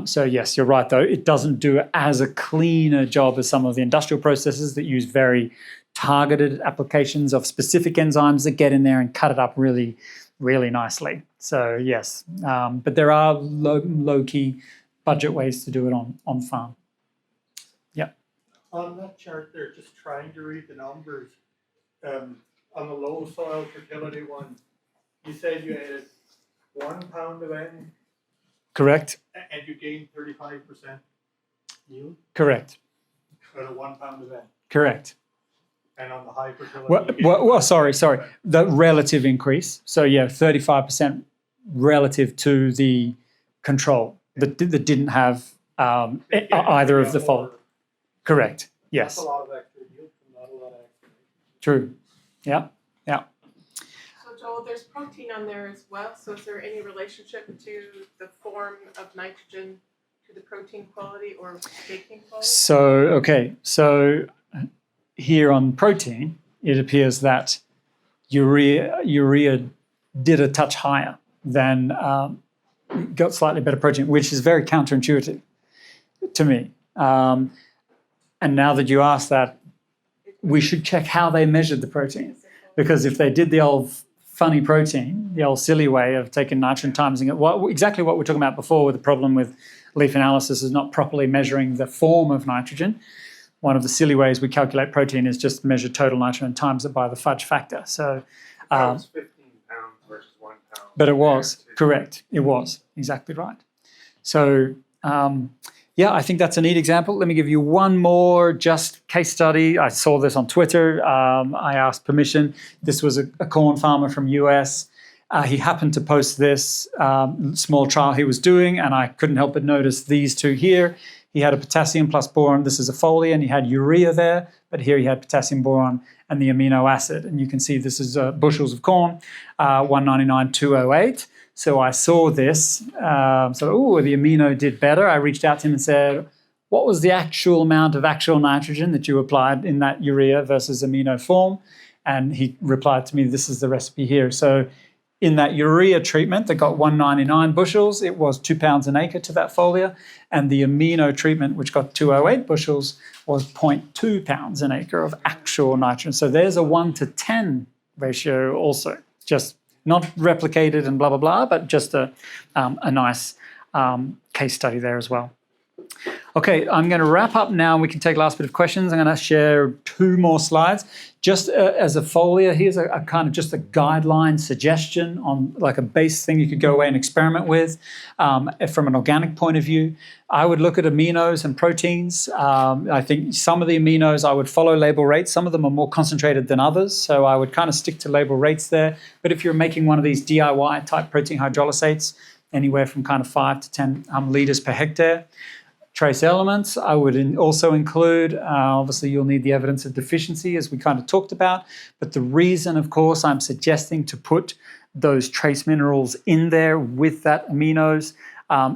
So yes, you're right though. It doesn't do as a clean a job as some of the industrial processes that use very targeted applications of specific enzymes that get in there and cut it up really, really nicely. So yes, but there are low-key budget ways to do it on farm. Yeah. On that chart there, just trying to read the numbers, on the low soil fertility one, you said you added 1 pound of N Correct. and you gained 35% yield Correct. out of 1 pound of N. Correct. And on the high fertility, you gained Well, sorry. The relative increase. So yeah, 35% relative to the control that didn't have either of the fold. Correct. Yes. That's a lot of extra yield from not a lot of extra. True. Yeah. So Joel, there's protein on there as well. So is there any relationship to the form of nitrogen to the protein quality or baking quality? So here on protein, it appears that urea did a touch higher than got slightly better protein, which is very counterintuitive to me. And now that you ask that, we should check how they measured the protein, because if they did the old funny protein, the old silly way of taking nitrogen timesing it, exactly what we were talking about before with the problem with leaf analysis is not properly measuring the form of nitrogen. One of the silly ways we calculate protein is just measure total nitrogen times it by the fudge factor. So, That was 15 pounds versus 1 pound. but it was correct. It was exactly right. So, yeah, I think that's a neat example. Let me give you one more just case study. I saw this on Twitter. I asked permission. This was a corn farmer from US. He happened to post this small trial he was doing, and I couldn't help but notice these two here. He had a potassium plus boron. This is a foliar, and he had urea there, but here he had potassium, boron, and the amino acid. And you can see this is bushels of corn, 199, 208. So I saw this. The amino did better. I reached out to him and said, what was the actual amount of actual nitrogen that you applied in that urea versus amino form? And he replied to me, this is the recipe here. So in that urea treatment that got 199 bushels, it was 2 pounds an acre to that foliar. And the amino treatment, which got 208 bushels, was 0.2 pounds an acre of actual nitrogen. So there's a 1:10 ratio also, just not replicated and blah, blah, blah, but just a nice case study there as well. Okay, I'm going to wrap up now and we can take last bit of questions. I'm going to share 2 more slides. Just as a foliar, here's a kind of just a guideline suggestion on like a base thing you could go away and experiment with. From an organic point of view, I would look at aminos and proteins. I think some of the aminos I would follow label rates. Some of them are more concentrated than others, so I would kind of stick to label rates there. But if you're making one of these DIY type protein hydrolysates, anywhere from kind of 5 to 10 litres per hectare. Trace elements, I would also include, obviously you'll need the evidence of deficiency as we kind of talked about, but the reason, of course, I'm suggesting to put those trace minerals in there with that aminos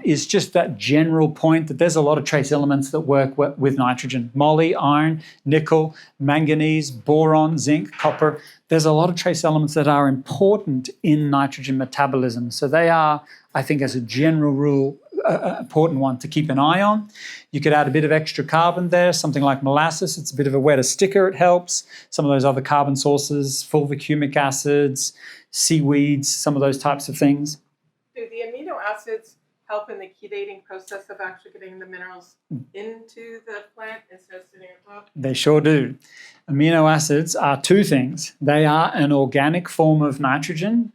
is just that general point that there's a lot of trace elements that work with nitrogen. Moly, iron, nickel, manganese, boron, zinc, copper. There's a lot of trace elements that are important in nitrogen metabolism. So they are, I think, as a general rule, important one to keep an eye on. You could add a bit of extra carbon there, something like molasses. It's a bit of a wetter sticker, it helps. Some of those other carbon sources, fulvic humic acids, seaweeds, some of those types of things. Do the amino acids help in the chelating process of actually getting the minerals into the plant instead of sitting on top? They sure do. Amino acids are 2 things. They are an organic form of nitrogen,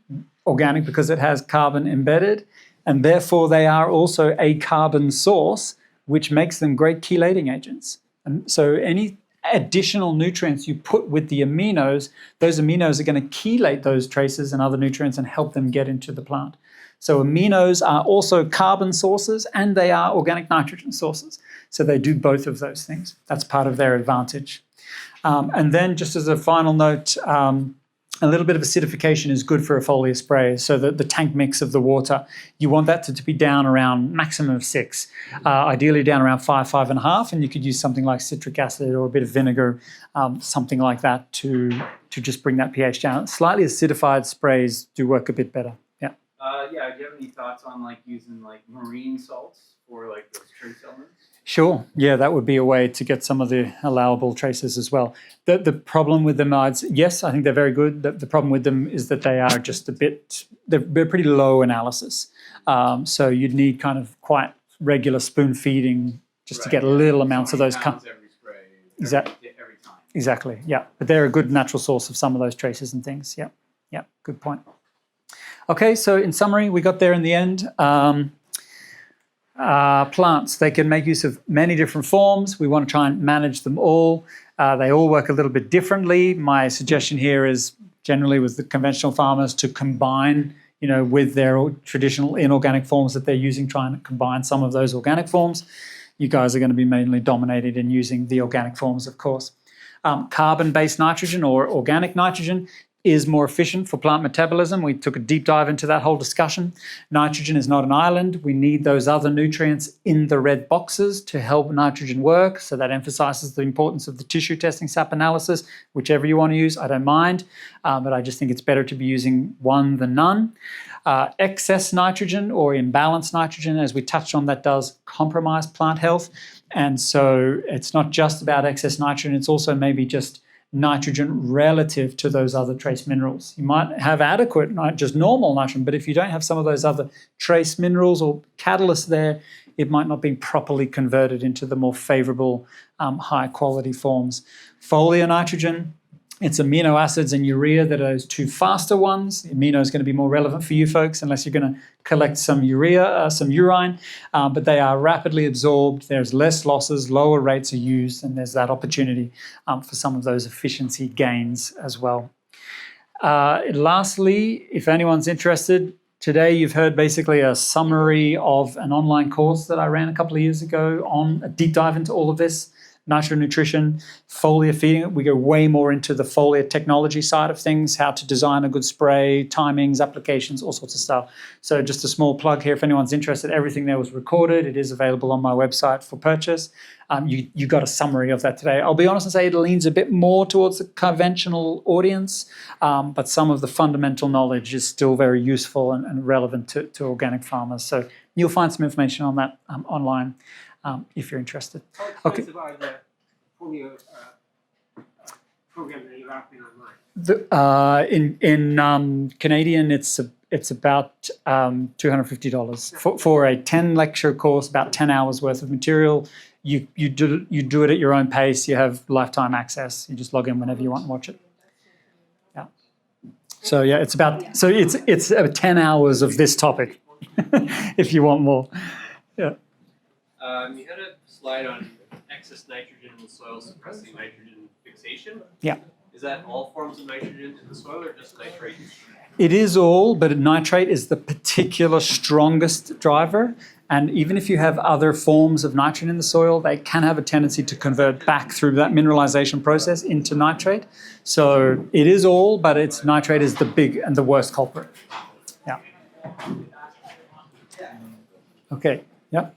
organic because it has carbon embedded, and therefore they are also a carbon source, which makes them great chelating agents. And so any additional nutrients you put with the aminos, those aminos are going to chelate those traces and other nutrients and help them get into the plant. So aminos are also carbon sources and they are organic nitrogen sources. So they do both of those things. That's part of their advantage. And then just as a final note, a little bit of acidification is good for a foliar spray. So the tank mix of the water, you want that to be down around maximum of 6, ideally down around 5, 5.5, and you could use something like citric acid or a bit of vinegar, something like that to just bring that pH down. Slightly acidified sprays do work a bit better. Yeah. Yeah. Do you have any thoughts on like using like marine salts for like those trace elements? Sure. Yeah, that would be a way to get some of the allowable traces as well. The problem with them are, yes, I think they're very good. The problem with them is that they are just they're pretty low analysis. So you'd need kind of quite regular spoon feeding just to get little amounts of those. Every spray, every time. Exactly, yeah. But they're a good natural source of some of those traces and things. Yeah, yeah, good point. Okay, so in summary, we got there in the end. Plants, they can make use of many different forms. We want to try and manage them all. They all work a little bit differently. My suggestion here is generally with the conventional farmers to combine, with their traditional inorganic forms that they're using, trying to combine some of those organic forms. You guys are going to be mainly dominated in using the organic forms, of course. Carbon-based nitrogen or organic nitrogen is more efficient for plant metabolism. We took a deep dive into that whole discussion. Nitrogen is not an island. We need those other nutrients in the red boxes to help nitrogen work. So that emphasizes the importance of the tissue testing SAP analysis, whichever you want to use, I don't mind. But I just think it's better to be using one than none. Excess nitrogen or imbalanced nitrogen, as we touched on, that does compromise plant health. And so it's not just about excess nitrogen, it's also maybe just nitrogen relative to those other trace minerals. You might have adequate, not just normal nitrogen, but if you don't have some of those other trace minerals or catalysts there, it might not be properly converted into the more favorable, high quality forms. Foliar nitrogen, it's amino acids and urea that are those 2 faster ones. Amino is going to be more relevant for you folks unless you're going to collect some urea, some urine, but they are rapidly absorbed. There's less losses, lower rates are used, and there's that opportunity for some of those efficiency gains as well. Lastly, if anyone's interested, today you've heard basically a summary of an online course that I ran a couple of years ago on a deep dive into all of this. Nitrogen nutrition, foliar feeding. We go way more into the foliar technology side of things, how to design a good spray, timings, applications, all sorts of stuff. So just a small plug here if anyone's interested. Everything there was recorded. It is available on my website for purchase. You got a summary of that today. I'll be honest and say it leans a bit more towards the conventional audience, but some of the fundamental knowledge is still very useful and relevant to organic farmers. So you'll find some information on that online. If you're interested. How expensive are the polio program that you're offering online? In Canadian, it's it's about $250 for a 10 lecture course, about 10 hours worth of material. You do it at your own pace. You have lifetime access. You just log in whenever you want and watch it. Yeah. So yeah, it's 10 hours of this topic, if you want more. Yeah. You had a slide on excess nitrogen in the soil suppressing nitrogen fixation. Yeah. Is that all forms of nitrogen in the soil or just nitrate? It is all, but nitrate is the particular strongest driver. And even if you have other forms of nitrogen in the soil, they can have a tendency to convert back through that mineralization process into nitrate. So it is all, but nitrate is the big and the worst culprit. Yeah. Okay. Yeah.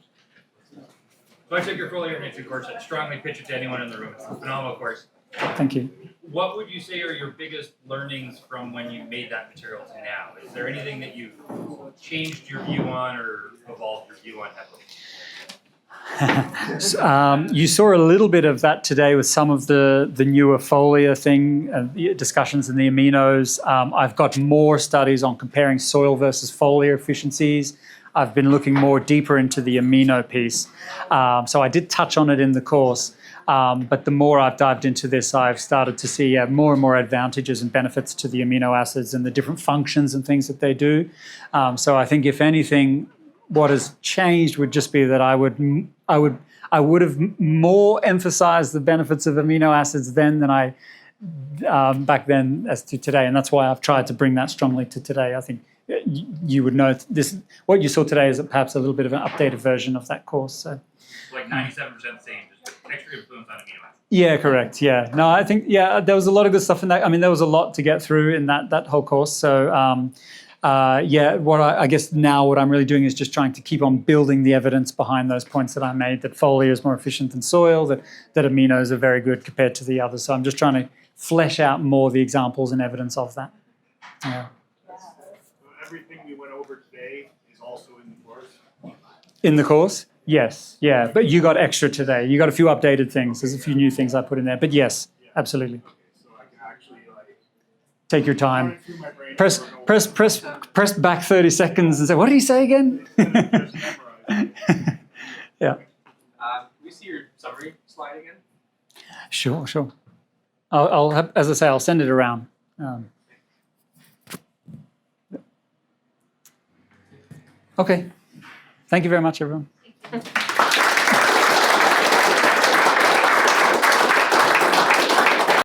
So I took your foliar entry course. I'd strongly pitch it to anyone in the room. It's a phenomenal course. Thank you. What would you say are your biggest learnings from when you made that material to now? Is there anything that you've changed your view on or evolved your view on heavily? You saw a little bit of that today with some of the newer foliar discussions in the aminos. I've got more studies on comparing soil versus foliar efficiencies. I've been looking more deeper into the amino piece. So I did touch on it in the course. But the more I've dived into this, I've started to see more and more advantages and benefits to the amino acids and the different functions and things that they do. So I think, if anything, what has changed would just be that I would have more emphasized the benefits of amino acids then than I back then as to today, and that's why I've tried to bring that strongly to today. I think you would know this. What you saw today is perhaps a little bit of an updated version of that course. So. Like 97% the same, just extra influence on amino acids. Yeah, correct. Yeah. No, I think, there was a lot of good stuff in that. I mean, there was a lot to get through in that whole course. So, I guess now what I'm really doing is just trying to keep on building the evidence behind those points that I made, that foliar is more efficient than soil, that aminos are very good compared to the others. So I'm just trying to flesh out more the examples and evidence of that. Yeah. Everything we went over today is also in the course. In the course? Yes, yeah, but you got extra today. You got a few updated things. There's a few new things I put in there, but yes, absolutely. Okay, so I can actually Take your time. run it through my brain Press back 30 seconds and say, what did he say again? Yeah. Can we see your summary slide again? Sure. I'll have, as I say, I'll send it around. Okay. Thank you very much, everyone.